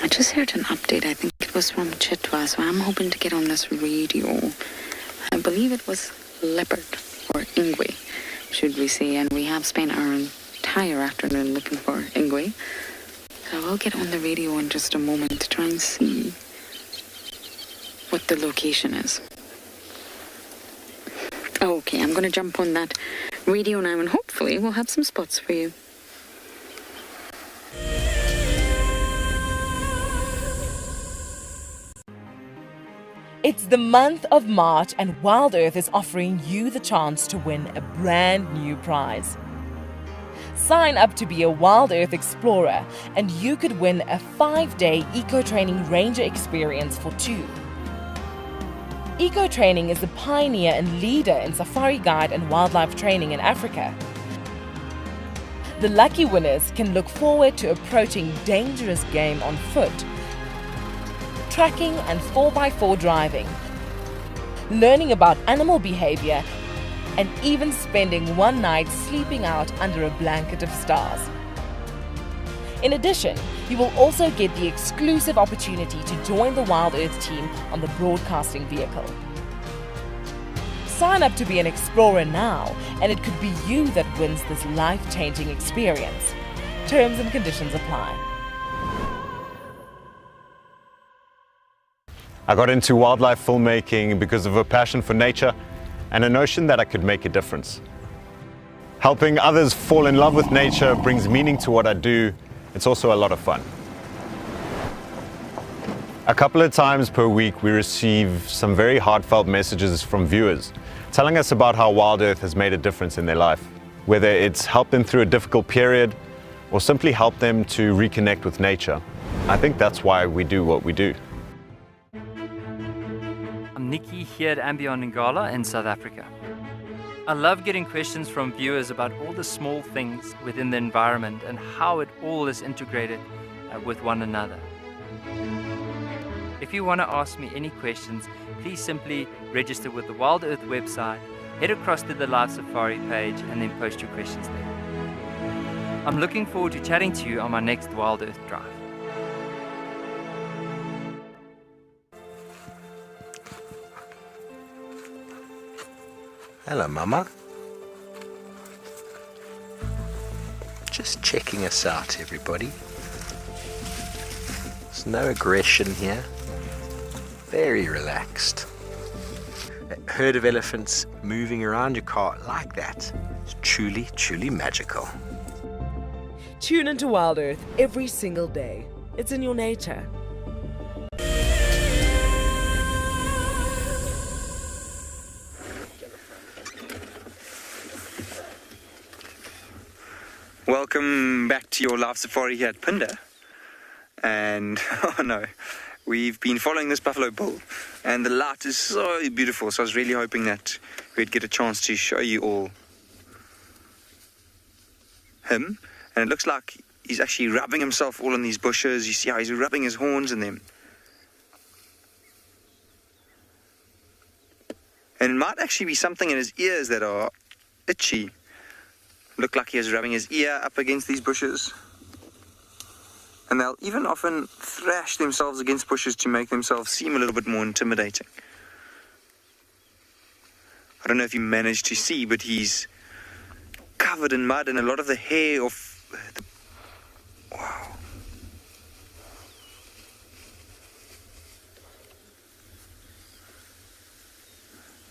I just heard an update. I think it was from Chitwa, so I'm hoping to get on this radio. I believe it was leopard or ingwe, should we say, and we have spent our entire afternoon looking for ingwe. So I will get on the radio in just a moment to try and see what the location is. Okay, I'm going to jump on that radio now, and hopefully we'll have some spots for you. It's the month of March, and Wild Earth is offering you the chance to win a brand new prize. Sign up to be a Wild Earth Explorer, and you could win a 5-day eco-training ranger experience for 2. Eco-training is the pioneer and leader in safari guide and wildlife training in Africa. The lucky winners can look forward to approaching dangerous game on foot, tracking and 4x4 driving, learning about animal behavior, and even spending one night sleeping out under a blanket of stars. In addition, you will also get the exclusive opportunity to join the Wild Earth team on the broadcasting vehicle. Sign up to be an explorer now, and it could be you that wins this life-changing experience. Terms and conditions apply. I got into wildlife filmmaking because of a passion for nature and a notion that I could make a difference. Helping others fall in love with nature brings meaning to what I do. It's also a lot of fun. A couple of times per week we receive some very heartfelt messages from viewers telling us about how Wild Earth has made a difference in their life, whether it's helped them through a difficult period or simply helped them to reconnect with nature. I think that's why we do what we do. I'm Nikki here at Beyond Ngala in South Africa. I love getting questions from viewers about all the small things within the environment and how it all is integrated with one another. If you want to ask me any questions, please simply register with the Wild Earth website, head across to the Live Safari page and then post your questions there. I'm looking forward to chatting to you on my next Wild Earth drive. Hello, Mama. Just checking us out, everybody. There's no aggression here. Very relaxed. A herd of elephants moving around your car like that is truly, truly magical. Tune into Wild Earth every single day. It's in your nature. Welcome back to your live safari here at Phinda. And, oh no, we've been following this buffalo bull. And the light is so beautiful, so I was really hoping that we'd get a chance to show you all him. And it looks like he's actually rubbing himself all in these bushes. You see how he's rubbing his horns in them. And it might actually be something in his ears that are itchy. Look like he is rubbing his ear up against these bushes. And they'll even often thrash themselves against bushes to make themselves seem a little bit more intimidating. I don't know if you managed to see, but he's covered in mud and a lot of the hair of the... Wow.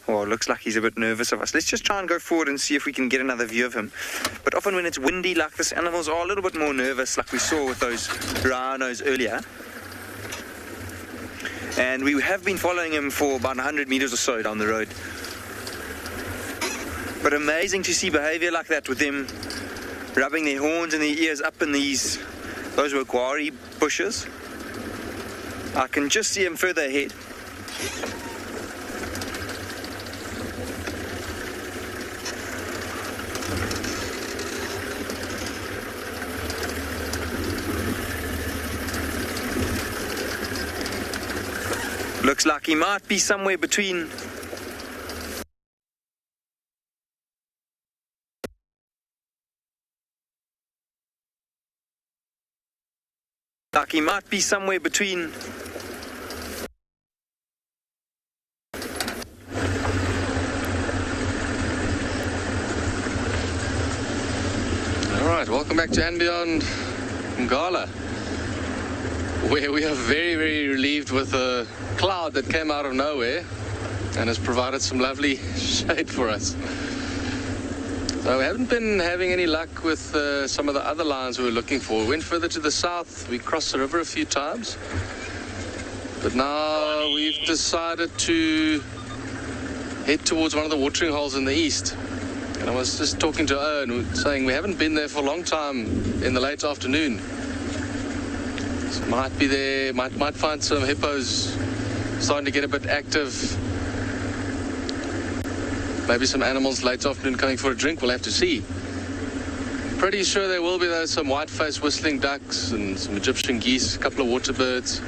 Oh, looks like he's a bit nervous of us. Let's just try and go forward and see if we can get another view of him. But often when it's windy like this, animals are a little bit more nervous, like we saw with those rhinos earlier. And we have been following him for about 100 meters or so down the road. But amazing to see behavior like that with them rubbing their horns and their ears up in those wagwari bushes. I can just see him further ahead. Looks like he might be somewhere between Alright, welcome back to Beyond Ngala, where we are very, very relieved with a cloud that came out of nowhere and has provided some lovely shade for us. So we haven't been having any luck with some of the other lines we were looking for. We went further to the south, we crossed the river a few times, but now we've decided to head towards one of the watering holes in the east. And I was just talking to Owen, saying we haven't been there for a long time in the late afternoon. So might be there, might find some hippos starting to get a bit active. Maybe some animals late afternoon coming for a drink, we'll have to see. Pretty sure there will be though some white-faced whistling ducks and some Egyptian geese, a couple of water birds.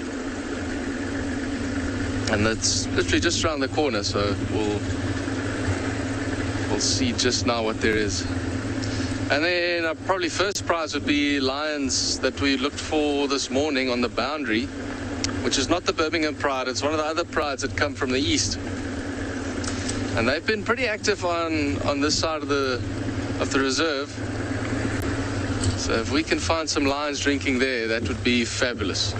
And that's literally just around the corner, so we'll see just now what there is. And then our probably first prize would be lions that we looked for this morning on the boundary, which is not the Birmingham pride, it's one of the other prides that come from the east. And they've been pretty active on this side of the reserve. So if we can find some lions drinking there, that would be fabulous.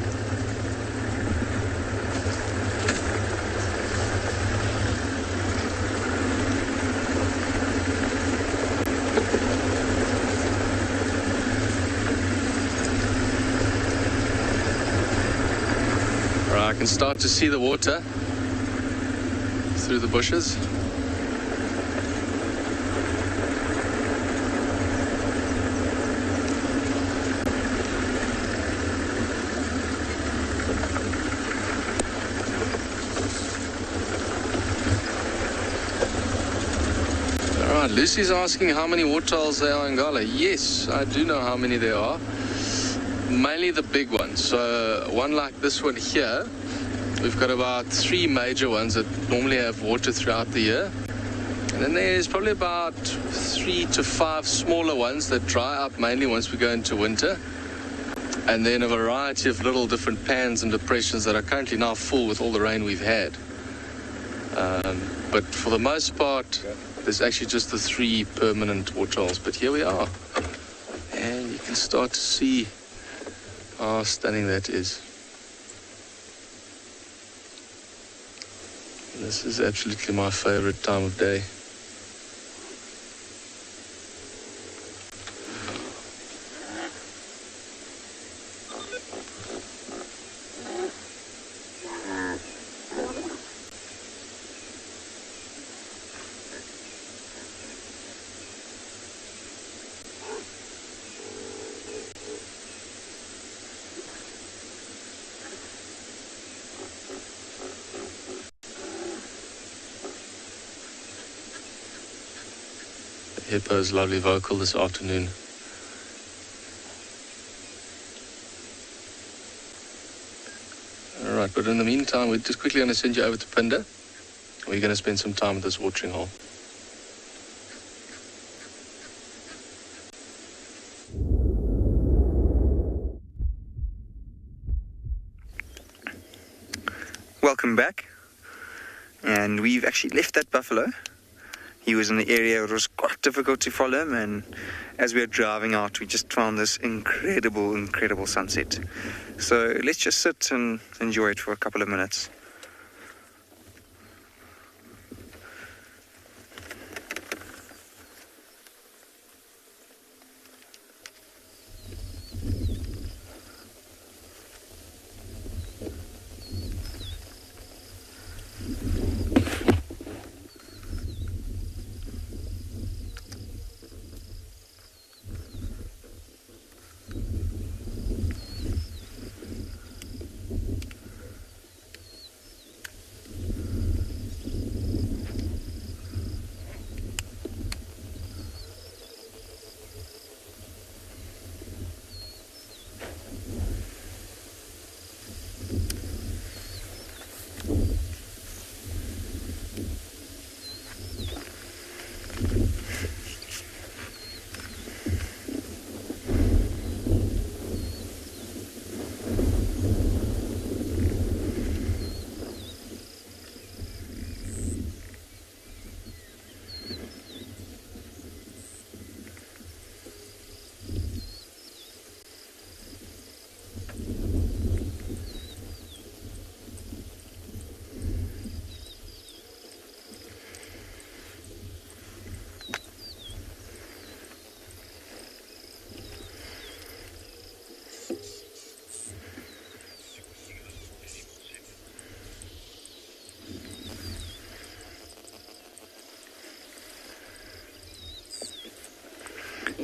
I can start to see the water through the bushes. Alright, Lucy's asking how many waterholes there are in Gala. Yes, I do know how many there are. Mainly the big ones. So one like this one here, we've got about 3 major ones that normally have water throughout the year. And then there's probably about 3 to 5 smaller ones that dry up mainly once we go into winter. And then a variety of little different pans and depressions that are currently now full with all the rain we've had. But for the most part, there's actually just the 3 permanent waterholes. But here we are. And you can start to see how stunning that is. This is absolutely my favorite time of day. Hippo's lovely vocal this afternoon. Alright, but in the meantime, we're just quickly going to send you over to Pinda. We're going to spend some time at this watering hole. Welcome back. And we've actually left that buffalo. He was in the area where it was quite difficult to follow him, and as we were driving out, we just found this incredible sunset. So let's just sit and enjoy it for a couple of minutes.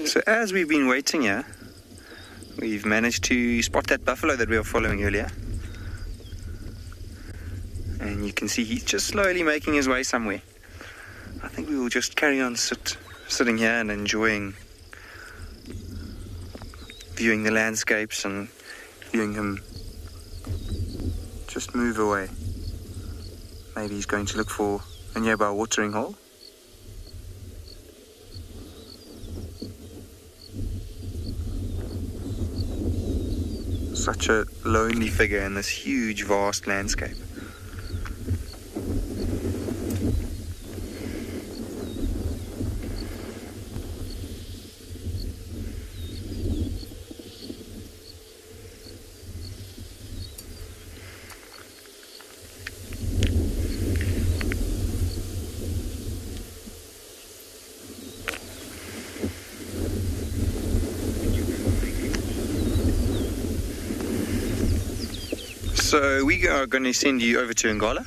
So as we've been waiting here, we've managed to spot that buffalo that we were following earlier. And you can see he's just slowly making his way somewhere. I think we will just carry on sitting here and viewing the landscapes and viewing him just move away. Maybe he's going to look for a nearby watering hole. Such a lonely figure in this huge, vast landscape. So we are going to send you over to Ngala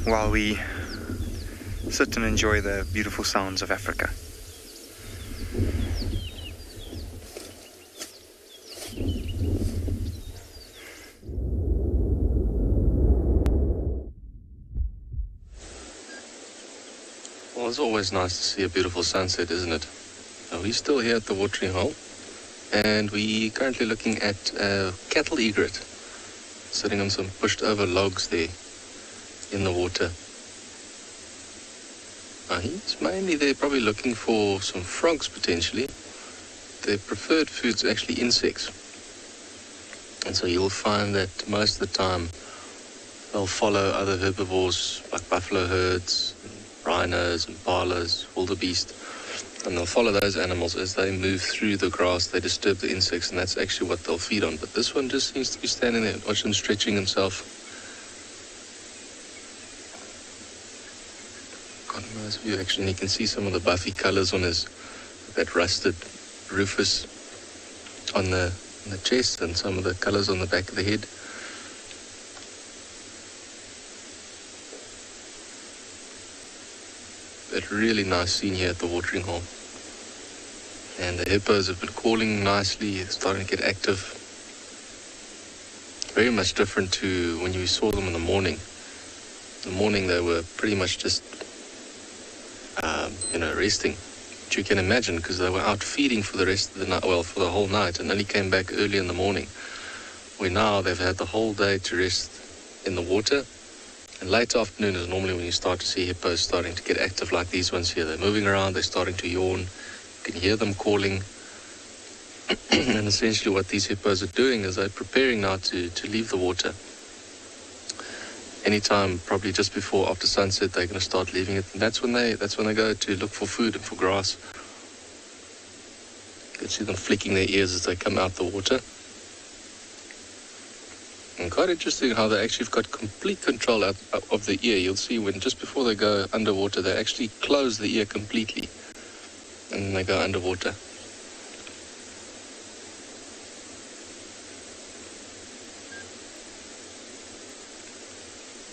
while we sit and enjoy the beautiful sounds of Africa. Well, it's always nice to see a beautiful sunset, isn't it? We're still here at the watering hole, and we're currently looking at a cattle egret sitting on some pushed over logs there in the water. He's mainly there probably looking for some frogs potentially. Their preferred food's actually insects. And so you'll find that most of the time they'll follow other herbivores like buffalo herds, rhinos, impalas, wildebeest, and they'll follow those animals as they move through the grass. They disturb the insects, and that's actually what they'll feed on. But this one just seems to be standing there. Watch him stretching himself. Got a nice view actually, and you can see some of the buffy colors on his, that rusted rufous on the chest, and some of the colors on the back of the head. But really nice scene here at the watering hole. And the hippos have been calling nicely, starting to get active. Very much different to when you saw them in the morning. In the morning they were pretty much just, resting. Which you can imagine, because they were out feeding for the rest of the night, well, for the whole night, and only came back early in the morning. Where now they've had the whole day to rest in the water. And late afternoon is normally when you start to see hippos starting to get active like these ones here. They're moving around, they're starting to yawn. You can hear them calling. And essentially what these hippos are doing is they're preparing now to leave the water. Anytime, probably just before, after sunset, they're going to start leaving it. And that's when they go to look for food and for grass. You can see them flicking their ears as they come out the water. And quite interesting how they actually have got complete control of the ear. You'll see when just before they go underwater, they actually close the ear completely. And then they go underwater.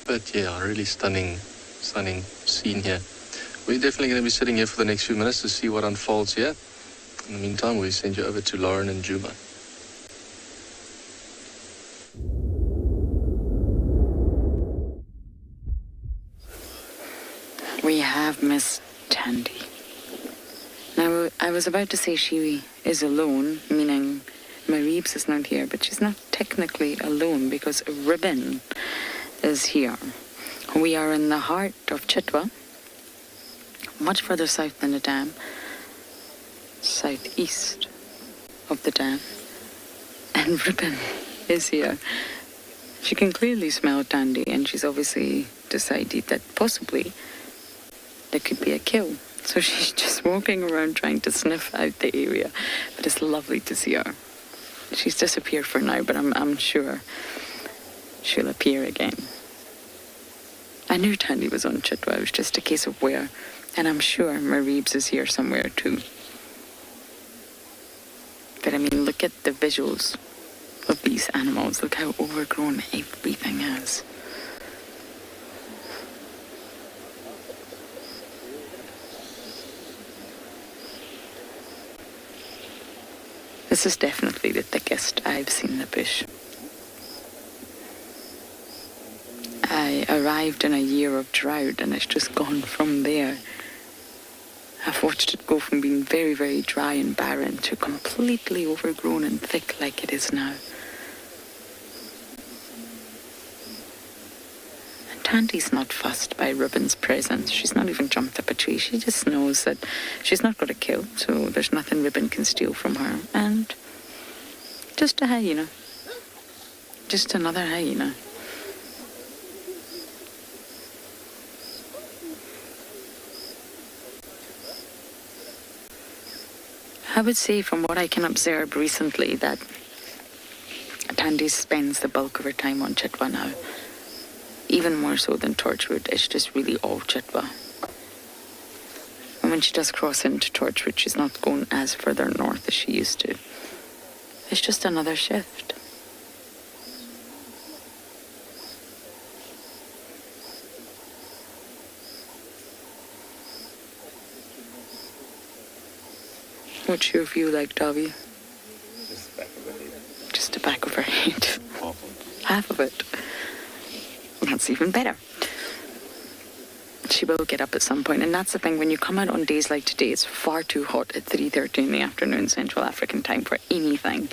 But yeah, really stunning scene here. We're definitely going to be sitting here for the next few minutes to see what unfolds here. In the meantime, we'll send you over to Lauren and Juma. We have Miss Tandy. Now, I was about to say she is alone, meaning Mareebs is not here, but she's not technically alone because Ribbon is here. We are in the heart of Chitwa, much further south than the dam, southeast of the dam, and Ribbon is here. She can clearly smell Tandy, and she's obviously decided that possibly there could be a kill. So she's just walking around trying to sniff out the area, but it's lovely to see her. She's disappeared for now, but I'm sure she'll appear again. I knew Tandy was on Chitwa, it was just a case of where, and I'm sure Mareebs is here somewhere too. But I mean, look at the visuals of these animals. Look how overgrown everything is. This is definitely the thickest I've seen the bush. I arrived in a year of drought and it's just gone from there. I've watched it go from being very, very dry and barren to completely overgrown and thick like it is now. And Tandy's not fussed by Ribbon's presence. She's not even jumped up a tree. She just knows that she's not got to kill, so there's nothing Ribbon can steal from her. And just a hyena. Just another hyena. I would say from what I can observe recently that Tandy spends the bulk of her time on Chitwa now. Even more so than Torchwood. It's just really all Chitwa. And when she does cross into Torchwood, she's not going as further north as she used to. It's just another shift. What's your view like, Davy? Just the back of her head. Just the back of her head. Half of it. That's even better. she will get up at some point. And that's the thing, when you come out on days like today, it's far too hot at 3:30 in the afternoon Central African time for anything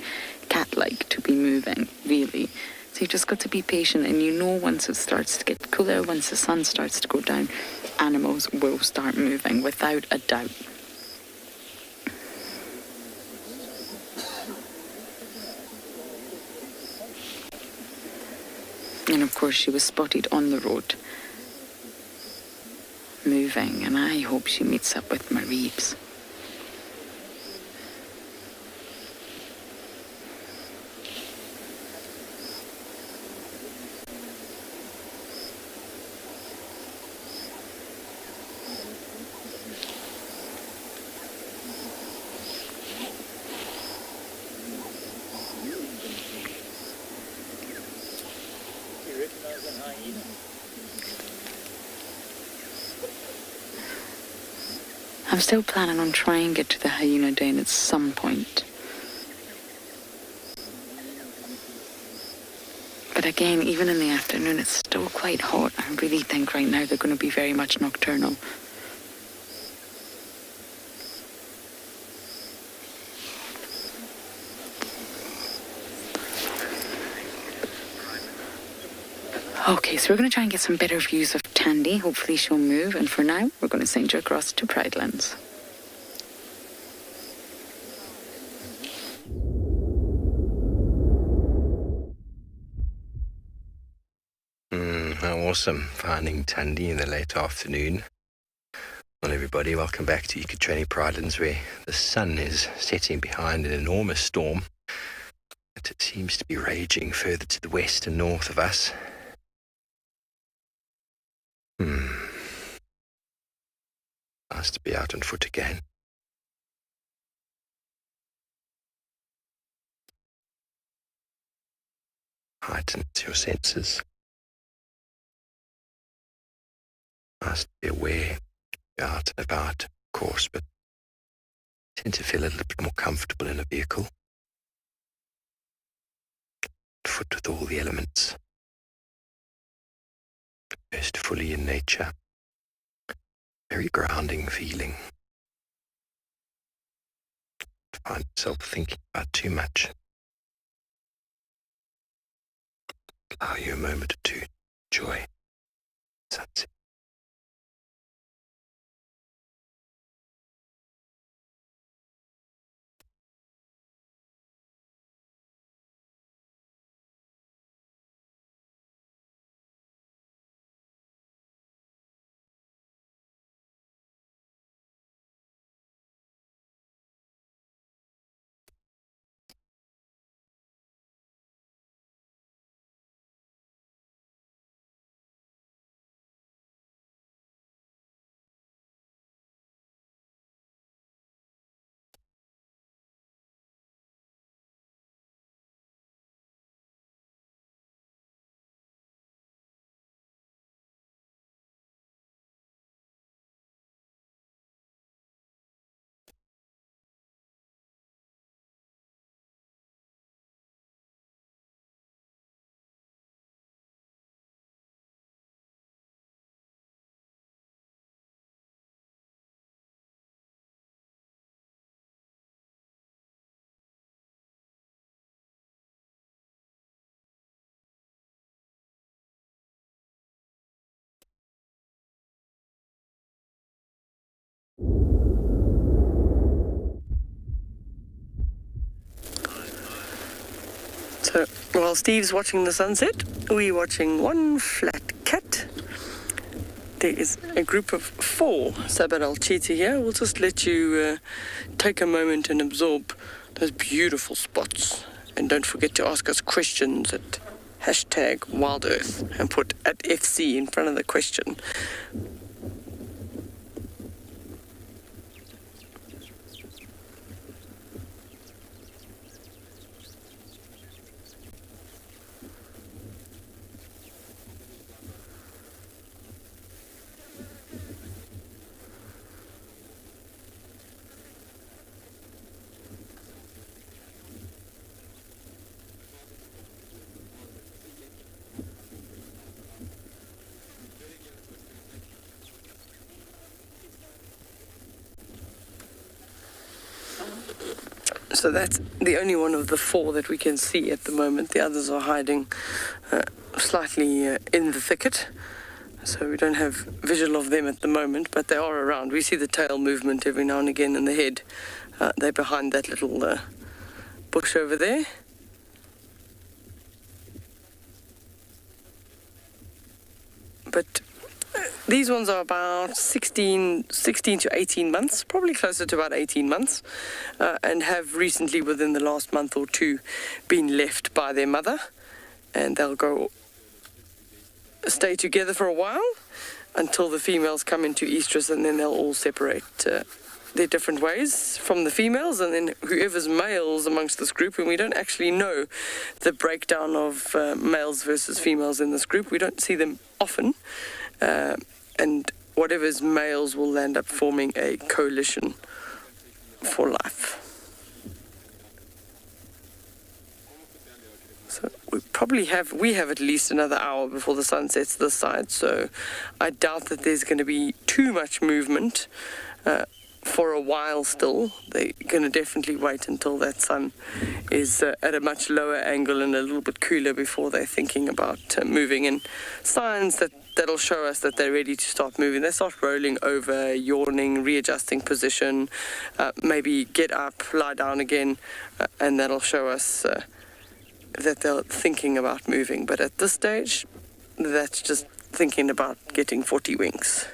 cat-like to be moving, really. So you just got to be patient, and you know once it starts to get cooler, once the sun starts to go down, animals will start moving without a doubt. And of course she was spotted on the road, moving, and I hope she meets up with Mareebs. I'm still planning on trying to get to the hyena den at some point. But again, even in the afternoon, it's still quite hot. I really think right now they're going to be very much nocturnal. Okay, so we're going to try and get some better views of Tandy. Hopefully she'll move. And for now, we're going to send you across to Pridelands. How awesome, finding Tandy in the late afternoon. Well, everybody, welcome back to EcoTraining Pridelands, where the sun is setting behind an enormous storm. It seems to be raging further to the west and north of us. Nice to be out on foot again. Heightens your senses. Nice to be aware. You're out and about, of course, but I tend to feel a little bit more comfortable in a vehicle. Foot with all the elements. Immersed fully in nature. Very grounding feeling. To find yourself thinking about too much. Allow you a moment or two to enjoy sunset. So while Steve's watching the sunset, we're watching one flat cat. There is a group of 4 Sabarel cheetah here. We'll just let you take a moment and absorb those beautiful spots. And don't forget to ask us questions at #WildEarth and put @FC in front of the question. So that's the only one of the 4 that we can see at the moment. The others are hiding slightly in the thicket. So we don't have visual of them at the moment, but they are around. We see the tail movement every now and again, and the head. They're behind that little bush over there. But these ones are about 16 to 18 months, probably closer to about 18 months, and have recently, within the last month or 2, been left by their mother, and they'll stay together for a while until the females come into estrus, and then they'll all separate their different ways from the females, and then whoever's males amongst this group, and we don't actually know the breakdown of males versus females in this group. We don't see them often, and whatever's males will end up forming a coalition for life. So we have at least another hour before the sun sets this side, so I doubt that there's going to be too much movement for a while still. They're going to definitely wait until that sun is at a much lower angle and a little bit cooler before they're thinking about moving. And signs that'll show us that they're ready to start moving. They start rolling over, yawning, readjusting position, maybe get up, lie down again, and that'll show us that they're thinking about moving. But at this stage, that's just thinking about getting 40 winks.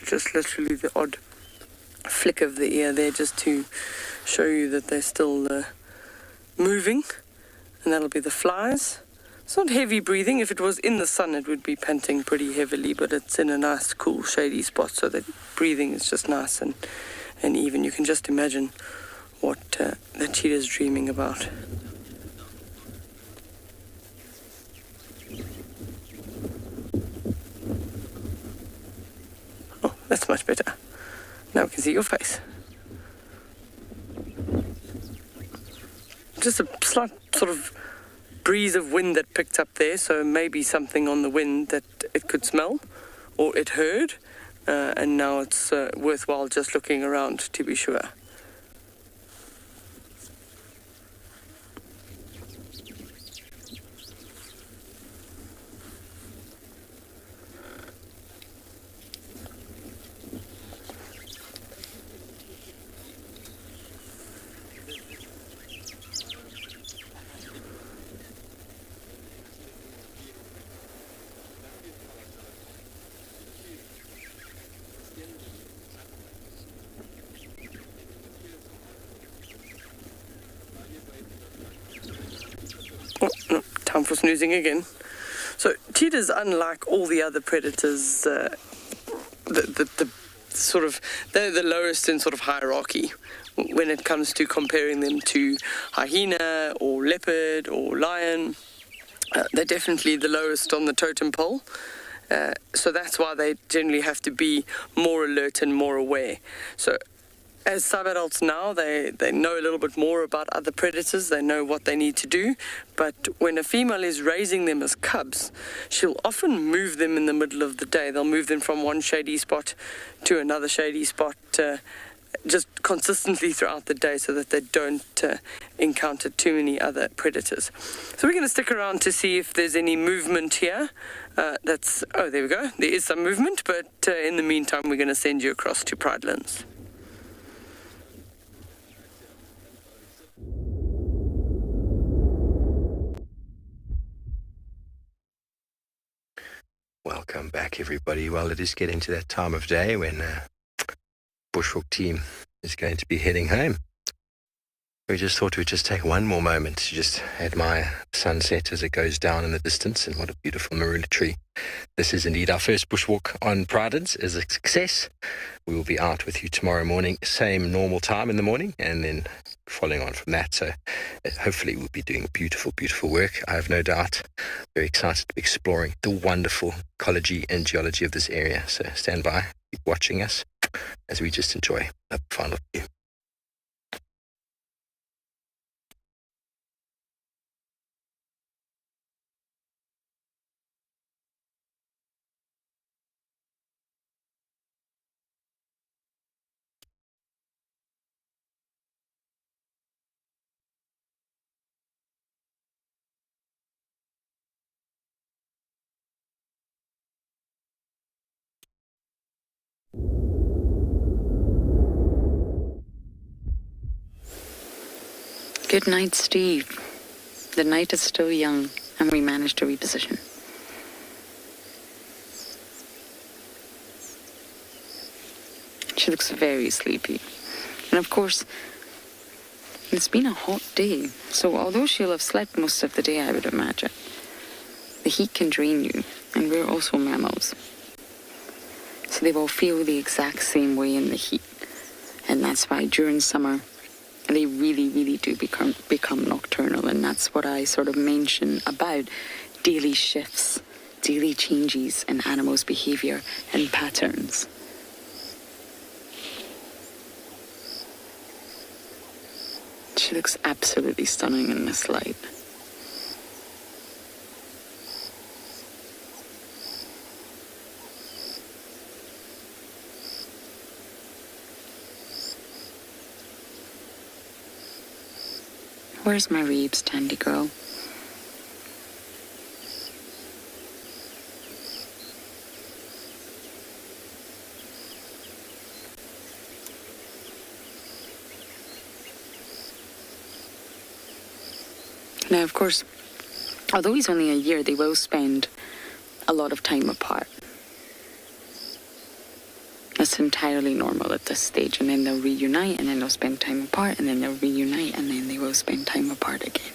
Just literally the odd flick of the ear there, just to show you that they're still moving, and that'll be the flies. It's not heavy breathing. If it was in the sun, it would be panting pretty heavily, but it's in a nice, cool, shady spot, so that breathing is just nice and even. You can just imagine what the cheetah's dreaming about. That's much better. Now we can see your face. Just a slight sort of breeze of wind that picked up there, so maybe something on the wind that it could smell or it heard, and now it's worthwhile just looking around to be sure. Oh, no, time for snoozing again. So cheetahs, unlike all the other predators, the sort of, they're the lowest in sort of hierarchy when it comes to comparing them to hyena or leopard or lion. They're definitely the lowest on the totem pole. So that's why they generally have to be more alert and more aware. So as sub-adults now, they know a little bit more about other predators. They know what they need to do. But when a female is raising them as cubs, she'll often move them in the middle of the day. They'll move them from one shady spot to another shady spot, just consistently throughout the day, so that they don't encounter too many other predators. So we're going to stick around to see if there's any movement here. Oh, there we go. There is some movement, but in the meantime, we're going to send you across to Pridelands. Welcome back, everybody. Well, it is getting to that time of day when Bushwalk team is going to be heading home. We just thought we'd just take one more moment to just admire the sunset as it goes down in the distance, and what a beautiful marula tree. This is indeed our first bushwalk on Pridens is a success. We will be out with you tomorrow morning, same normal time in the morning, and then following on from that. So hopefully we'll be doing beautiful, beautiful work. I have no doubt. Very excited to be exploring the wonderful ecology and geology of this area. So stand by, keep watching us as we just enjoy a final view. Good night, Steve. The night is still young, and we managed to reposition. She looks very sleepy. And of course, it's been a hot day, so although she'll have slept most of the day, I would imagine, the heat can drain you, and we're also mammals. So they will feel the exact same way in the heat. And that's why during summer, they really, really do become nocturnal, and that's what I sort of mention about daily shifts, daily changes in animals' behavior and patterns. She looks absolutely stunning in this light. Where's my Reeves, Tandy girl? Now, of course, although he's only a year, they will spend a lot of time apart. That's entirely normal at this stage, and then they'll reunite, and then they'll spend time apart, and then they'll reunite, and then they will spend time apart again.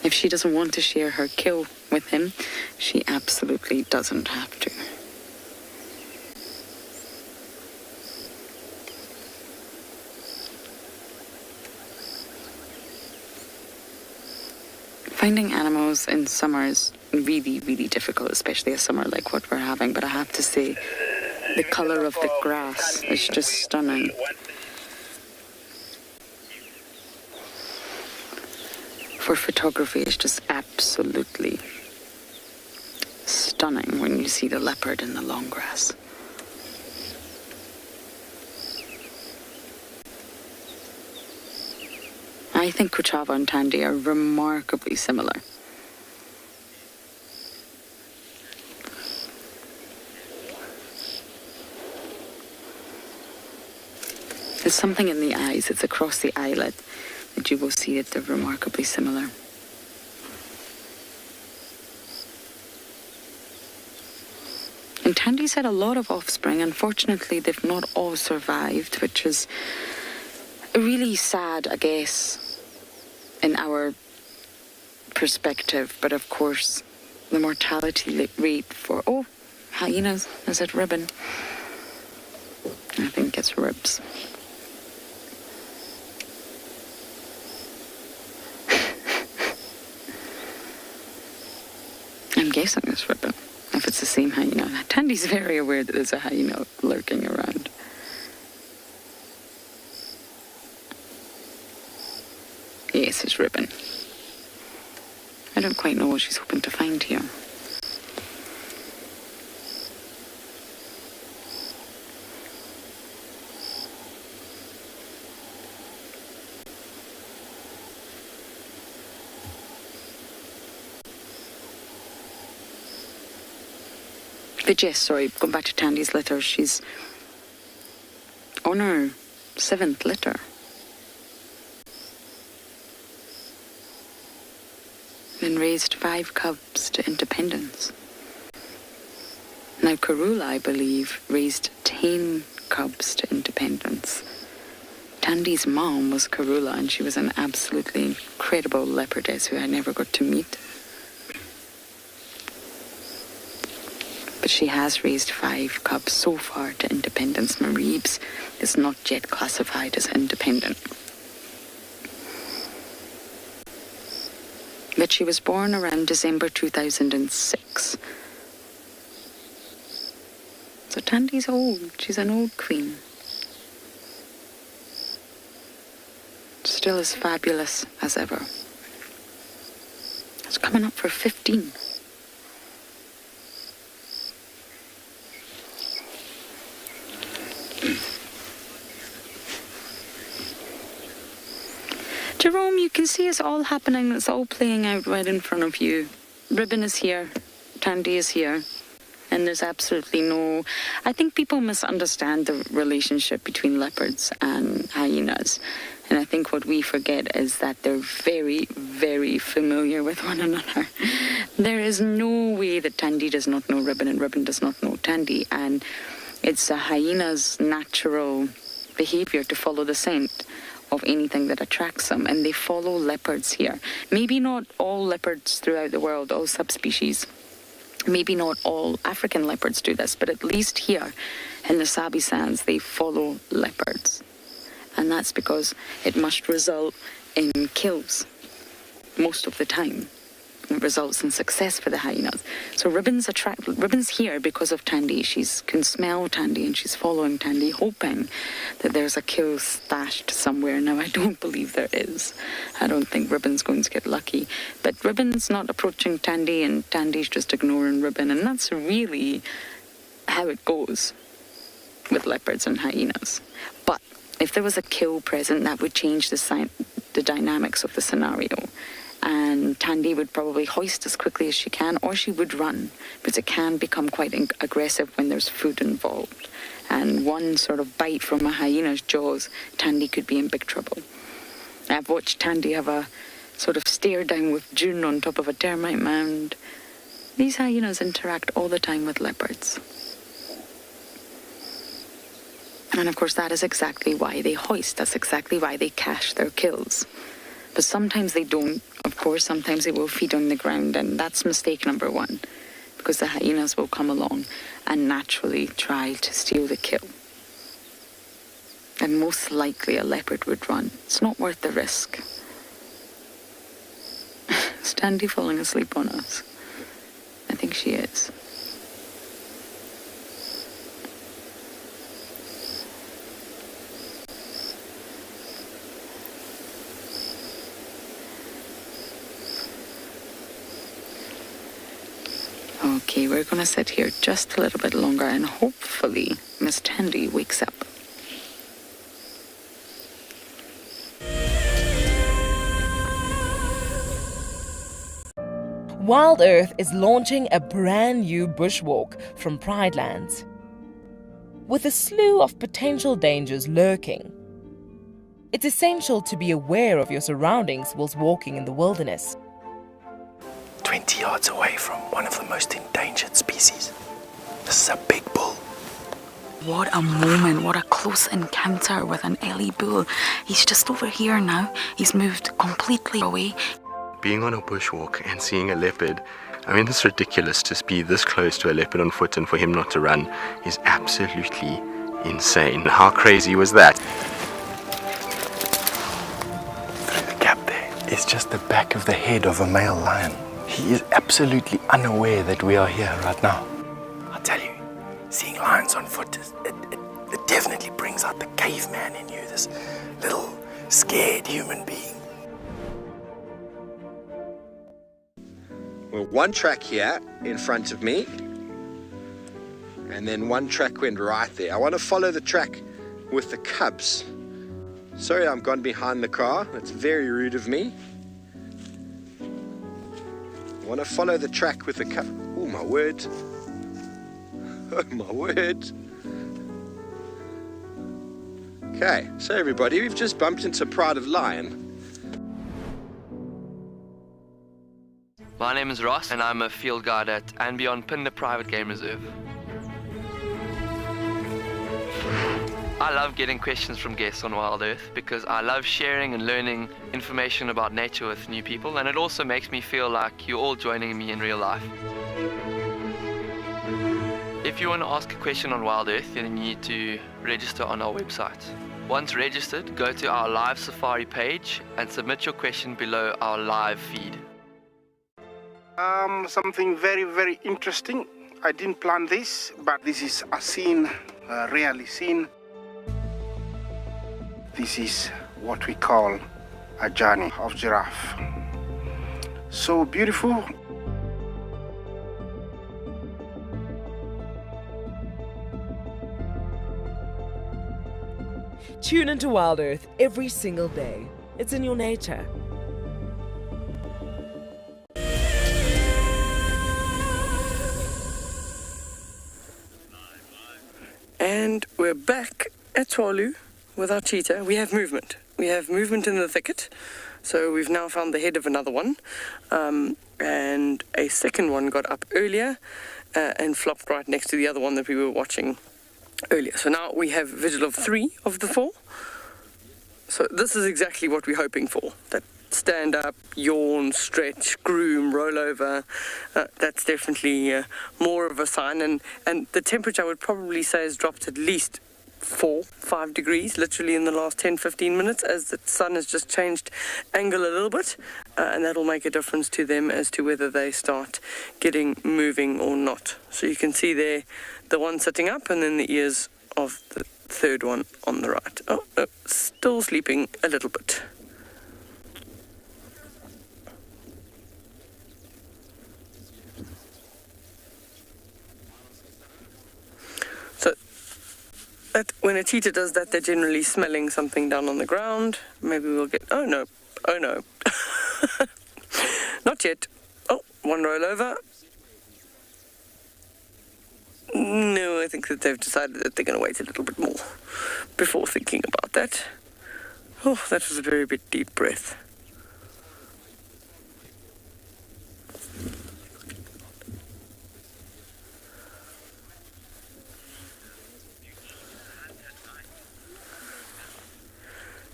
If she doesn't want to share her kill with him, she absolutely doesn't have to. Finding animals in summer is really, really difficult, especially a summer like what we're having, but I have to say, the colour of the grass is just stunning. For photography, it's just absolutely stunning when you see the leopard in the long grass. I think Kuchava and Tandy are remarkably similar. There's something in the eyes, it's across the eyelid, that you will see that they're remarkably similar. And Tandy's had a lot of offspring. Unfortunately, they've not all survived, which is really sad, I guess, in our perspective. But of course, the mortality rate for, hyenas, is it ribbon? I think it's ribs. I'm guessing it's ribbon, if it's the same hyena. Tandy's very aware that there's a hyena lurking around. Yes, it's ribbon. I don't quite know what she's hoping to find here. But yes, sorry, going back to Tandy's litter, she's on her 7th litter. And raised 5 cubs to independence. Now Karula, I believe, raised 10 cubs to independence. Tandy's mom was Karula, and she was an absolutely incredible leopardess who I never got to meet. But she has raised 5 cubs so far to independence. Mareebs is not yet classified as independent. But she was born around December 2006. So Tandy's old. She's an old queen. Still as fabulous as ever. It's coming up for 15. Jerome, you can see it's all happening. It's all playing out right in front of you. Ribbon is here. Tandy is here. And there's absolutely no... I think people misunderstand the relationship between leopards and hyenas. And I think what we forget is that they're very, very familiar with one another. There is no way that Tandy does not know Ribbon and Ribbon does not know Tandy. And it's a hyena's natural behavior to follow the scent of anything that attracts them, and they follow leopards here. Maybe not all leopards throughout the world, all subspecies. Maybe not all African leopards do this, but at least here in the Sabi Sands, they follow leopards. And that's because it must result in kills most of the time. It results in success for the hyenas. So Ribbon's here because of Tandy. She can smell Tandy and she's following Tandy, hoping that there's a kill stashed somewhere. Now, I don't believe there is. I don't think Ribbon's going to get lucky. But Ribbon's not approaching Tandy and Tandy's just ignoring Ribbon. And that's really how it goes with leopards and hyenas. But if there was a kill present, that would change the dynamics of the scenario. And Tandy would probably hoist as quickly as she can, or she would run, because it can become quite aggressive when there's food involved. And one sort of bite from a hyena's jaws, Tandy could be in big trouble. I've watched Tandy have a sort of stare down with June on top of a termite mound. These hyenas interact all the time with leopards. And of course, that is exactly why they hoist. That's exactly why they cache their kills. But sometimes they don't. Of course, sometimes they will feed on the ground, and that's mistake number 1, because the hyenas will come along and naturally try to steal the kill. And most likely a leopard would run. It's not worth the risk. Is Tandy falling asleep on us? I think she is. Okay, we're going to sit here just a little bit longer and hopefully Miss Tandy wakes up. Wild Earth is launching a brand new bushwalk from Pride Lands. With a slew of potential dangers lurking, it's essential to be aware of your surroundings whilst walking in the wilderness. 20 yards away from one of the most endangered species. This is a big bull. What a moment, what a close encounter with an Ellie bull. He's just over here now. He's moved completely away. Being on a bushwalk and seeing a leopard, I mean, it's ridiculous to be this close to a leopard on foot and for him not to run is absolutely insane. How crazy was that? Through the gap there is just the back of the head of a male lion. He is absolutely unaware that we are here right now. I tell you, seeing lions on foot, it definitely brings out the caveman in you, this little scared human being. Well, one track here in front of me, and then one track went right there. I want to follow the track with the cubs. Sorry, I'm gone behind the car. That's very rude of me. I want to follow the track with the cub. Oh my word. Oh my word. Okay, so everybody, we've just bumped into Pride of Lion. My name is Ross and I'm a field guide at and beyond Pinda Private Game Reserve. I love getting questions from guests on Wild Earth because I love sharing and learning information about nature with new people, and it also makes me feel like you're all joining me in real life. If you want to ask a question on Wild Earth, then you need to register on our website. Once registered, go to our live safari page and submit your question below our live feed. Something very, very interesting. I didn't plan this, but this is a scene rarely seen. This is what we call a journey of giraffe. So beautiful. Tune into Wild Earth every single day. It's in your nature. And we're back at Tswalu with our cheetah. We have movement. We have movement in the thicket. So we've now found the head of another one. And a second one got up earlier and flopped right next to the other one that we were watching earlier. So now we have a vigil of 3 of the 4. So this is exactly what we're hoping for. That stand up, yawn, stretch, groom, roll over. That's definitely more of a sign. And the temperature I would probably say has dropped at least 4-5 degrees literally in the last 10-15 minutes as the sun has just changed angle a little bit, and that'll make a difference to them as to whether they start getting moving or not. So you can see there the one sitting up and then the ears of the third one on the right. Oh, no, still sleeping a little bit. So that when a cheetah does that, they're generally smelling something down on the ground. Maybe we'll get, oh no, not yet. Oh, one roll over. No, I think that they've decided that they're going to wait a little bit more before thinking about that. Oh, that was a very bit deep breath.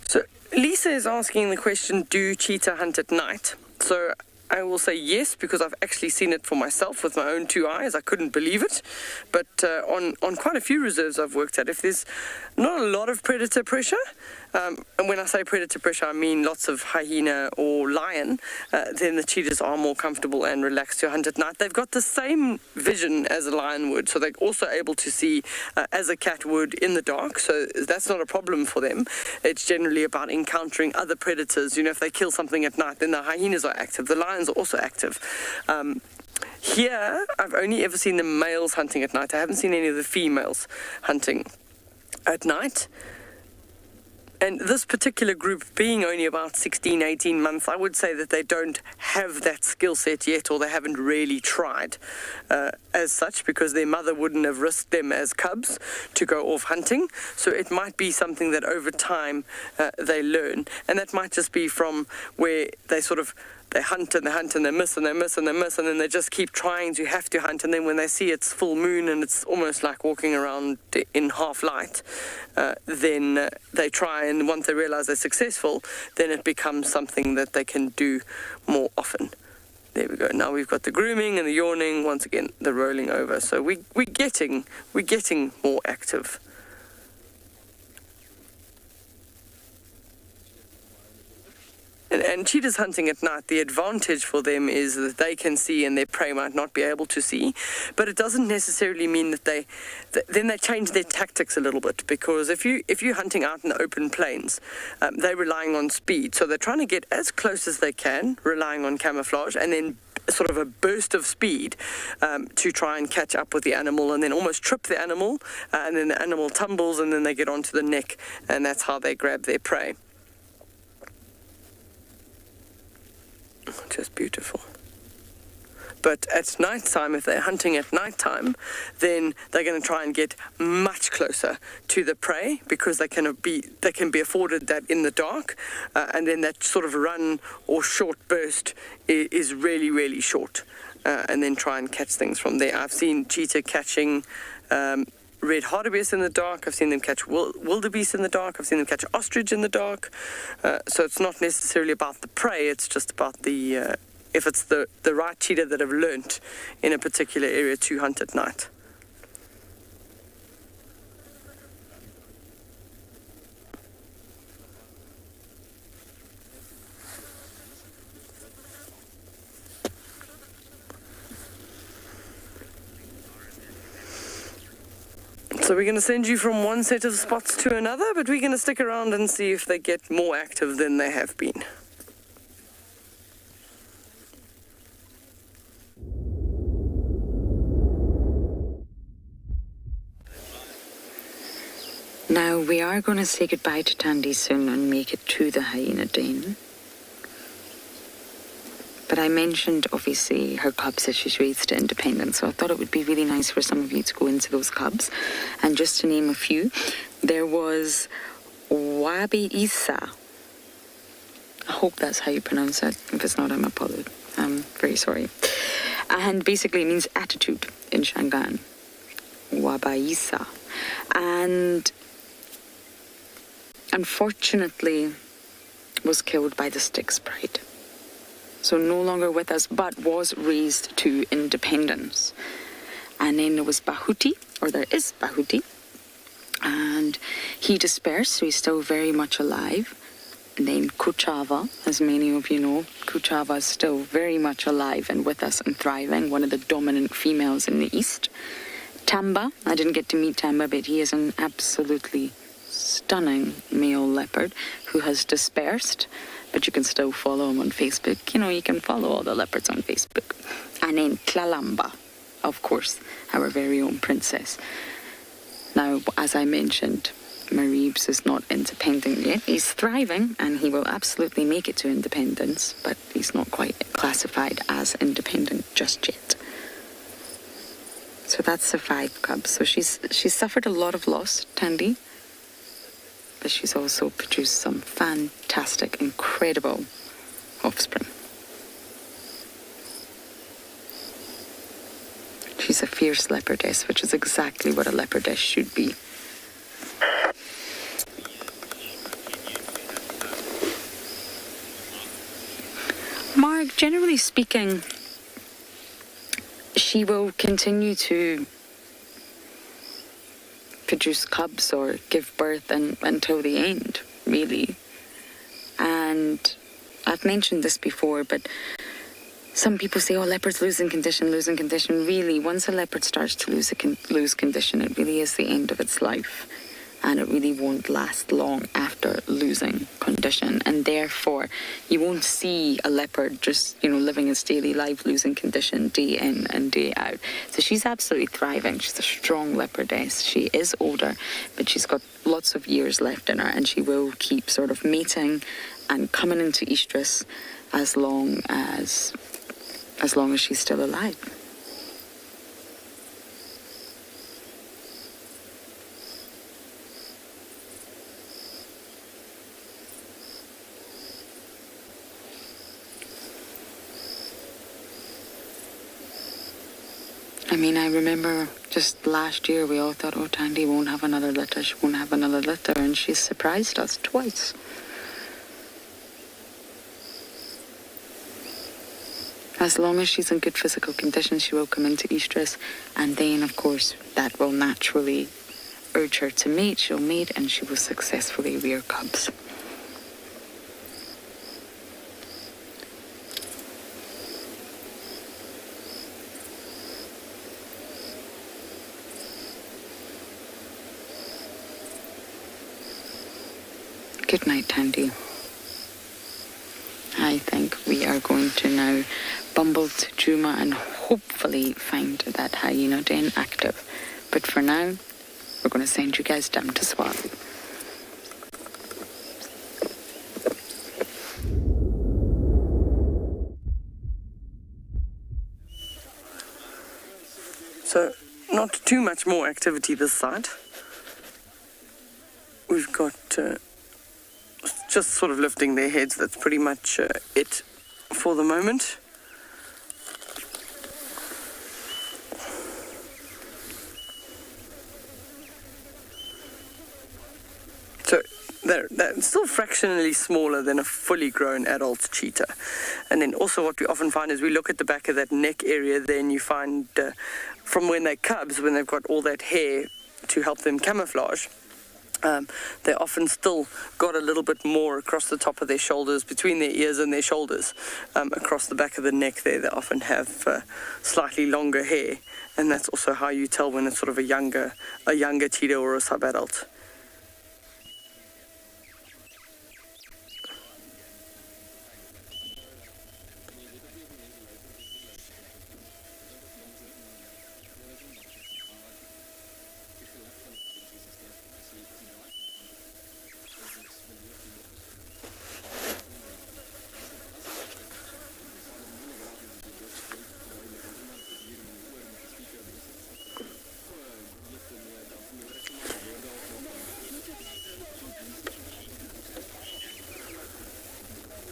So Lisa is asking the question, do cheetah hunt at night? So I will say yes, because I've actually seen it for myself with my own 2 eyes. I couldn't believe it. But on quite a few reserves I've worked at, if there's not a lot of predator pressure, and when I say predator pressure, I mean lots of hyena or lion, then the cheetahs are more comfortable and relaxed to hunt at night. They've got the same vision as a lion would, so they're also able to see as a cat would in the dark, so that's not a problem for them. It's generally about encountering other predators. You know, if they kill something at night, then the hyenas are active, the lions are also active. Here, I've only ever seen the males hunting at night. I haven't seen any of the females hunting at night. And this particular group being only about 16, 18 months, I would say that they don't have that skill set yet, or they haven't really tried as such, because their mother wouldn't have risked them as cubs to go off hunting. So it might be something that over time they learn. And that might just be from where they sort of they hunt and they hunt and they miss and they miss and they miss, and then they just keep trying to have to hunt, and then when they see it's full moon and it's almost like walking around in half light, then they try, and once they realize they're successful, then it becomes something that they can do more often. There we go. Now we've got the grooming and the yawning, once again the rolling over. So we're getting more active. And cheetahs hunting at night, the advantage for them is that they can see and their prey might not be able to see, but it doesn't necessarily mean that then they change their tactics a little bit, because if you're hunting out in the open plains, they're relying on speed, so they're trying to get as close as they can, relying on camouflage, and then sort of a burst of speed to try and catch up with the animal, and then almost trip the animal, and then the animal tumbles, and then they get onto the neck, and that's how they grab their prey. Just beautiful. But at night time, if they're hunting at night time, then they're going to try and get much closer to the prey, because they can be afforded that in the dark, and then that sort of run or short burst is really, really short, and then try and catch things from there. I've seen cheetah catching red hartebeest in the dark. I've seen them catch wildebeest in the dark. I've seen them catch ostrich in the dark. So it's not necessarily about the prey. It's just about the if it's the right cheetah that have learnt in a particular area to hunt at night. So we're going to send you from one set of spots to another, but we're going to stick around and see if they get more active than they have been. Now we are going to say goodbye to Tandy soon and make it to the hyena den. But I mentioned, obviously, her cubs that she's raised to independence, so I thought it would be really nice for some of you to go into those cubs. And just to name a few, there was Wabi Isa. I hope that's how you pronounce it. If it's not, I'm very sorry. And basically it means attitude in Shangaan. Wabi Isa. And unfortunately was killed by the Styx Pride. So no longer with us, but was raised to independence. And then there was Bahuti, or there is Bahuti, and he dispersed, so he's still very much alive. And then Kuchava, as many of you know, Kuchava is still very much alive and with us and thriving, one of the dominant females in the east. Tamba, I didn't get to meet Tamba, but he is an absolutely stunning male leopard who has dispersed. But you can still follow him on Facebook. You know, you can follow all the leopards on Facebook. And then Tlalamba, of course, our very own princess. Now, as I mentioned, Mareebs is not independent yet. He's thriving, and he will absolutely make it to independence, but he's not quite classified as independent just yet. So that's the 5 cubs. So she's suffered a lot of loss, Tandy. But she's also produced some fantastic, incredible offspring. She's a fierce leopardess, which is exactly what a leopardess should be. Mark, generally speaking, she will continue to produce cubs or give birth until the end, really. And I've mentioned this before, but some people say, oh, leopards losing condition. Really, once a leopard starts to lose condition, it really is the end of its life. And it really won't last long after losing condition. And therefore, you won't see a leopard just, living its daily life, losing condition day in and day out. So she's absolutely thriving. She's a strong leopardess. She is older, but she's got lots of years left in her, and she will keep sort of mating and coming into estrus as long as she's still alive. I mean, I remember just last year we all thought, oh, Tandy won't have another litter, she won't have another litter, and she's surprised us twice. As long as she's in good physical condition, she will come into estrus, and then, of course, that will naturally urge her to mate. She'll mate, and she will successfully rear cubs. Good night, Tandy. I think we are going to now bumble to Juma and hopefully find that hyena den active. But for now, we're going to send you guys down to Tswalu. So, not too much more activity this side. We've got just sort of lifting their heads. That's pretty much it for the moment. So they're still fractionally smaller than a fully grown adult cheetah. And then also what we often find is we look at the back of that neck area, then you find from when they're cubs, when they've got all that hair to help them camouflage, they often still got a little bit more across the top of their shoulders, between their ears and their shoulders, across the back of the neck there. They often have slightly longer hair, and that's also how you tell when it's sort of a younger cheetah or a sub-adult.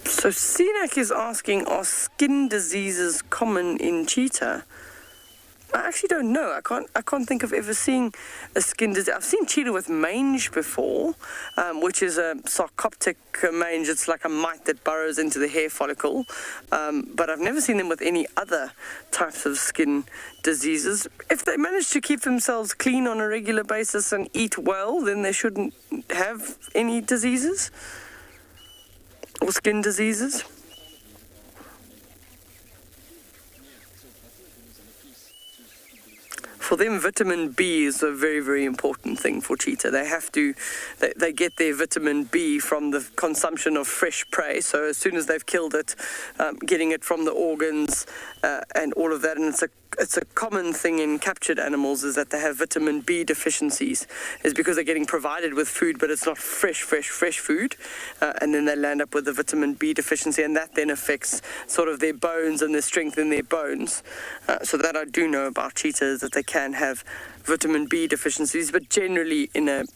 So Sinak is asking, are skin diseases common in cheetah? I actually don't know. I can't think of ever seeing a skin disease. I've seen cheetah with mange before, which is a sarcoptic mange. It's like a mite that burrows into the hair follicle. But I've never seen them with any other types of skin diseases. If they manage to keep themselves clean on a regular basis and eat well, then they shouldn't have any diseases or skin diseases. For them, vitamin B is a very, very important thing for cheetah. They get their vitamin B from the consumption of fresh prey. So as soon as they've killed it, getting it from the organs and all of that. And it's a common thing in captured animals is that they have vitamin B deficiencies. Is because they're getting provided with food, but it's not fresh food. And then they land up with a vitamin B deficiency, and that then affects sort of their bones and the strength in their bones. So that I do know about cheetahs, that they can have vitamin B deficiencies, but generally in an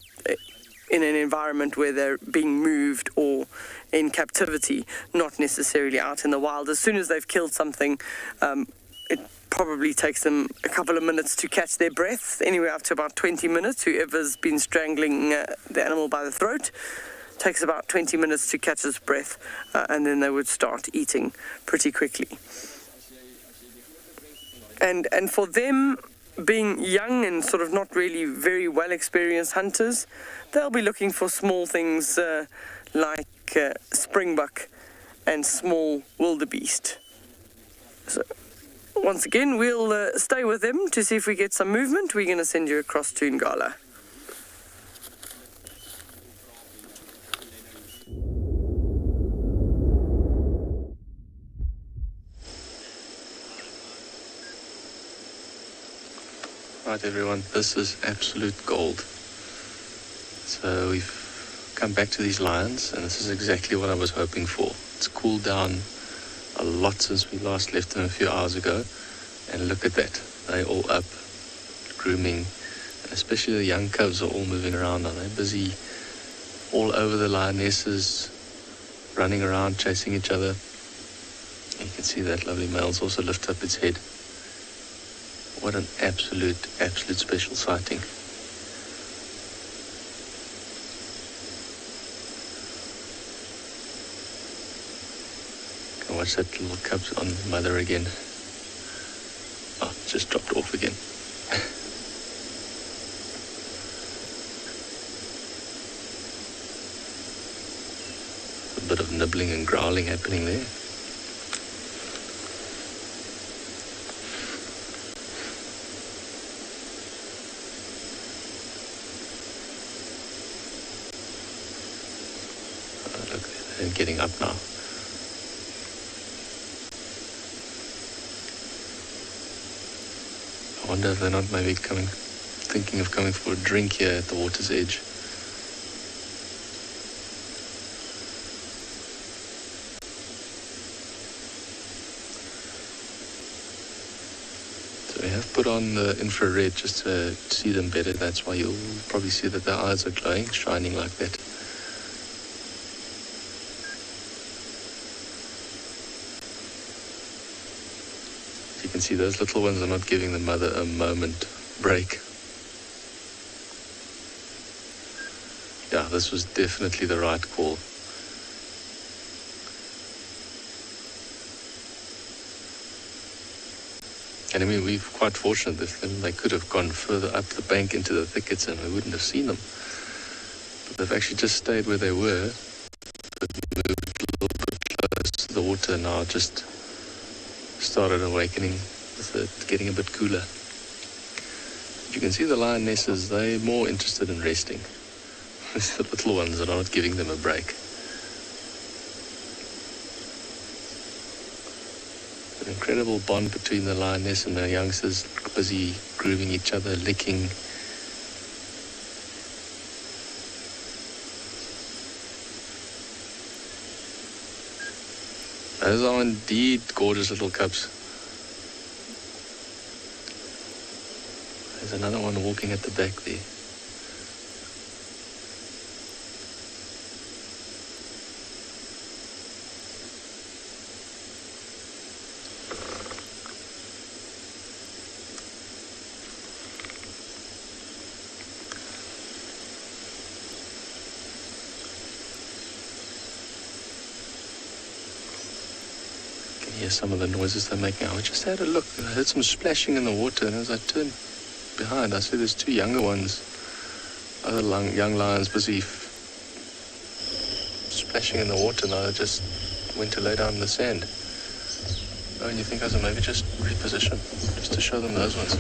environment where they're being moved or in captivity, not necessarily out in the wild. As soon as they've killed something, it probably takes them a couple of minutes to catch their breath, anywhere up to about 20 minutes. Whoever's been strangling the animal by the throat takes about 20 minutes to catch its breath, and then they would start eating pretty quickly. And for them, being young and sort of not really very well experienced hunters, they'll be looking for small things like springbuck and small wildebeest. So once again, we'll stay with them to see if we get some movement. We're going to send you across to Ngala. Right, everyone, this is absolute gold. So we've come back to these lions, and this is exactly what I was hoping for. It's cooled down a lot since we last left them a few hours ago, and look at that. They're all up, grooming, and especially the young cubs are all moving around, and they're busy all over the lionesses, running around, chasing each other. And you can see that lovely male's also lift up its head. What an absolute special sighting. Can watch that little cub on mother again. Oh, just dropped off again. A bit of nibbling and growling happening there. Getting up now. I wonder if they're not maybe thinking of coming for a drink here at the water's edge. So we have put on the infrared just to see them better. That's why you'll probably see that their eyes are glowing, shining like that. You can see those little ones are not giving the mother a moment break. yeah, this was definitely the right call. And I mean, we're quite fortunate that they could have gone further up the bank into the thickets and we wouldn't have seen them. But they've actually just stayed where they were, but moved a little bit close to the water now, just started awakening with it getting a bit cooler. You can see the lionesses, they're more interested in resting. It's the little ones that are not giving them a break. An incredible bond between the lioness and the youngsters, busy grooming each other, licking. Those are indeed gorgeous little cubs. There's another one walking at the back there. Hear some of the noises they're making. I just had a look. I heard some splashing in the water, and as I turned behind, I see there's two younger ones, other young lions busy splashing in the water, and I just went to lay down in the sand. Oh, and you think I should maybe just reposition, just to show them those ones.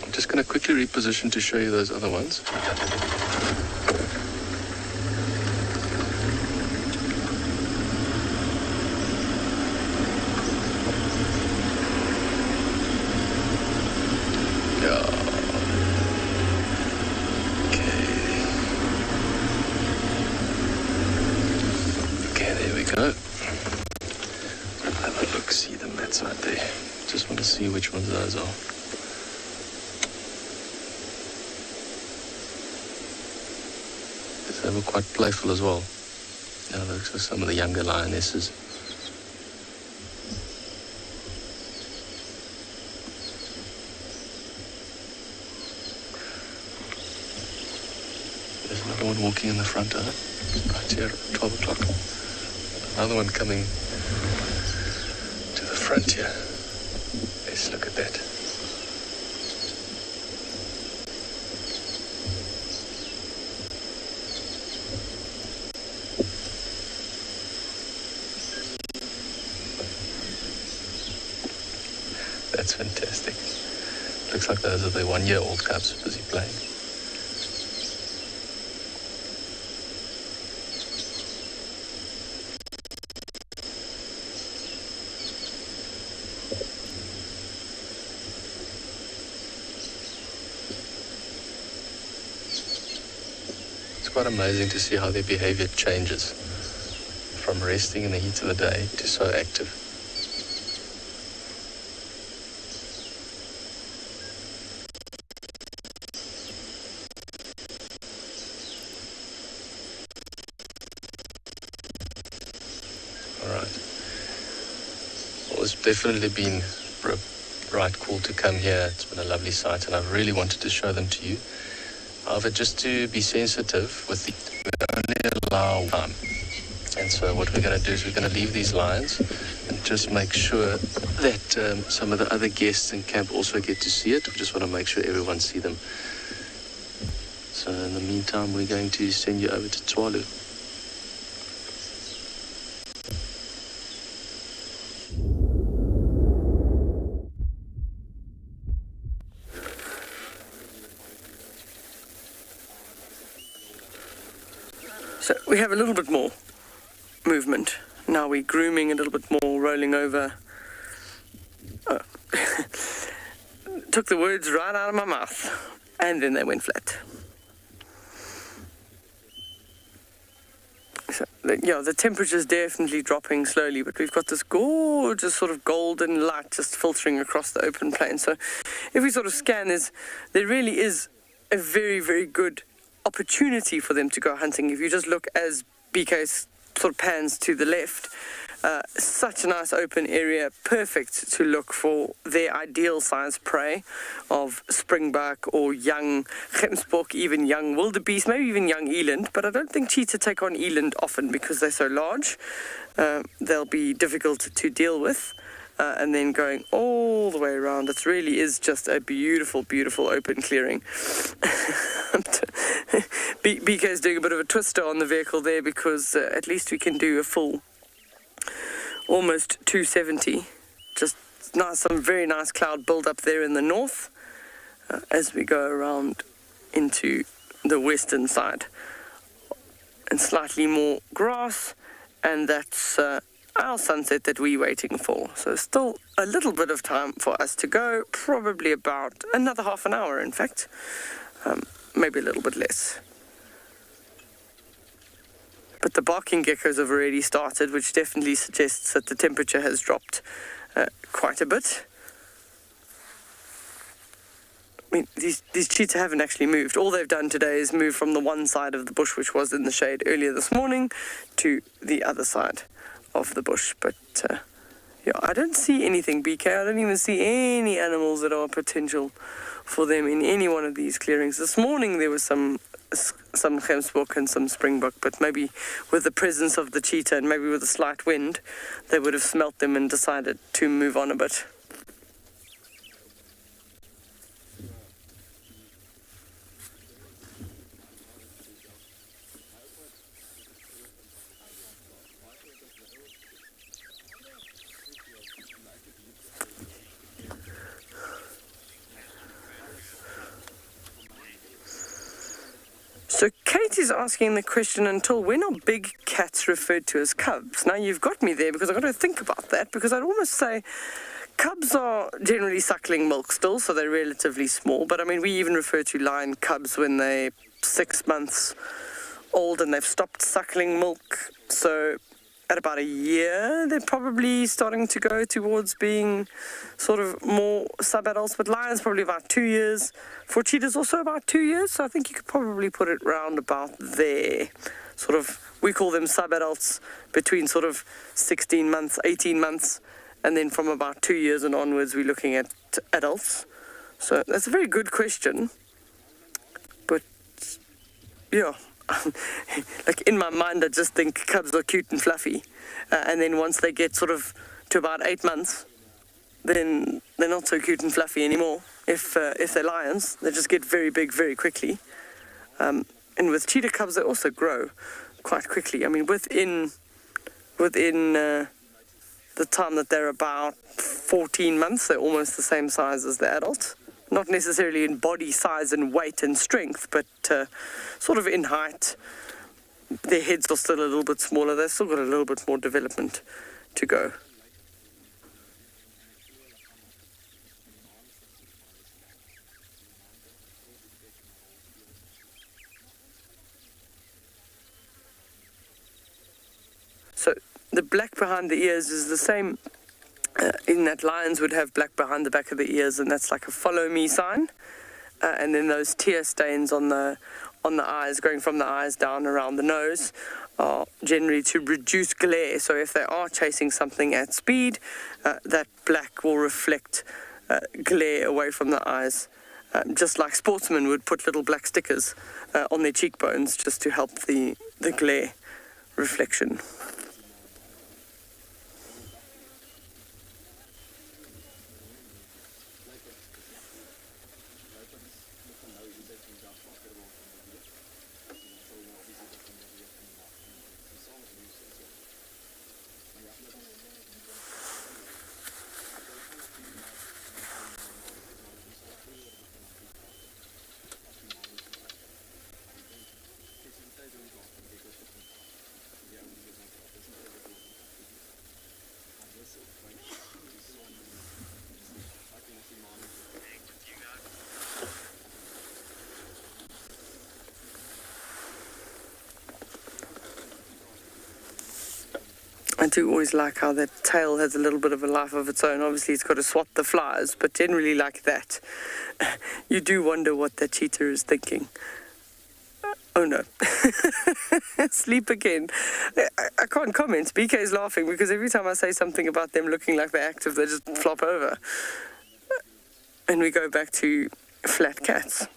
I'm just going to quickly reposition to show you those other ones. See which ones those are. They were quite playful as well. Yeah, those are some of the younger lionesses. There's another one walking in the front, right here at 12 o'clock. Another one coming to the front here. Let's look at that. That's fantastic. Looks like those are the 1-year-old cubs busy playing. Quite amazing to see how their behavior changes from resting in the heat of the day to so active. All right. Well, it's definitely been a right call to come here. It's been a lovely sight, and I've really wanted to show them to you. However, just to be sensitive with we only allow time. And so what we're going to do is we're going to leave these lions and just make sure that some of the other guests in camp also get to see it. We just want to make sure everyone see them. So in the meantime, we're going to send you over to Tswalu. So we have a little bit more movement. Now we're grooming a little bit more, rolling over. Oh. Took the words right out of my mouth. And then they went flat. So, yeah, the temperature's definitely dropping slowly, but we've got this gorgeous sort of golden light just filtering across the open plain. So if we sort of scan, there really is a very, very good opportunity for them to go hunting. If you just look as BK sort of pans to the left, Such a nice open area, perfect to look for their ideal size prey of springbuck or young gemsbok, even young wildebeest, maybe even young eland. But I don't think cheetah take on eland often because they're so large. They'll be difficult to deal with. And then going all the way around, it really is just a beautiful, beautiful open clearing. BK is doing a bit of a twister on the vehicle there because at least we can do a full almost 270. Just nice, some very nice cloud build up there in the north as we go around into the western side. And slightly more grass, and that's our sunset that we're waiting for. So still a little bit of time for us to go, probably about another half an hour in fact, maybe a little bit less. But the barking geckos have already started, which definitely suggests that the temperature has dropped quite a bit. I mean, these cheetah haven't actually moved. All they've done today is move from the one side of the bush, which was in the shade earlier this morning, to the other side of the bush. But yeah, I don't see anything, BK. I don't even see any animals that are potential for them in any one of these clearings. This morning there was some gemsbok and some springbok, but maybe with the presence of the cheetah and maybe with a slight wind, they would have smelt them and decided to move on a bit. So Kate is asking the question, until when are big cats referred to as cubs? Now you've got me there because I've got to think about that, because I'd almost say cubs are generally suckling milk still, so they're relatively small. But I mean, we even refer to lion cubs when they're 6 months old and they've stopped suckling milk. So at about a year, they're probably starting to go towards being sort of more sub-adults. But lions probably about 2 years. For cheetahs also about 2 years. So I think you could probably put it round about there. Sort of, we call them sub-adults between sort of 16 months, 18 months. And then from about 2 years and onwards, we're looking at adults. So that's a very good question. But yeah. Like in my mind, I just think cubs are cute and fluffy, and then once they get sort of to about 8 months, then they're not so cute and fluffy anymore. If they're lions, they just get very big very quickly. And with cheetah cubs, they also grow quite quickly. I mean, within the time that they're about 14 months, they're almost the same size as the adult. Not necessarily in body size and weight and strength, but sort of in height. Their heads are still a little bit smaller. They've still got a little bit more development to go. So the black behind the ears is the same. In that lions would have black behind the back of the ears, and that's like a follow me sign. And then those tear stains on the eyes, going from the eyes down around the nose, are generally to reduce glare. So if they are chasing something at speed, that black will reflect glare away from the eyes. Just like sportsmen would put little black stickers on their cheekbones just to help the glare reflection. I do always like how that tail has a little bit of a life of its own. Obviously, it's got to swat the flies, but generally like that. You do wonder what that cheetah is thinking. Oh no. Sleep again. I can't comment. BK is laughing because every time I say something about them looking like they're active, they just flop over. And we go back to flat cats.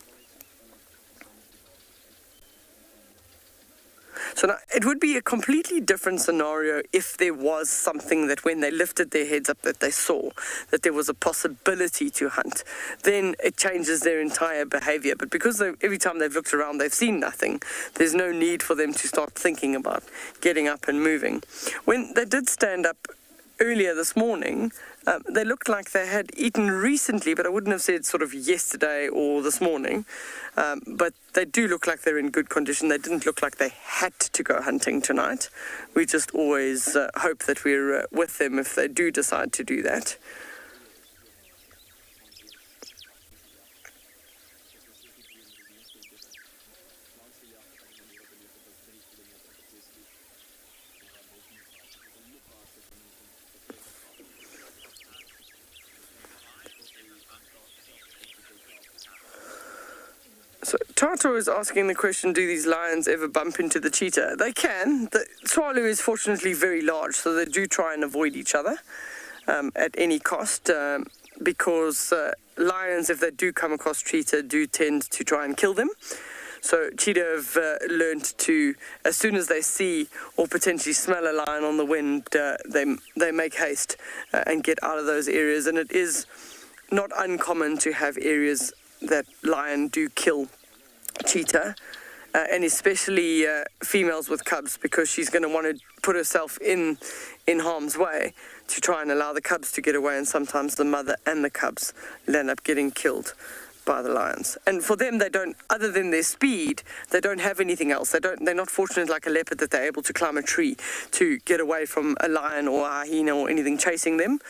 So now, it would be a completely different scenario if there was something that when they lifted their heads up that they saw, that there was a possibility to hunt. Then it changes their entire behavior. But because every time they've looked around, they've seen nothing, there's no need for them to start thinking about getting up and moving. When they did stand up earlier this morning, they looked like they had eaten recently, but I wouldn't have said sort of yesterday or this morning. But they do look like they're in good condition. They didn't look like they had to go hunting tonight. We just always hope that we're with them if they do decide to do that. So Tato is asking the question, do these lions ever bump into the cheetah? They can. The Tswalu is fortunately very large, so they do try and avoid each other at any cost because lions, if they do come across cheetah, do tend to try and kill them. So cheetah have learned to, as soon as they see or potentially smell a lion on the wind, they make haste and get out of those areas. And it is not uncommon to have areas that lion do kill cheetah, and especially females with cubs, because she's going to want to put herself in harm's way to try and allow the cubs to get away, and sometimes the mother and the cubs end up getting killed by the lions. And for them, they don't, other than their speed, they don't have anything else. They're not fortunate like a leopard that they're able to climb a tree to get away from a lion or a hyena or anything chasing them.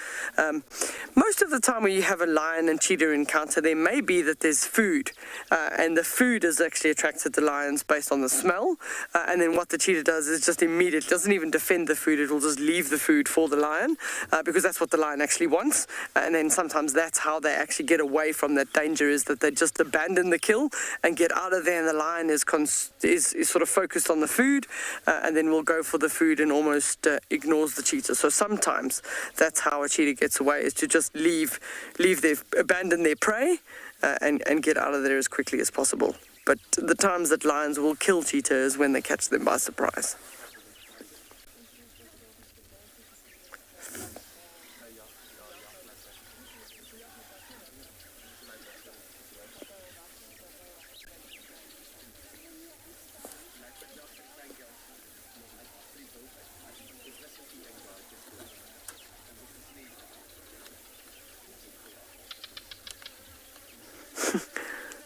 Most of the time when you have a lion and cheetah encounter, there may be that there's food, and the food is actually attracted the lions based on the smell, and then what the cheetah does is just immediately, doesn't even defend the food, it will just leave the food for the lion, because that's what the lion actually wants, and then sometimes that's how they actually get away from that danger, is that they just abandon the kill and get out of there, and the lion is sort of focused on the food, and then will go for the food and almost ignores the cheetah. So sometimes that's how a cheetah gets away, is to just abandon their prey and get out of there as quickly as possible. But the times that lions will kill cheetah is when they catch them by surprise.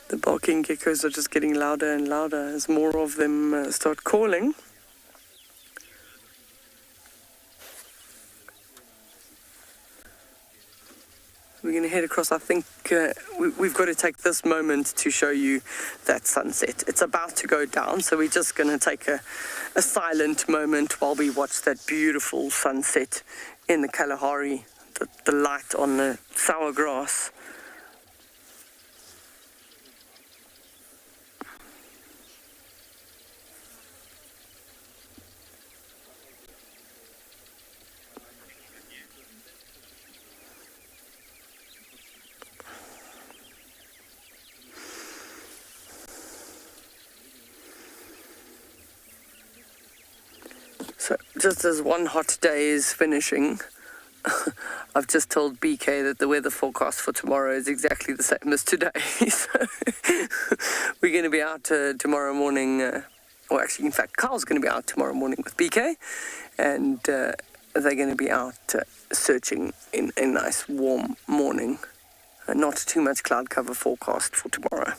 The barking geckos are just getting louder and louder as more of them start calling. We're going to head across. I think we've got to take this moment to show you that sunset. It's about to go down, so we're just going to take a silent moment while we watch that beautiful sunset in the Kalahari, the light on the sour grass. So just as one hot day is finishing, I've just told BK that the weather forecast for tomorrow is exactly the same as today. So we're going to be out tomorrow morning, or actually, in fact, Carl's going to be out tomorrow morning with BK, and they're going to be out searching in a nice warm morning. Not too much cloud cover forecast for tomorrow.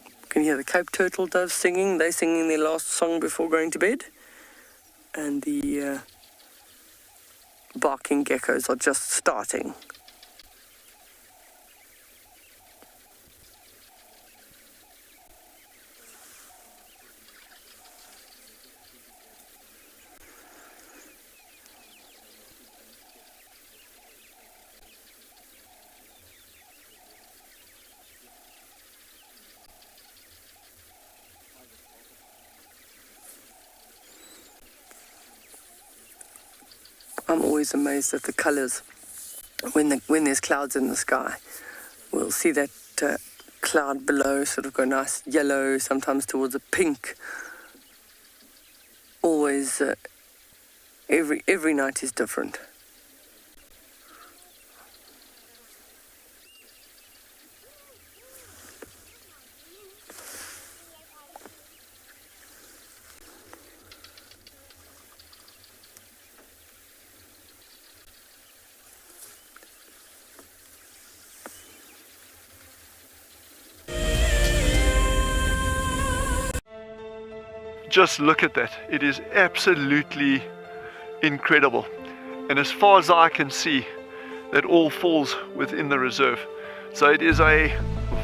You can hear the Cape turtle doves singing. They're singing their last song before going to bed. And the barking geckos are just starting. I'm always amazed at the colours when there's clouds in the sky. We'll see that cloud below sort of go nice yellow, sometimes towards a pink. Always, every night is different. Just look at that. It is absolutely incredible. And as far as I can see, that all falls within the reserve. So it is a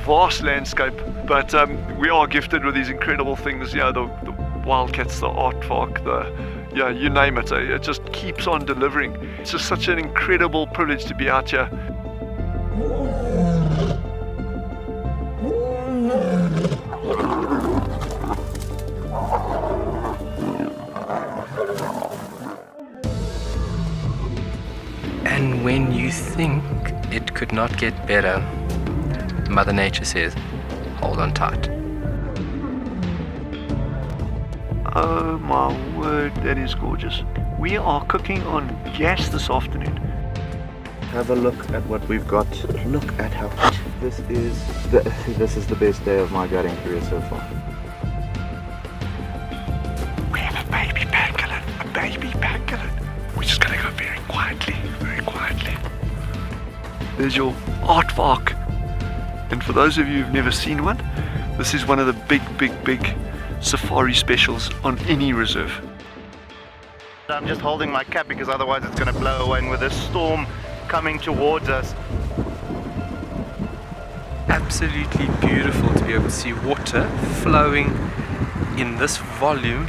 vast landscape, but we are gifted with these incredible things. You know, the wildcats, the aardvark, you name it. It just keeps on delivering. It's just such an incredible privilege to be out here. And when you think it could not get better, Mother Nature says, hold on tight. Oh my word, that is gorgeous. We are cooking on gas this afternoon. Have a look at what we've got. Look at how this is the best day of my gutting career so far. We have a baby pangolin, a baby pangolin. We're just gonna go very quietly, very quietly. There's your aardvark. And for those of you who've never seen one, this is one of the big safari specials on any reserve. I'm just holding my cap because otherwise it's going to blow away, and with this storm coming towards us. Absolutely beautiful to be able to see water flowing in this volume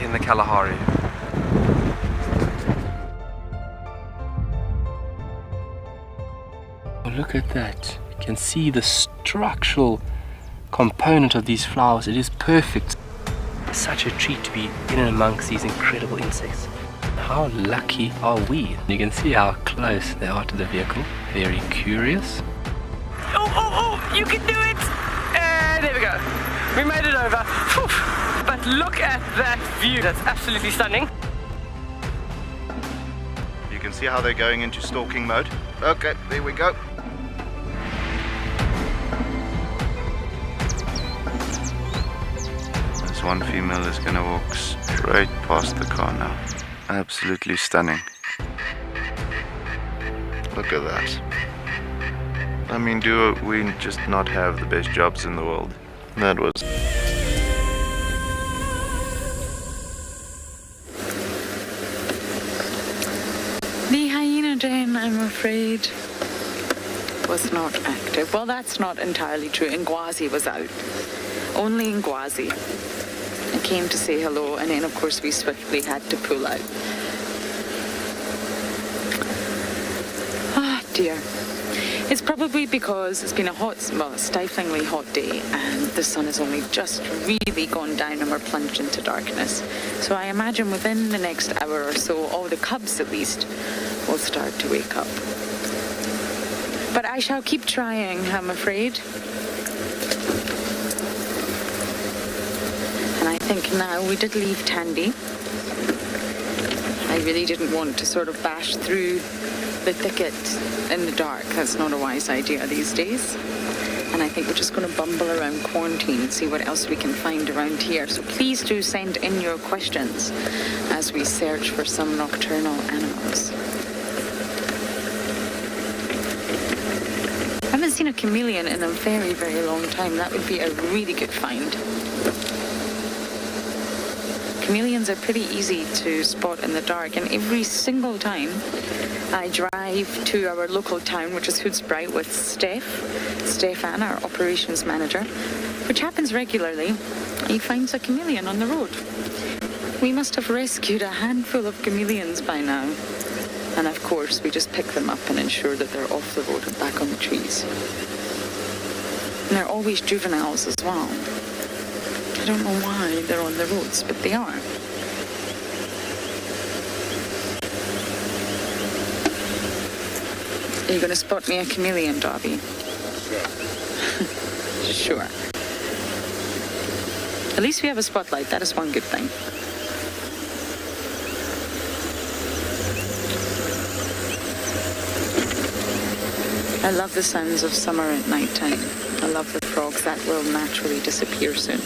in the Kalahari. Oh, look at that. You can see the structural component of these flowers. It is perfect. Such a treat to be in and amongst these incredible insects. How lucky are we? You can see how close they are to the vehicle. Very curious. Oh, you can do it! There we go. We made it over. Whew. But look at that view. That's absolutely stunning. You can see how they're going into stalking mode. Okay, there we go. This one female is going to walk straight past the car now. Absolutely stunning. Look at that. I mean, do we just not have the best jobs in the world? That was... The hyena den, I'm afraid, was not active. Well, that's not entirely true. Ngwazi was out. Only Ngwazi. I came to say hello, and then of course we swiftly had to pull out. Ah, dear. It's probably because it's been a hot, well, stiflingly hot day, and the sun has only just really gone down and we're plunged into darkness. So I imagine within the next hour or so, all the cubs at least will start to wake up. But I shall keep trying, I'm afraid. And I think now we did leave Tandy. I really didn't want to sort of bash through the thicket in the dark. That's not a wise idea these days. And I think we're just going to bumble around quarantine and see what else we can find around here. So please do send in your questions as we search for some nocturnal animals. I haven't seen a chameleon in a very, very long time. That would be a really good find. Chameleons are pretty easy to spot in the dark, and every single time I drive to our local town, which is Hoedspruit, with Stefan, our operations manager, which happens regularly, he finds a chameleon on the road. We must have rescued a handful of chameleons by now. And of course, we just pick them up and ensure that they're off the road and back on the trees. And they're always juveniles as well. I don't know why they're on the roads, but they are. Are you going to spot me a chameleon, Darby? Sure. At least we have a spotlight. That is one good thing. I love the sounds of summer at night time. I love the frogs that will naturally disappear soon.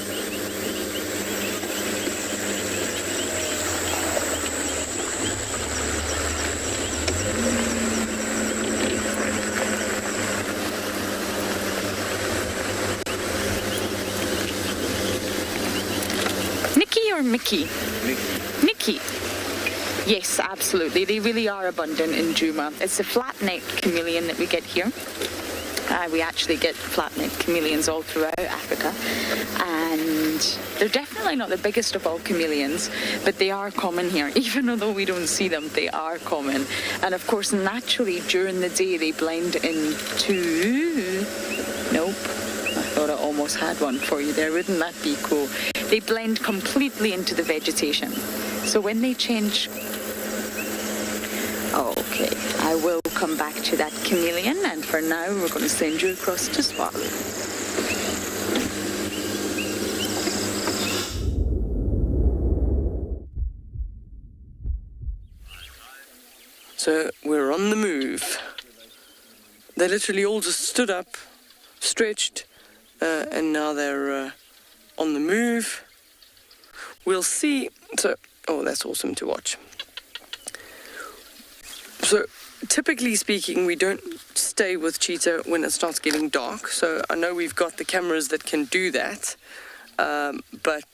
Nikki or Mickey? Nikki. Yes, absolutely. They really are abundant in Djuma. It's a flat-necked chameleon that we get here. We actually get flat-necked chameleons all throughout Africa. And they're definitely not the biggest of all chameleons, but they are common here. Even although we don't see them, they are common. And of course, naturally, during the day, they blend into... Nope. I thought I almost had one for you there. Wouldn't that be cool? They blend completely into the vegetation. So when they change... Okay, I will come back to that chameleon, and for now we're going to send you across to Tswalu. So we're on the move. They literally all just stood up, stretched, and now they're on the move. We'll see. So, oh, that's awesome to watch. So, typically speaking, we don't stay with cheetah when it starts getting dark. So I know we've got the cameras that can do that, but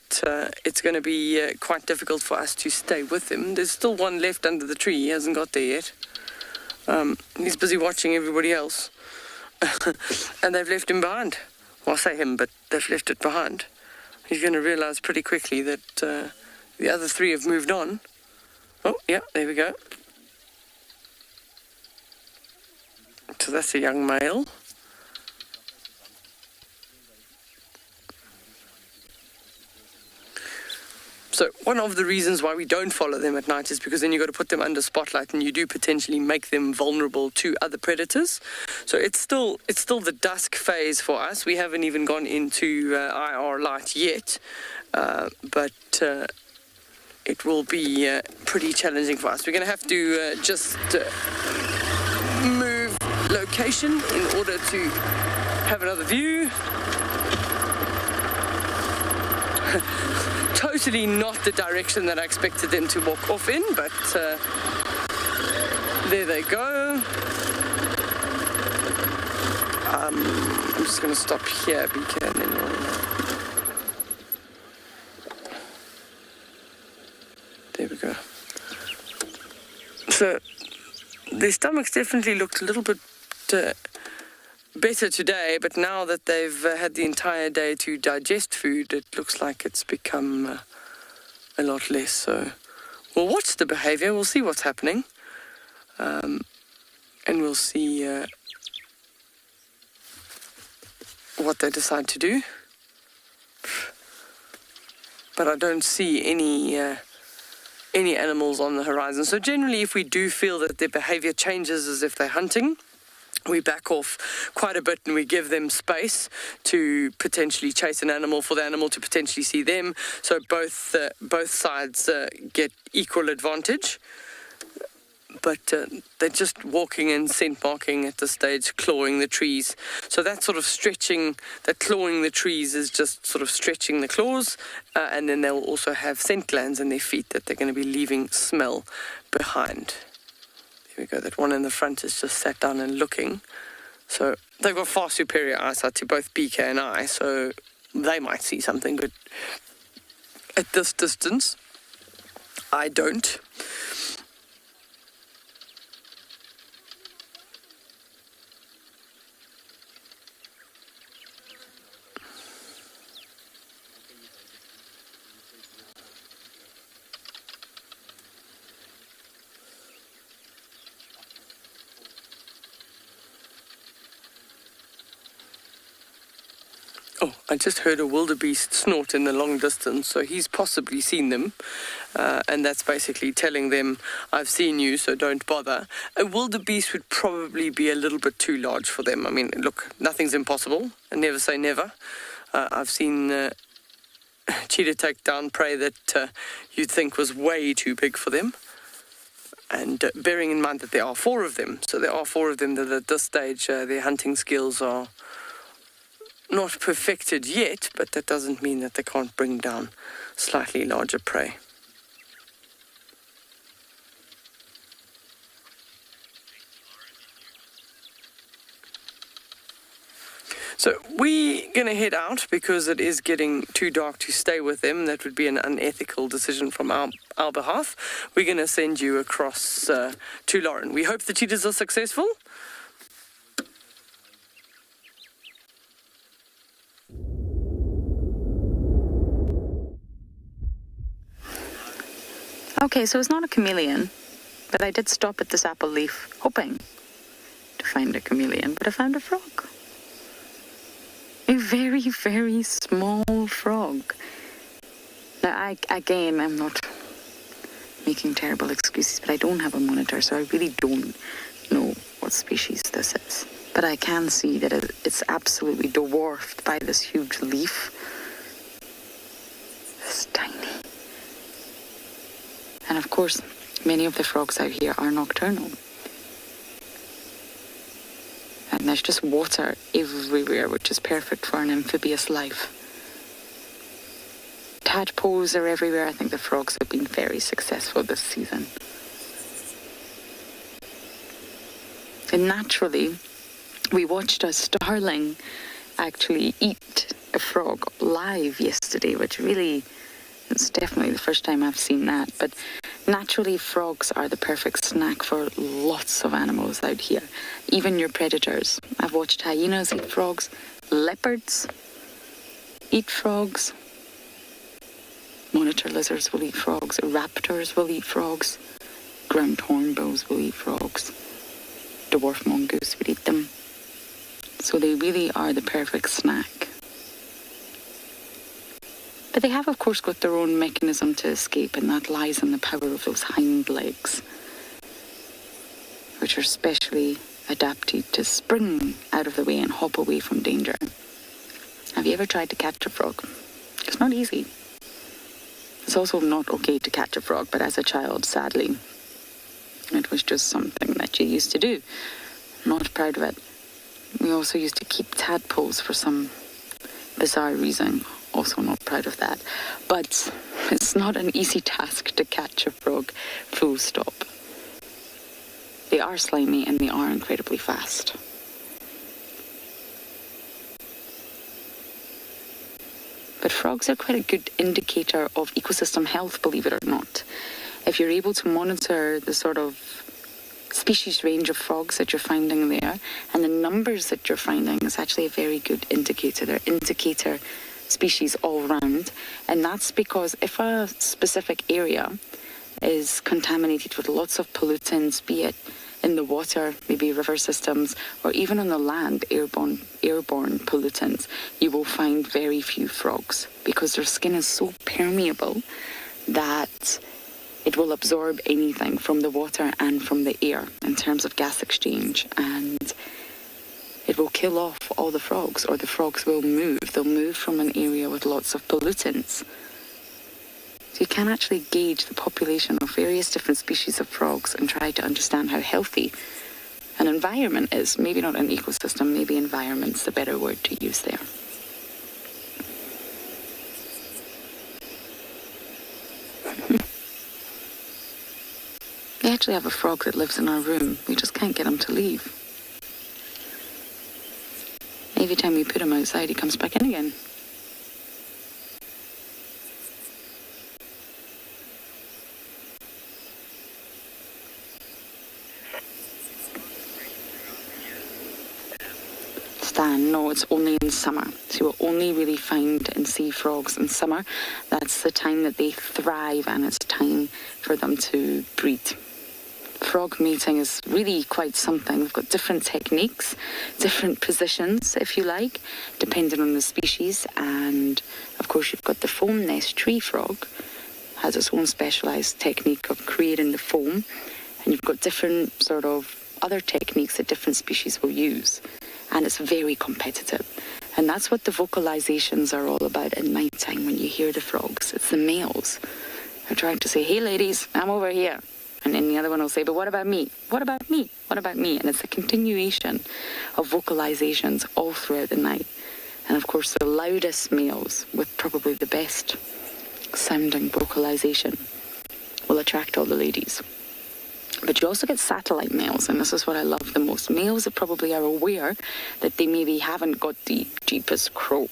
it's going to be quite difficult for us to stay with him. There's still one left under the tree. He hasn't got there yet. He's busy watching everybody else. And they've left him behind. Well, I say him, but they've left it behind. He's going to realize pretty quickly that the other three have moved on. Oh, yeah, there we go. So that's a young male. So one of the reasons why we don't follow them at night is because then you've got to put them under spotlight, and you do potentially make them vulnerable to other predators. So it's still the dusk phase for us. We haven't even gone into IR light yet, but it will be pretty challenging for us. We're going to have to just move location in order to have another view. Totally not the direction that I expected them to walk off in, but there they go. I'm just going to stop here, BK, and then there we go. So their stomachs definitely looked a little bit better today, but now that they've had the entire day to digest food, it looks like it's become a lot less. So we'll watch the behavior, we'll see what's happening, and we'll see what they decide to do. But I don't see any animals on the horizon. So generally, if we do feel that their behavior changes as if they're hunting, we back off quite a bit and we give them space to potentially chase an animal, for the animal to potentially see them. So both sides get equal advantage. But they're just walking and scent marking at this stage, clawing the trees. So that sort of stretching, that clawing the trees is just sort of stretching the claws. And then they'll also have scent glands in their feet that they're going to be leaving smell behind. There we go, that one in the front is just sat down and looking. So they've got far superior eyesight to both BK and I, so they might see something, but at this distance, I don't. Oh, I just heard a wildebeest snort in the long distance, so he's possibly seen them. And that's basically telling them, I've seen you, so don't bother. A wildebeest would probably be a little bit too large for them. I mean, look, nothing's impossible, and never say never. I've seen cheetah take down prey that you'd think was way too big for them. And bearing in mind that there are 4 of them, so there are 4 of them that at this stage their hunting skills are not perfected yet, but that doesn't mean that they can't bring down slightly larger prey. So we're going to head out because it is getting too dark to stay with them. That would be an unethical decision from our behalf. We're going to send you across to Lauren. We hope the cheetahs are successful. Okay, so it's not a chameleon, but I did stop at this apple leaf hoping to find a chameleon, but I found a frog. A very, very small frog. Now, I'm not making terrible excuses, but I don't have a monitor, so I really don't know what species this is. But I can see that it's absolutely dwarfed by this huge leaf. It's tiny. And of course, many of the frogs out here are nocturnal. And there's just water everywhere, which is perfect for an amphibious life. Tadpoles are everywhere. I think the frogs have been very successful this season. And naturally, we watched a starling actually eat a frog live yesterday, which really, it's definitely the first time I've seen that. But naturally, frogs are the perfect snack for lots of animals out here, even your predators. I've watched hyenas eat frogs, leopards eat frogs, monitor lizards will eat frogs, raptors will eat frogs, ground hornbills will eat frogs, dwarf mongoose will eat them. So they really are the perfect snack. But they have, of course, got their own mechanism to escape, and that lies in the power of those hind legs, which are specially adapted to spring out of the way and hop away from danger. Have you ever tried to catch a frog? It's not easy. It's also not okay to catch a frog, but as a child, sadly, it was just something that you used to do. Not proud of it. We also used to keep tadpoles for some bizarre reason. Also not proud of that. But it's not an easy task to catch a frog, full stop. They are slimy and they are incredibly fast. But frogs are quite a good indicator of ecosystem health, believe it or not. If you're able to monitor the sort of species range of frogs that you're finding there, and the numbers that you're finding, is actually a very good indicator. They're indicator species all round, and that's because if a specific area is contaminated with lots of pollutants, be it in the water, maybe river systems, or even on the land, airborne pollutants, you will find very few frogs because their skin is so permeable that it will absorb anything from the water and from the air in terms of gas exchange, and it will kill off all the frogs, or the frogs will move. They'll move from an area with lots of pollutants. So you can actually gauge the population of various different species of frogs and try to understand how healthy an environment is. Maybe not an ecosystem, maybe environment's the better word to use there. We actually have a frog that lives in our room. We just can't get him to leave. Every time we put him outside, he comes back in again. Stan, no, it's only in summer. So you'll only really find and see frogs in summer. That's the time that they thrive, and it's time for them to breed. Frog mating is really quite something. We've got different techniques, different positions, if you like, depending on the species. And of course, you've got the foam nest tree frog, has its own specialised technique of creating the foam, and you've got different sort of other techniques that different species will use, and it's very competitive. And that's what the vocalizations are all about at night time when you hear the frogs. It's the males. They're trying to say, hey ladies, I'm over here. And then the other one will say, but what about me? What about me? What about me? And it's a continuation of vocalizations all throughout the night. And of course, the loudest males with probably the best sounding vocalization will attract all the ladies. But you also get satellite males, and this is what I love the most. Males that probably are aware that they maybe haven't got the deepest croak,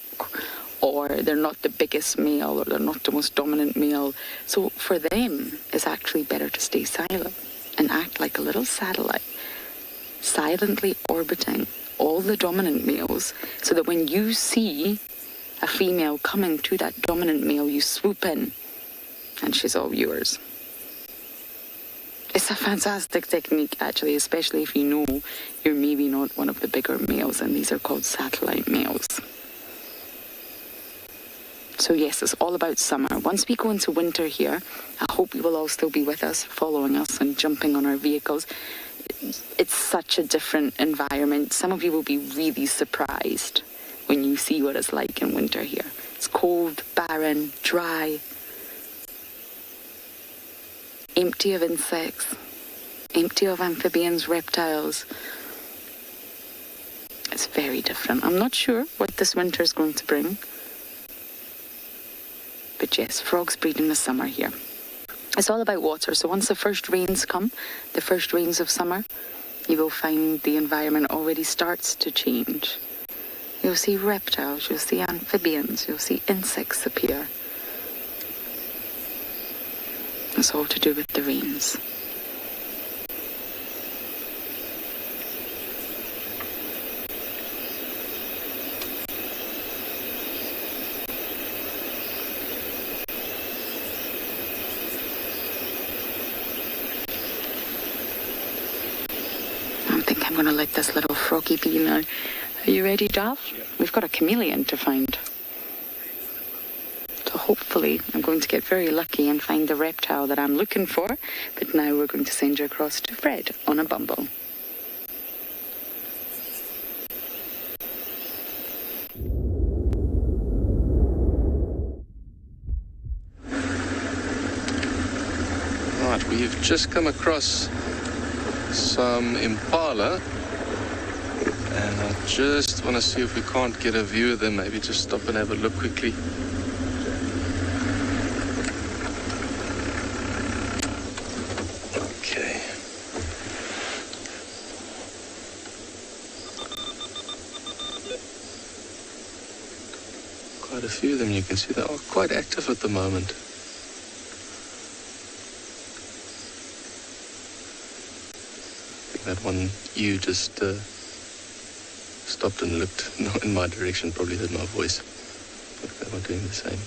or they're not the biggest male, or they're not the most dominant male. So for them, it's actually better to stay silent and act like a little satellite, silently orbiting all the dominant males, so that when you see a female coming to that dominant male, you swoop in, and she's all yours. It's a fantastic technique, actually, especially if you know you're maybe not one of the bigger males, and these are called satellite males. So yes, it's all about summer. Once we go into winter here, I hope you will all still be with us, following us and jumping on our vehicles. It's such a different environment. Some of you will be really surprised when you see what it's like in winter here. It's cold, barren, dry, empty of insects, empty of amphibians, reptiles. It's very different. I'm not sure what this winter is going to bring. But yes, frogs breed in the summer here. It's all about water. So once the first rains come, the first rains of summer, you will find the environment already starts to change. You'll see reptiles, you'll see amphibians, you'll see insects appear. It's all to do with the rains. I'm going to let this little froggy be now. Are you ready, Duff? Yeah. We've got a chameleon to find. So hopefully I'm going to get very lucky and find the reptile that I'm looking for. But now we're going to send you across to Fred on a bumble. Right, we've just come across some impala, and I just want to see if we can't get a view of them. Maybe just stop and have a look quickly. Okay. Quite a few of them, you can see they are quite active at the moment. That one ewe just stopped and looked in my direction, probably heard my voice. Look, they were doing the same.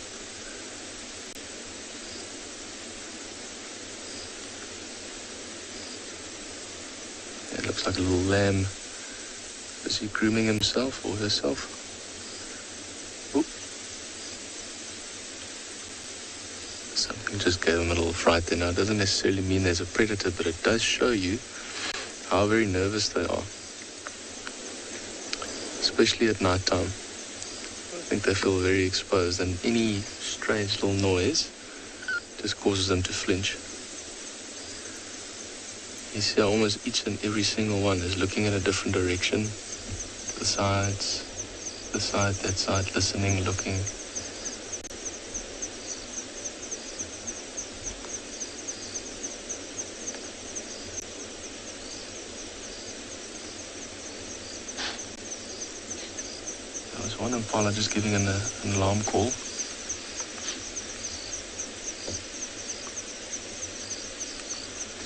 It looks like a little lamb. Is he grooming himself or herself? Oop. Something just gave him a little fright there. Now, it doesn't necessarily mean there's a predator, but it does show you how very nervous they are, especially at night time. I think they feel very exposed, and any strange little noise just causes them to flinch. You see how almost each and every single one is looking in a different direction. The sides, this side, that side, listening, looking. One impala just giving an alarm call.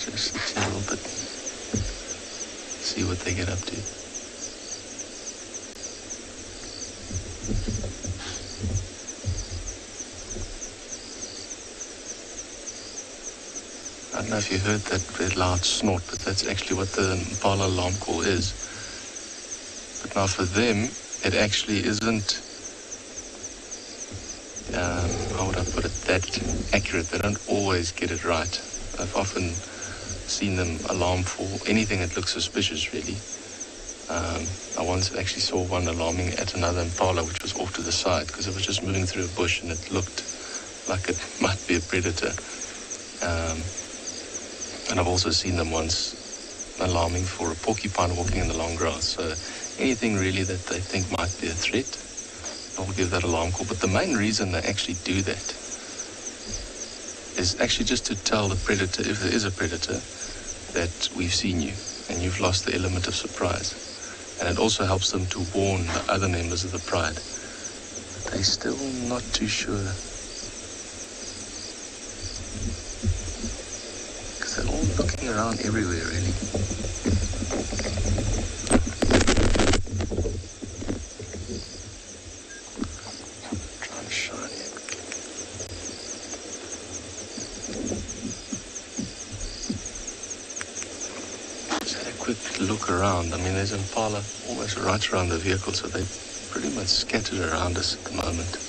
Just sit a little bit, see what they get up to. I don't know if you heard that loud snort, but that's actually what the impala alarm call is. But now for them, it actually isn't, how would I put it, that accurate. They don't always get it right. I've often seen them alarm for anything that looks suspicious, really. I once actually saw one alarming at another impala, which was off to the side, because it was just moving through a bush and it looked like it might be a predator. And I've also seen them once alarming for a porcupine walking in the long grass. So anything really that they think might be a threat, I'll give that alarm call. But the main reason they actually do that is actually just to tell the predator, if there is a predator, that we've seen you and you've lost the element of surprise. And it also helps them to warn the other members of the pride. But they're still not too sure. Because they're all looking around everywhere, really. Try and shine here quickly. Just had a quick look around. I mean, there's impala almost right around the vehicle, so they're pretty much scattered around us at the moment.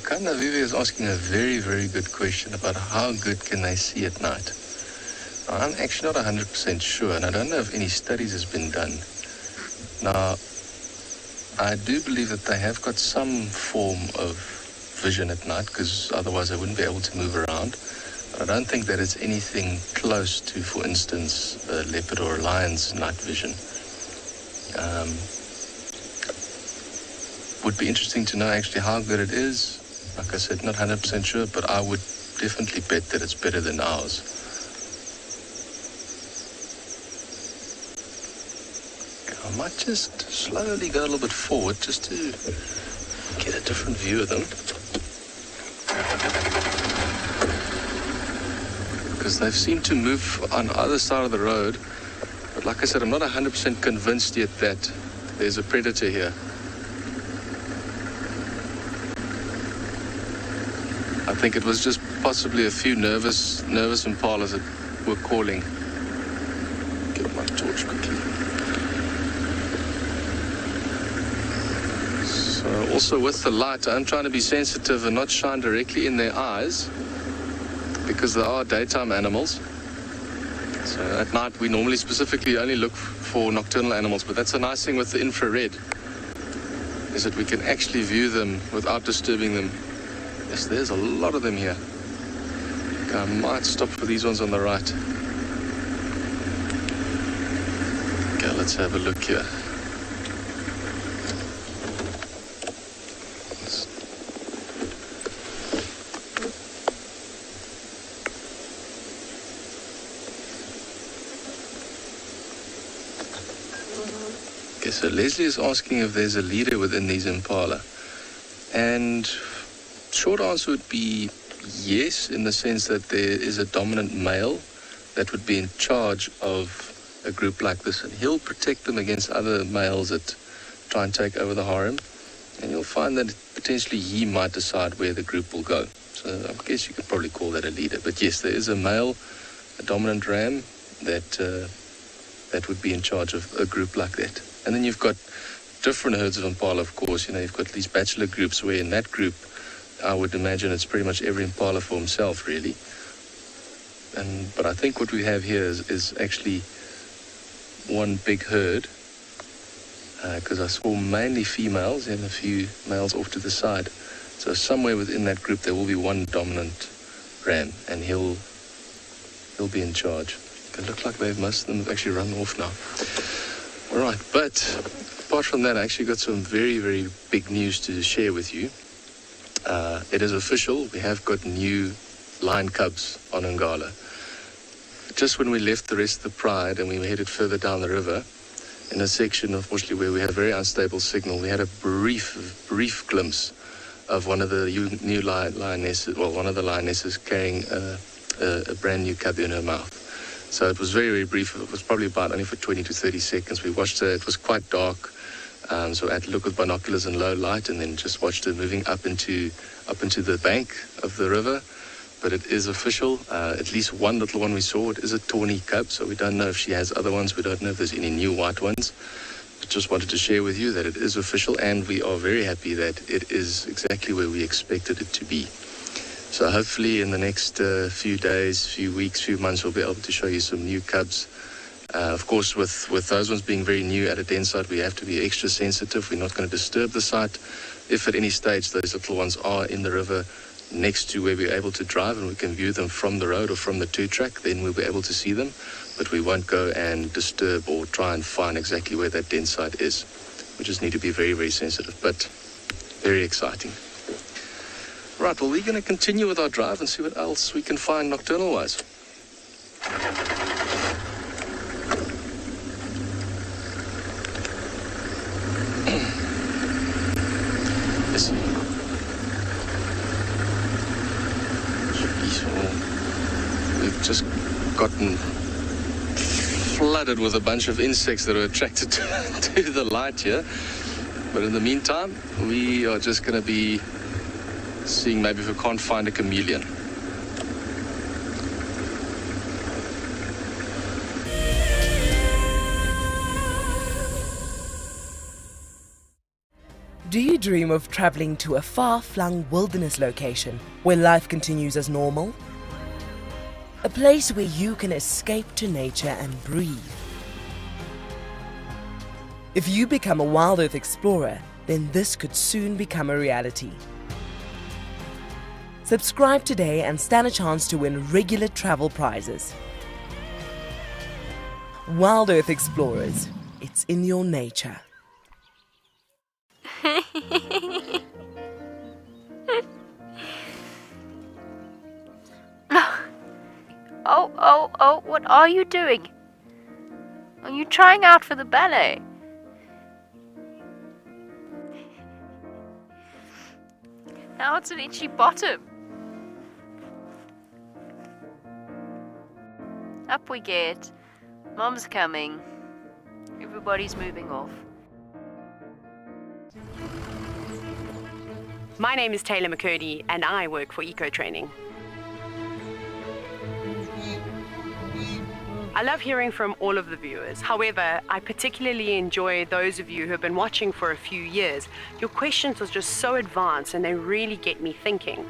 Kanda Vivi is asking a very, very good question about how good can they see at night. Now, I'm actually not 100% sure, and I don't know if any studies has been done. Now, I do believe that they have got some form of vision at night, because otherwise they wouldn't be able to move around. But I don't think that it's anything close to, for instance, a leopard or a lion's night vision. Would be interesting to know actually how good it is. Like I said, not 100% sure, but I would definitely bet that it's better than ours. I might just slowly go a little bit forward just to get a different view of them. Because they've seemed to move on either side of the road. But like I said, I'm not 100% convinced yet that there's a predator here. I think it was just possibly a few nervous impalas that were calling. Get my torch quickly. So also with the light, I'm trying to be sensitive and not shine directly in their eyes, because they are daytime animals. So at night we normally specifically only look for nocturnal animals, but that's the nice thing with the infrared, is that we can actually view them without disturbing them. Yes, there's a lot of them here. Okay, I might stop for these ones on the right. Okay, let's have a look here. Okay, so Leslie is asking if there's a leader within these impala. And short answer would be yes, in the sense that there is a dominant male that would be in charge of a group like this, and he'll protect them against other males that try and take over the harem, and you'll find that potentially he might decide where the group will go. So I guess you could probably call that a leader. But yes, there is a male, a dominant ram that would be in charge of a group like that. And then you've got different herds of impala, of course. You know, you've got these bachelor groups where in that group, I would imagine it's pretty much every impala for himself, really. But I think what we have here is actually one big herd, because I saw mainly females and a few males off to the side. So somewhere within that group there will be one dominant ram, and he'll be in charge. It looks like most of them have actually run off now. All right, but apart from that, I actually got some very, very big news to share with you. It is official. We have got new lion cubs on Ngala. Just when we left the rest of the pride and we were headed further down the river, in a section, unfortunately, where we had a very unstable signal, we had a brief glimpse of one of the new lionesses, well, one of the lionesses carrying a brand new cub in her mouth. So it was very, very brief. It was probably about only for 20 to 30 seconds. We watched her. It was quite dark. So I had to look with binoculars in low light and then just watched her moving up into the bank of the river. But it is official. At least one little one we saw, it is a tawny cub, so we don't know if she has other ones. We don't know if there's any new white ones. But just wanted to share with you that it is official, and we are very happy that it is exactly where we expected it to be. So hopefully in the next few days, few weeks, few months, we'll be able to show you some new cubs. Of course, with those ones being very new at a den site, we have to be extra sensitive. We're not going to disturb the site. If at any stage those little ones are in the river next to where we're able to drive and we can view them from the road or from the two-track, then we'll be able to see them. But we won't go and disturb or try and find exactly where that den site is. We just need to be very, very sensitive, but very exciting. Right, well, we're going to continue with our drive and see what else we can find nocturnal-wise. Let's see. We've just gotten flooded with a bunch of insects that are attracted to the light here. But in the meantime, we are just going to be seeing maybe if we can't find a chameleon. Do you dream of traveling to a far-flung wilderness location where life continues as normal? A place where you can escape to nature and breathe. If you become a Wild Earth explorer, then this could soon become a reality. Subscribe today and stand a chance to win regular travel prizes. Wild Earth Explorers, it's in your nature. Oh, what are you doing? Are you trying out for the ballet? Now it's an itchy bottom. Up we get. Mom's coming. Everybody's moving off. My name is Taylor McCurdy and I work for Eco Training. I love hearing from all of the viewers. However, I particularly enjoy those of you who have been watching for a few years. Your questions are just so advanced and they really get me thinking.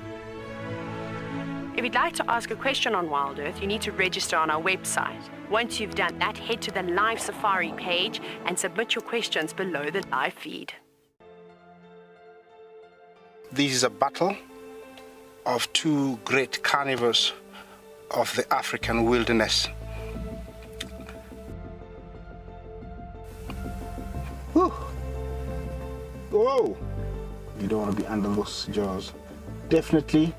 If you'd like to ask a question on Wild Earth, you need to register on our website. Once you've done that, head to the live safari page and submit your questions below the live feed. This is a battle of two great carnivores of the African wilderness. Whew. Whoa! You don't want to be under those jaws. Definitely,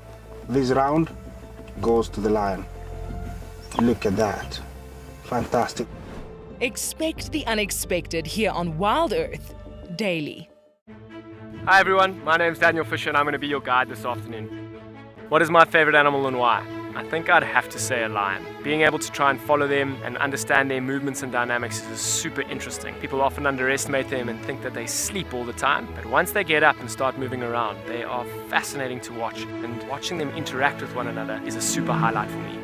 this round goes to the lion. Look at that. Fantastic. Expect the unexpected here on Wild Earth daily. Hi everyone, my name's Daniel Fisher and I'm going to be your guide this afternoon. What is my favorite animal and why? I think I'd have to say a lion. Being able to try and follow them and understand their movements and dynamics is super interesting. People often underestimate them and think that they sleep all the time, but once they get up and start moving around, they are fascinating to watch, and watching them interact with one another is a super highlight for me.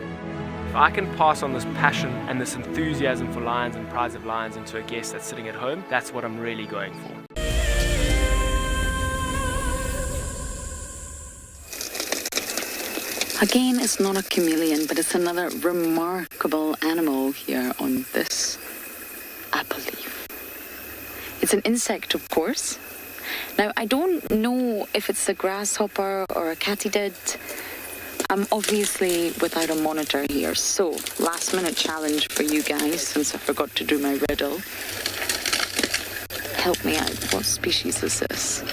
If I can pass on this passion and this enthusiasm for lions and prides of lions into a guest that's sitting at home, that's what I'm really going for. Again, it's not a chameleon, but it's another remarkable animal here on this apple leaf. It's an insect, of course. Now, I don't know if it's a grasshopper or a katydid. I'm obviously without a monitor here, so last minute challenge for you guys, since I forgot to do my riddle. Help me out. What species is this?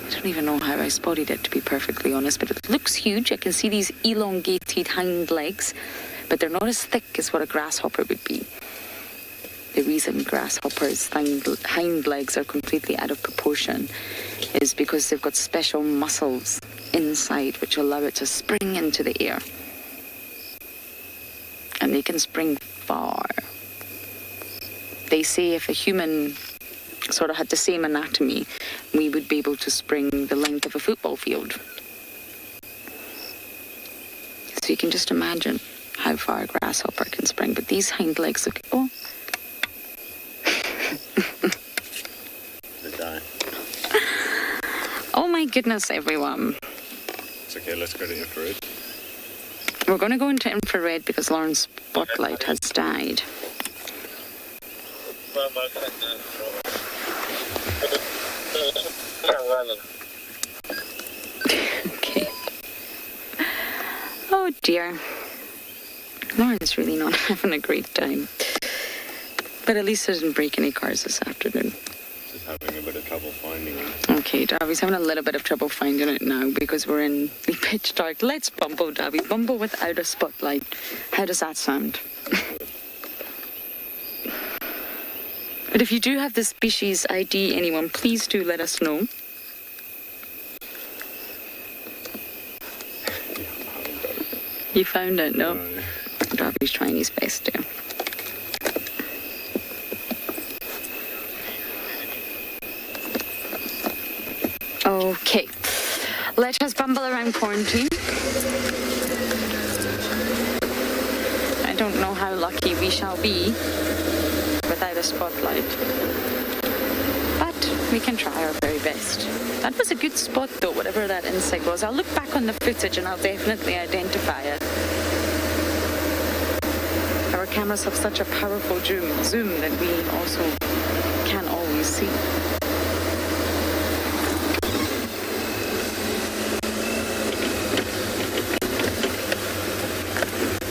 I don't even know how I spotted it, to be perfectly honest, but it looks huge. I can see these elongated hind legs, but they're not as thick as what a grasshopper would be. The reason grasshoppers' hind legs are completely out of proportion is because they've got special muscles inside which allow it to spring into the air. and they can spring far. They say if a human sort of had the same anatomy, we would be able to spring the length of a football field. So you can just imagine how far a grasshopper can spring. But these hind legs look... Oh. They die. Oh my goodness, everyone. It's okay, let's go to infrared. We're going to go into infrared because Lauren's spotlight has died. Okay. Oh dear. Lauren's really not having a great time. But at least I didn't break any cars this afternoon. Just having a bit of trouble finding it. Okay, Darby's having a little bit of trouble finding it now because we're in the pitch dark. Let's bumble, Darby. Bumble without a spotlight. How does that sound? But if you do have the species ID, anyone, please do let us know. You found it, no? Darby's trying his best to. Okay, let us bumble around quarantine. I don't know how lucky we shall be without a spotlight, but we can try our very best. That was a good spot though, whatever that insect was. I'll look back on the footage and I'll definitely identify it. Our cameras have such a powerful zoom that we also can't always see.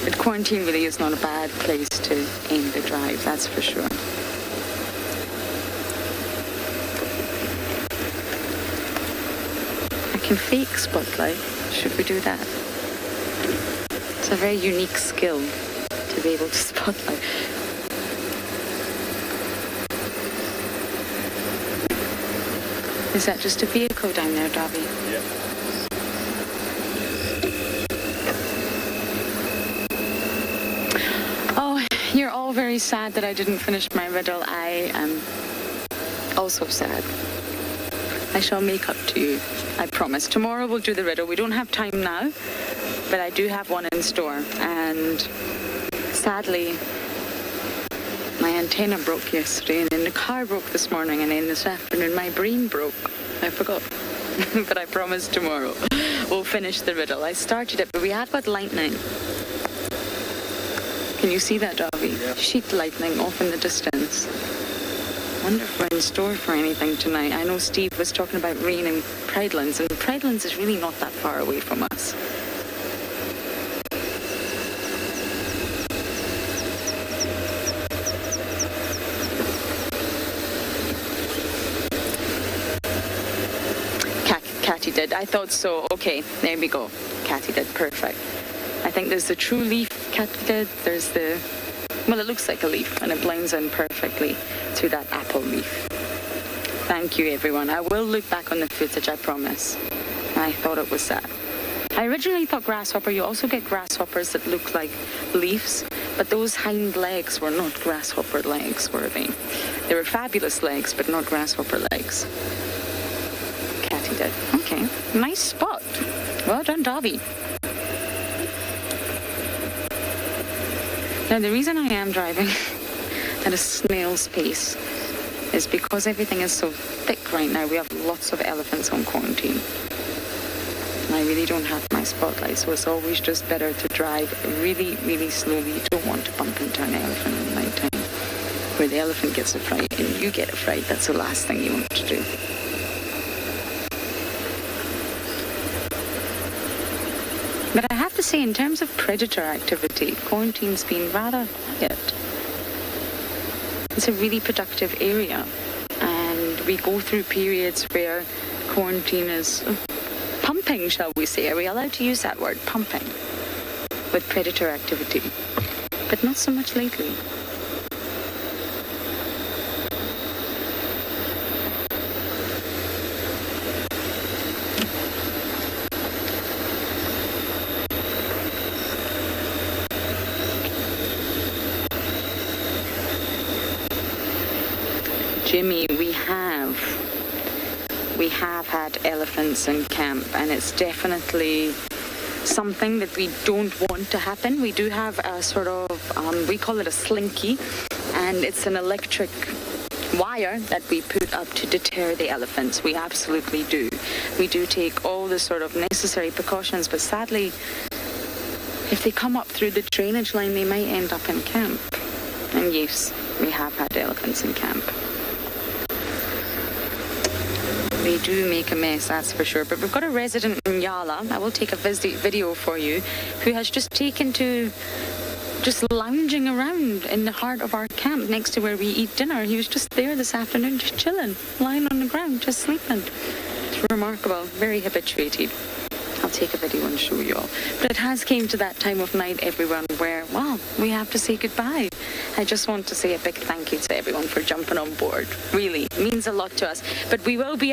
But quarantine really is not a bad place to end the drive, that's for sure. I can fake spotlight. Should we do that? It's a very unique skill to be able to spotlight. Is that just a vehicle down there, Darby? Yeah. Oh, you're all very sad that I didn't finish my riddle. I am also sad. I shall make up to you, I promise. Tomorrow we'll do the riddle. We don't have time now, but I do have one in store. And sadly, my antenna broke yesterday, and then the car broke this morning, and then this afternoon my brain broke. I forgot. But I promise tomorrow we'll finish the riddle. I started it, but we have got lightning. Can you see that, Darby? Yeah. Sheet lightning off in the distance. I wonder if we're in store for anything tonight. I know Steve was talking about rain in Pridelands, and Pridelands is really not that far away from us. Catty did. I thought so. Okay, there we go. Catty did. Perfect. I think there's the true leaf Catty did. There's the... Well, it looks like a leaf, and it blends in perfectly to that apple leaf. Thank you, everyone. I will look back on the footage, I promise. I thought it was that. I originally thought grasshopper. You also get grasshoppers that look like leaves, but those hind legs were not grasshopper legs, were they? They were fabulous legs, but not grasshopper legs. Catty did. Okay, nice spot. Well done, Darby. Now, the reason I am driving at a snail's pace is because everything is so thick right now. We have lots of elephants on quarantine. And I really don't have my spotlight, so it's always just better to drive really, really slowly. You don't want to bump into an elephant at night time, where the elephant gets a fright and you get a fright. That's the last thing you want to do. But I have to say, in terms of predator activity, quarantine's been rather quiet. It's a really productive area, and we go through periods where quarantine is pumping, shall we say. Are we allowed to use that word, pumping, with predator activity? But not so much lately. Jimmy, we have had elephants in camp, and it's definitely something that we don't want to happen. We do have a sort of, we call it a slinky, and it's an electric wire that we put up to deter the elephants. We absolutely do. We do take all the sort of necessary precautions, but sadly, if they come up through the drainage line, they might end up in camp. And yes, we have had elephants in camp. They do make a mess, that's for sure. But we've got a resident in Yala, I will take a video for you, who has just taken to just lounging around in the heart of our camp next to where we eat dinner. He was just there this afternoon, just chilling, lying on the ground, just sleeping. It's remarkable, very habituated. I'll take a video and show you all. But it has came to that time of night, everyone, where, well, we have to say goodbye. I just want to say a big thank you to everyone for jumping on board. Really, it means a lot to us. But we will be out